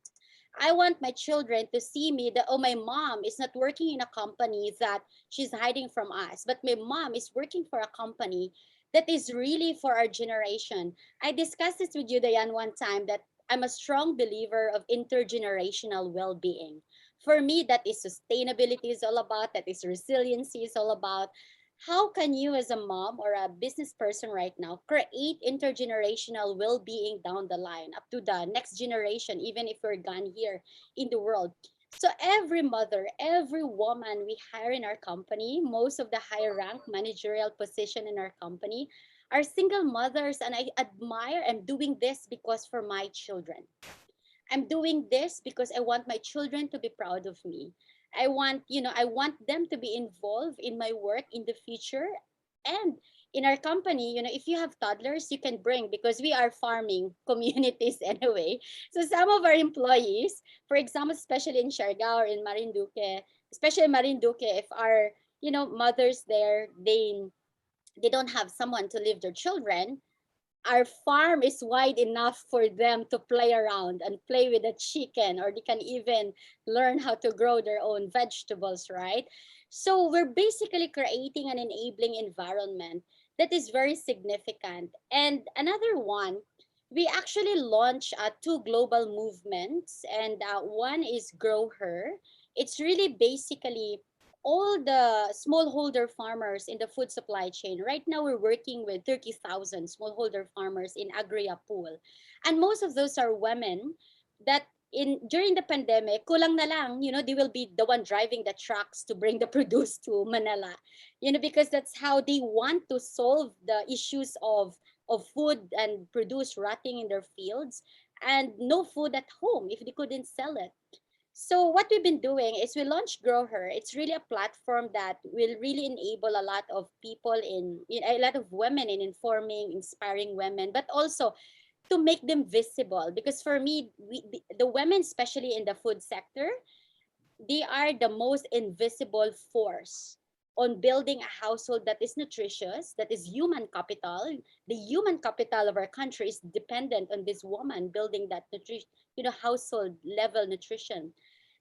I want my children to see me that, oh, my mom is not working in a company that she's hiding from us, but my mom is working for a company that is really for our generation. I discussed this with you, Diane, one time, that I'm a strong believer of intergenerational well-being. For me, that is sustainability is all about, that is resiliency is all about. How can you as a mom or a business person right now create intergenerational well-being down the line up to the next generation, even if we're gone here in the world? So every mother, every woman we hire in our company, most of the high rank managerial position in our company are single mothers, and I admire. I'm doing this because for my children. I'm doing this because I want my children to be proud of me. I want them to be involved in my work in the future. And in our company, if you have toddlers, you can bring, because we are farming communities anyway. So some of our employees, for example, especially in Siargao or in Marinduque, especially in Marinduque, if our, mothers there, they don't have someone to leave their children, our farm is wide enough for them to play around and play with the chicken, or they can even learn how to grow their own vegetables, right? So we're basically creating an enabling environment that is very significant. And another one, we actually launched two global movements, and one is Grow Her. It's really basically all the smallholder farmers in the food supply chain. Right now, we're working with 30,000 smallholder farmers in Agria Pool. And most of those are women that during the pandemic, kulang na lang, they will be the one driving the trucks to bring the produce to Manila, because that's how they want to solve the issues of food and produce rotting in their fields, and no food at home if they couldn't sell it. So what we've been doing is we launched Grow Her. It's really a platform that will really enable a lot of people a lot of women in informing, inspiring women, but also to make them visible. Because for me, the women, especially in the food sector, they are the most invisible force on building a household that is nutritious, that is human capital. The human capital of our country is dependent on this woman building that household level nutrition.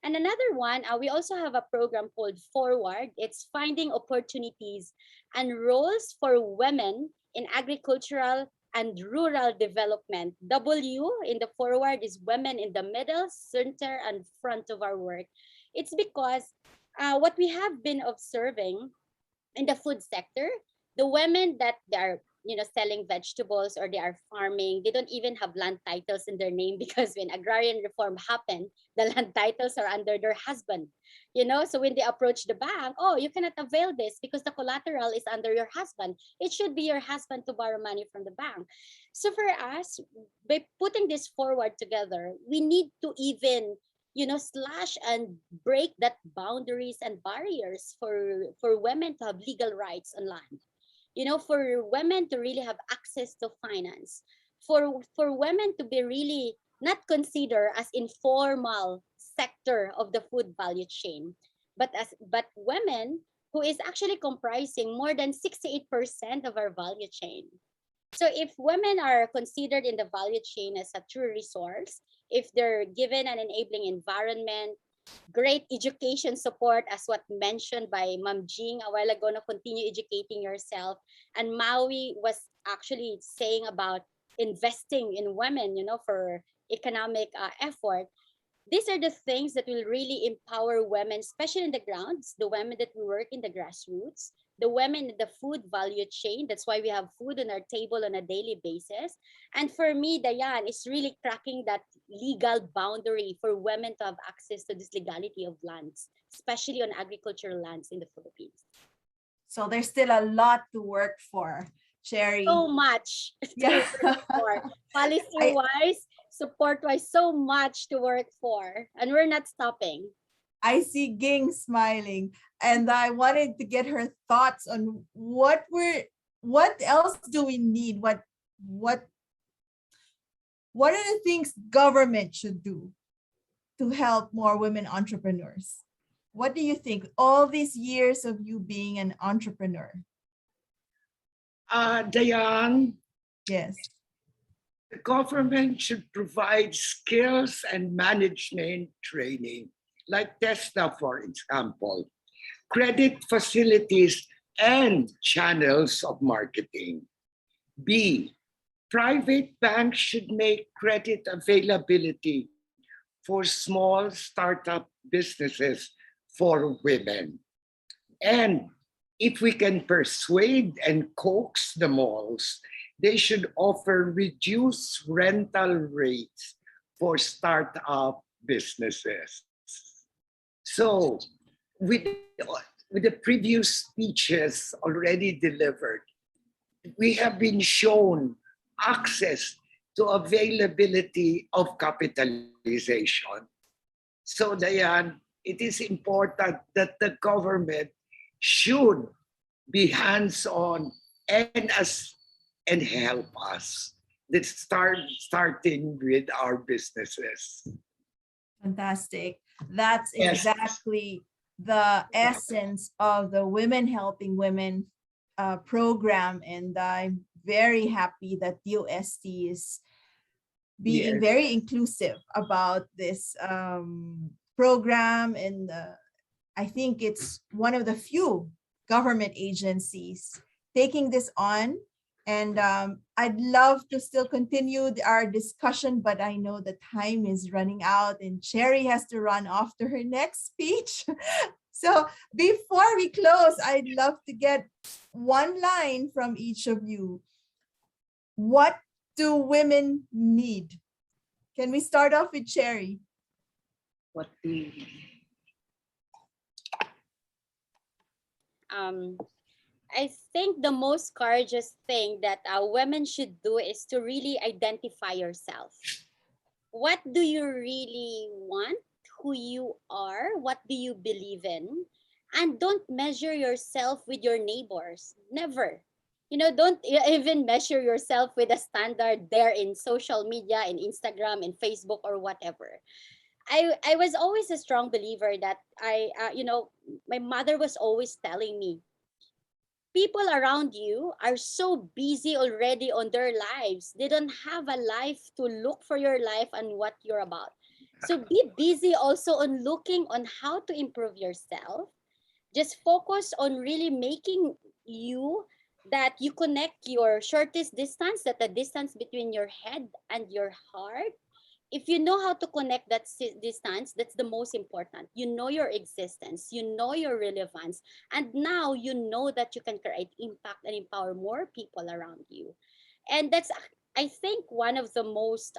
And another one, we also have a program called Forward. It's finding opportunities and roles for women in agricultural and rural development. W in the Forward is women in the middle, center, and front of our work. It's because what we have been observing in the food sector, the women that they are selling vegetables or they are farming, they don't even have land titles in their name, because when agrarian reform happened, the land titles are under their husband. So when they approach the bank, oh, you cannot avail this because the collateral is under your husband. It should be your husband to borrow money from the bank. So for us, by putting this forward together, we need to even slash and break that boundaries and barriers for women to have legal rights on land, for women to really have access to finance, for women to be really not considered as informal sector of the food value chain, but women who is actually comprising more than 68% of our value chain. So if women are considered in the value chain as a true resource, if they're given an enabling environment, great education support, as what mentioned by Ma'am Jing a while ago, to continue educating yourself. And Maui was actually saying about investing in women, for economic effort. These are the things that will really empower women, especially in the grounds, the women that we work in the grassroots, the women in the food value chain. That's why we have food on our table on a daily basis. And for me, Dayan, is really cracking that legal boundary for women to have access to this legality of lands, especially on agricultural lands in the Philippines. So there's still a lot to work for, Cherry. So much to work for. Policy-wise, support-wise, so much to work for. And we're not stopping. I see Ging smiling, and I wanted to get her thoughts on what else do we need? What are the things government should do to help more women entrepreneurs? What do you think? All these years of you being an entrepreneur. Diane, yes. The government should provide skills and management training, like Tesla, for example, credit facilities and channels of marketing. B, private banks should make credit availability for small startup businesses for women. And if we can persuade and coax the malls, they should offer reduced rental rates for startup businesses. So with the previous speeches already delivered, we have been shown access to availability of capitalization. So Diane, it is important that the government should be hands-on and help us. Let's starting with our businesses. Fantastic. That's Yes. exactly the essence of the Women Helping Women program. And I'm very happy that DOST is being Yes. very inclusive about this program. And I think it's one of the few government agencies taking this on. And I'd love to still continue our discussion, but I know the time is running out and Cherry has to run off to her next speech. So before we close, I'd love to get one line from each of you. What do women need? Can we start off with Cherry? What the I think the most courageous thing that women should do is to really identify yourself. What do you really want? Who you are? What do you believe in? And don't measure yourself with your neighbors. Never. Don't even measure yourself with a standard there in social media, in Instagram, in Facebook, or whatever. I was always a strong believer that my mother was always telling me, people around you are so busy already on their lives. They don't have a life to look for your life and what you're about. So be busy also on looking on how to improve yourself. Just focus on really making you that you connect your shortest distance, that the distance between your head and your heart. If you know how to connect that distance, that's the most important. You know your existence, you know your relevance, and now you know that you can create impact and empower more people around you. And that's, I think, one of the most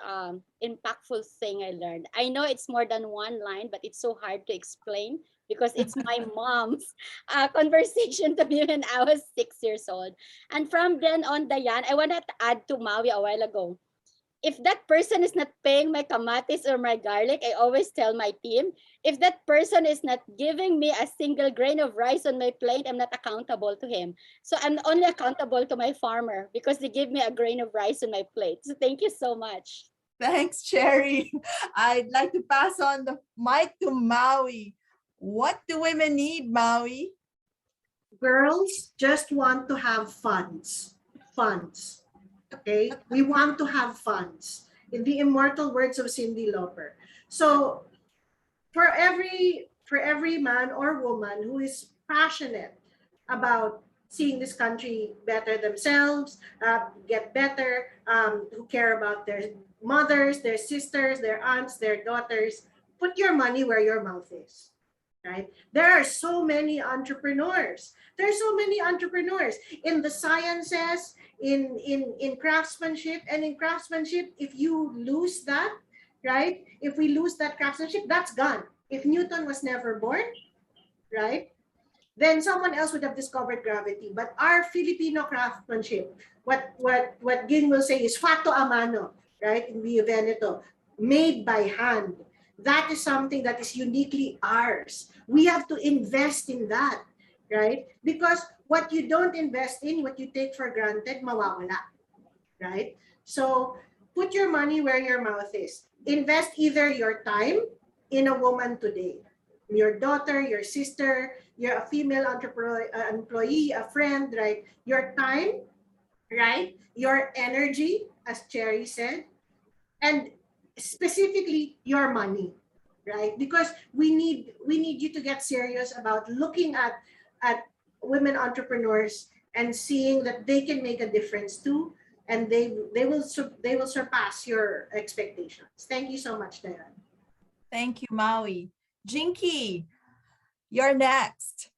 impactful thing I learned. I know it's more than one line, but it's so hard to explain because it's my mom's conversation to me when I was 6 years old. And from then on, Diane, I want to add to Maui a while ago. If that person is not paying my kamatis or my garlic, I always tell my team, if that person is not giving me a single grain of rice on my plate, I'm not accountable to him. So I'm only accountable to my farmer because they give me a grain of rice on my plate. So thank you so much. Thanks, Cherry. I'd like to pass on the mic to Maui. What do women need, Maui? Girls just want to have funds. Funds. Okay? We want to have funds. In the immortal words of Cyndi Lauper. So for every man or woman who is passionate about seeing this country better themselves, get better, who care about their mothers, their sisters, their aunts, their daughters, put your money where your mouth is. Right? There are so many entrepreneurs. There are so many entrepreneurs in the sciences, in craftsmanship, and in craftsmanship. If you lose that, right? If we lose that craftsmanship, that's gone. If Newton was never born, right? Then someone else would have discovered gravity. But our Filipino craftsmanship, what Ging will say is fatto a mano, right? In Rio Veneto, made by hand. That is something that is uniquely ours. We have to invest in that, right? Because what you don't invest in, what you take for granted, mawawala, right? So put your money where your mouth is. Invest either your time in a woman today, your daughter, your sister, you're a female employee, a friend, right? Your time, right? Your energy, as Cherry said, and specifically your money, right? Because we need you to get serious about looking at women entrepreneurs and seeing that they can make a difference too, and they will surpass your expectations. Thank you so much, Diane. Thank you, Maui. Jinky, you're next.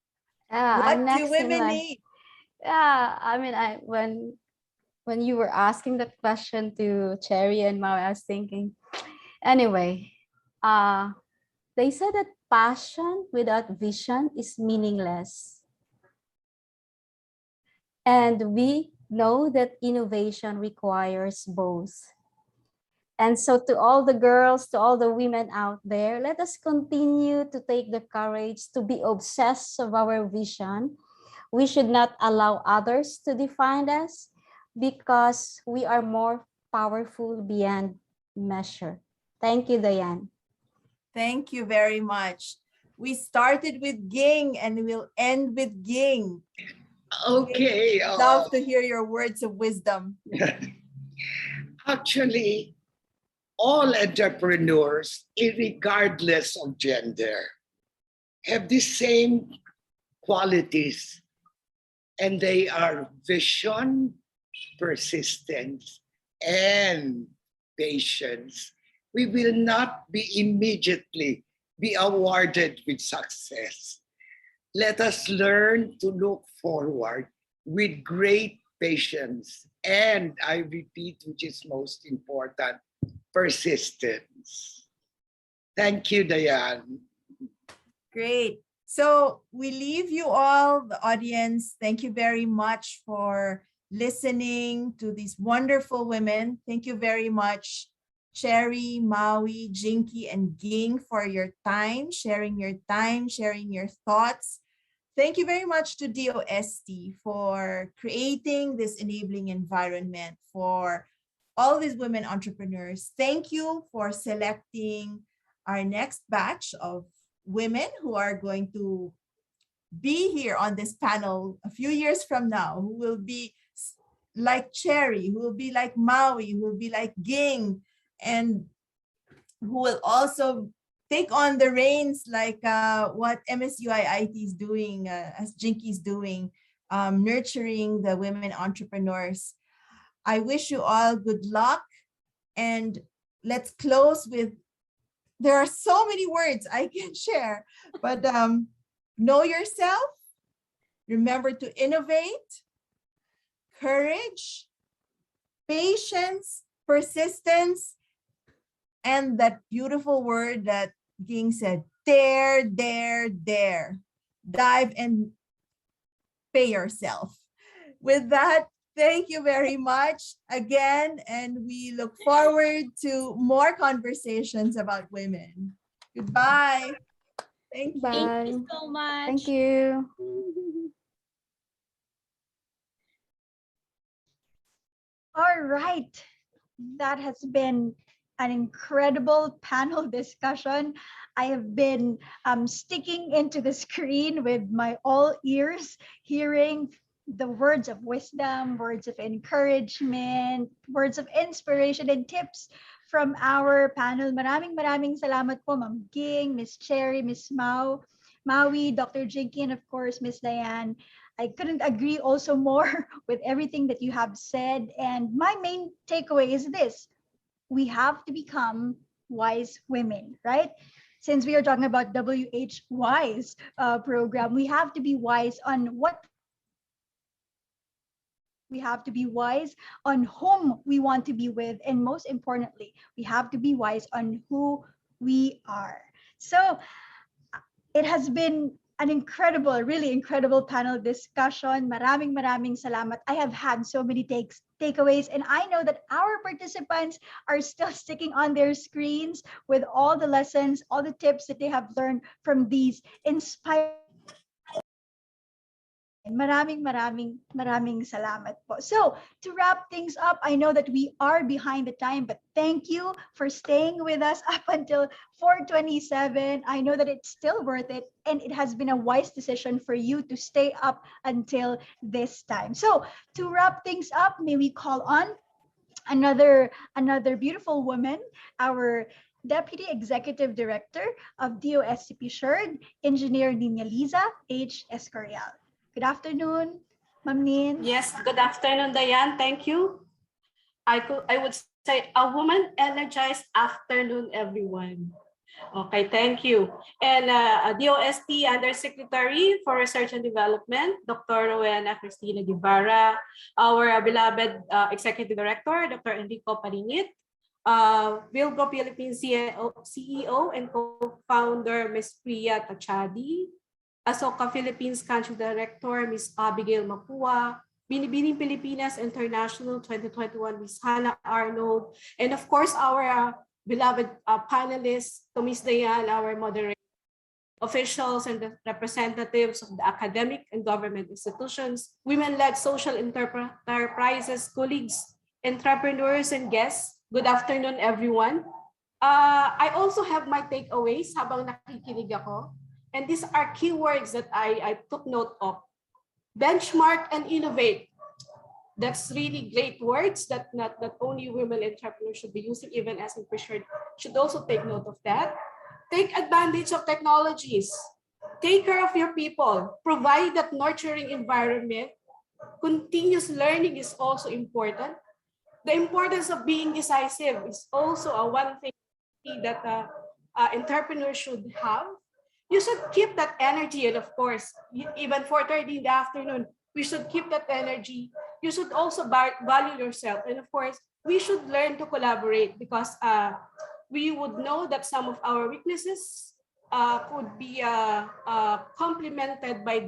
Yeah, What I'm do next in women line. need? Yeah, I mean, when you were asking that question to Cherry and Mao, I was thinking, anyway, they said that passion without vision is meaningless. And we know that innovation requires both. And so to all the girls, to all the women out there, let us continue to take the courage to be obsessed of our vision. We should not allow others to define us because we are more powerful beyond measure. Thank you, Diane. Thank you very much. We started with Ging and we'll end with Ging. Okay. Love to hear your words of wisdom. Actually, all entrepreneurs, regardless of gender, have the same qualities, and they are vision, persistence, and patience. We will not be immediately be awarded with success. Let us learn to look forward with great patience, and I repeat, which is most important, persistence. Thank you, Diane. Great. So we leave you all, the audience. Thank you very much for listening to these wonderful women. Thank you very much, Cherry, Maui, Jinky, and Ging, for your time, sharing your thoughts. Thank you very much to DOST for creating this enabling environment for all these women entrepreneurs. Thank you for selecting our next batch of women who are going to be here on this panel a few years from now, who will be like Cherry, who will be like Maui, who will be like Ging, and who will also take on the reins like what MSUIIT is doing, as Jinky is doing, nurturing the women entrepreneurs. I wish you all good luck, and let's close with, there are so many words I can share, but know yourself, remember to innovate, courage, patience, persistence, and that beautiful word that Ging said, dare, dare, dare. Dive and pay yourself. With that, thank you very much again, and we look forward to more conversations about women. Goodbye. Thank you. Bye. Thank you so much. Thank you. All right. That has been an incredible panel discussion. I have been sticking into the screen with my all ears, hearing the words of wisdom, words of encouragement, words of inspiration and tips from our panel. Maraming salamat po, Ma'am Ging, Miss Cherry, Miss Maui, Dr. Jinky, and of course, Miss Diane. I couldn't agree also more with everything that you have said. And my main takeaway is this: we have to become wise women, right? Since we are talking about WHWis program, we have to be wise on what we have to be wise on whom we want to be with, and most importantly, we have to be wise on who we are. So it has been an incredible, really incredible panel discussion. Maraming salamat. I have had so many takeaways, and I know that our participants are still sticking on their screens with all the lessons, all the tips that they have learned from these inspiring. Maraming salamat po. So to wrap things up, I know that we are behind the time, but thank you for staying with us up until 4:27. I know that it's still worth it, and it has been a wise decision for you to stay up until this time. So to wrap things up, may we call on another beautiful woman, our Deputy Executive Director of DOSCP SHERD, Engineer Nina Liza H. Escorial. Good afternoon, Ma'am Nin. Yes, good afternoon, Diane. Thank you. I would say a woman energized afternoon, everyone. Okay, thank you. And DOST Undersecretary for Research and Development, Dr. Rowena Cristina Guevara, our beloved Executive Director, Dr. Enrico Parinit, Wilgo Philippines CEO and co-founder, Ms. Priya Tachadi, Asoka Philippines Country Director, Ms. Abigail Mapua, Binibining Pilipinas International 2021, Miss Hannah Arnold, and of course our beloved panelists, to Miss Dayan, our moderator, officials and the representatives of the academic and government institutions, women-led social enterprises, colleagues, entrepreneurs, and guests. Good afternoon, everyone. I also have my takeaways habang nakikinig ako. And these are keywords that I took note of. Benchmark and innovate. That's really great words that not only women entrepreneurs should be using, even as entrepreneurs should also take note of that. Take advantage of technologies. Take care of your people. Provide that nurturing environment. Continuous learning is also important. The importance of being decisive is also one thing that entrepreneurs should have. You should keep that energy, and of course, even 4:30 in the afternoon, we should keep that energy. You should also value yourself, and of course, we should learn to collaborate, because we would know that some of our weaknesses could be complemented by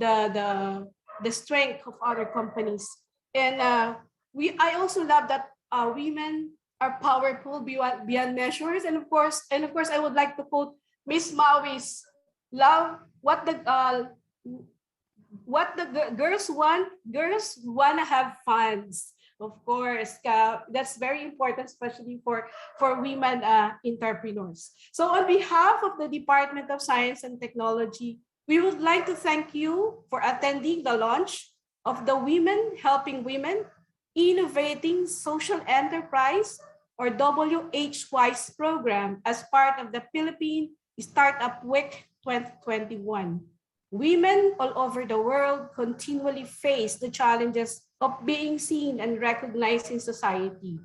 the strength of other companies. And I also love that women are powerful beyond measures, and of course, I would like to quote Miss Maui's love. What the girls want? Girls want to have funds. Of course, that's very important, especially for women entrepreneurs. So on behalf of the Department of Science and Technology, we would like to thank you for attending the launch of the Women Helping Women Innovating Social Enterprise, or WHWis program, as part of the Philippine Startup Week 2021. Women all over the world continually face the challenges of being seen and recognized in society.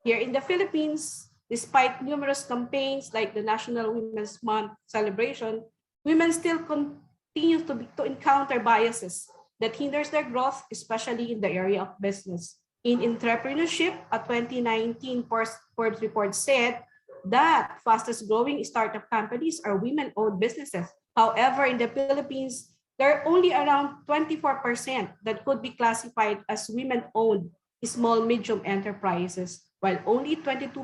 Here in the Philippines, despite numerous campaigns like the National Women's Month celebration, women still continue to encounter biases that hinders their growth, especially in the area of business. In entrepreneurship, a 2019 Forbes report said that fastest growing startup companies are women-owned businesses. However, in the Philippines, there are only around 24% that could be classified as women-owned small medium enterprises, while only 22%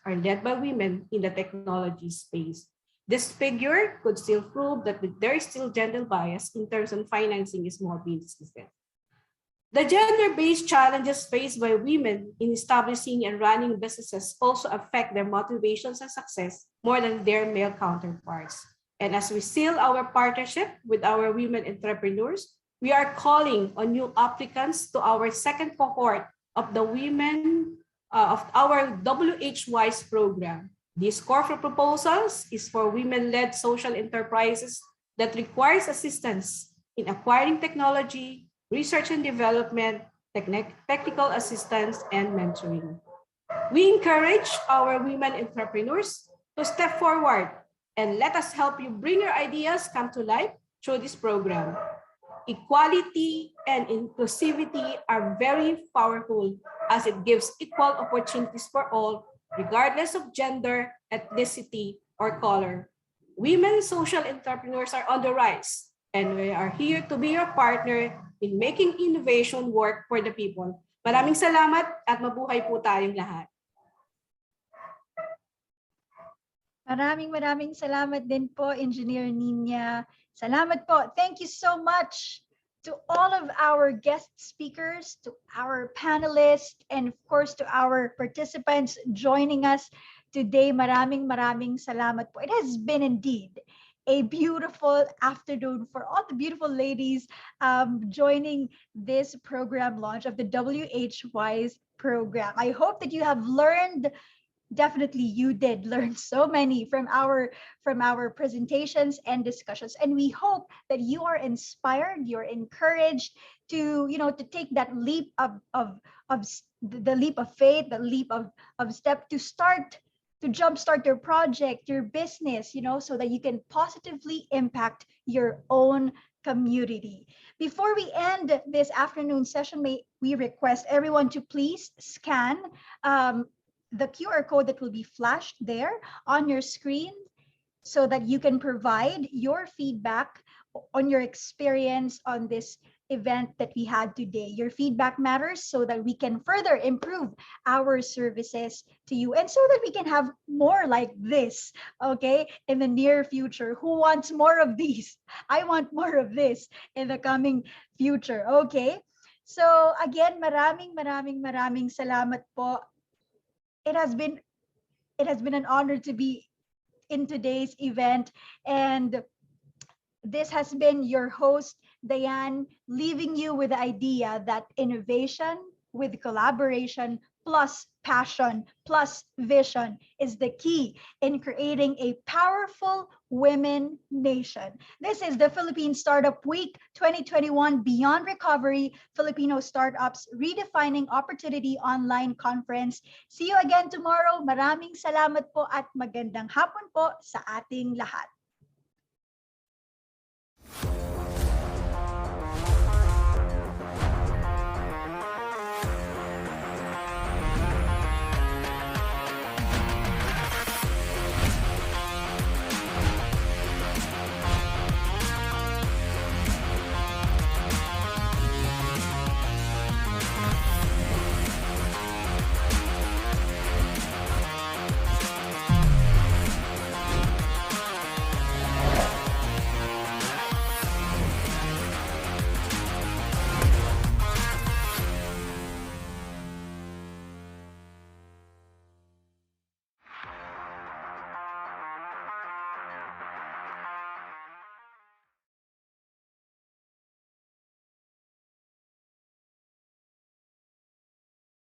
are led by women in the technology space. This figure could still prove that there is still gender bias in terms of financing small businesses. The gender-based challenges faced by women in establishing and running businesses also affect their motivations and success more than their male counterparts. And as we seal our partnership with our women entrepreneurs, we are calling on new applicants to our second cohort of the women of our WHWis program. This call for proposals is for women-led social enterprises that requires assistance in acquiring technology, research and development, technical assistance, and mentoring. We encourage our women entrepreneurs to step forward and let us help you bring your ideas come to life through this program. Equality and inclusivity are very powerful, as it gives equal opportunities for all, regardless of gender, ethnicity, or color. Women social entrepreneurs are on the rise, and we are here to be your partner in making innovation work for the people. Maraming salamat at mabuhay po tayong lahat. Maraming salamat din po, Engineer Nina. Salamat po. Thank you so much to all of our guest speakers, to our panelists, and of course to our participants joining us today. Maraming salamat po. It has been indeed a beautiful afternoon for all the beautiful ladies joining this program launch of the WHWis program. I hope that you have learned. Definitely you did learn so many from our presentations and discussions, and we hope that you are inspired, you're encouraged to to take that leap of the leap of faith, the leap of step to jumpstart your project, your business, so that you can positively impact your own community. Before we end this afternoon session, may we request everyone to please scan the QR code that will be flashed there on your screen, so that you can provide your feedback on your experience on this event that we had today. Your feedback matters so that we can further improve our services to you and so that we can have more like this, okay, in the near future. Who wants more of these? I want more of this in the coming future, okay? So again, maraming salamat po. It has been an honor to be in today's event, and this has been your host, Diane, leaving you with the idea that innovation with collaboration plus passion plus vision is the key in creating a powerful women nation. This is the Philippine Startup Week 2021 Beyond Recovery Filipino Startups Redefining Opportunity Online Conference. See you again tomorrow. Maraming salamat po at magandang hapon po sa ating lahat.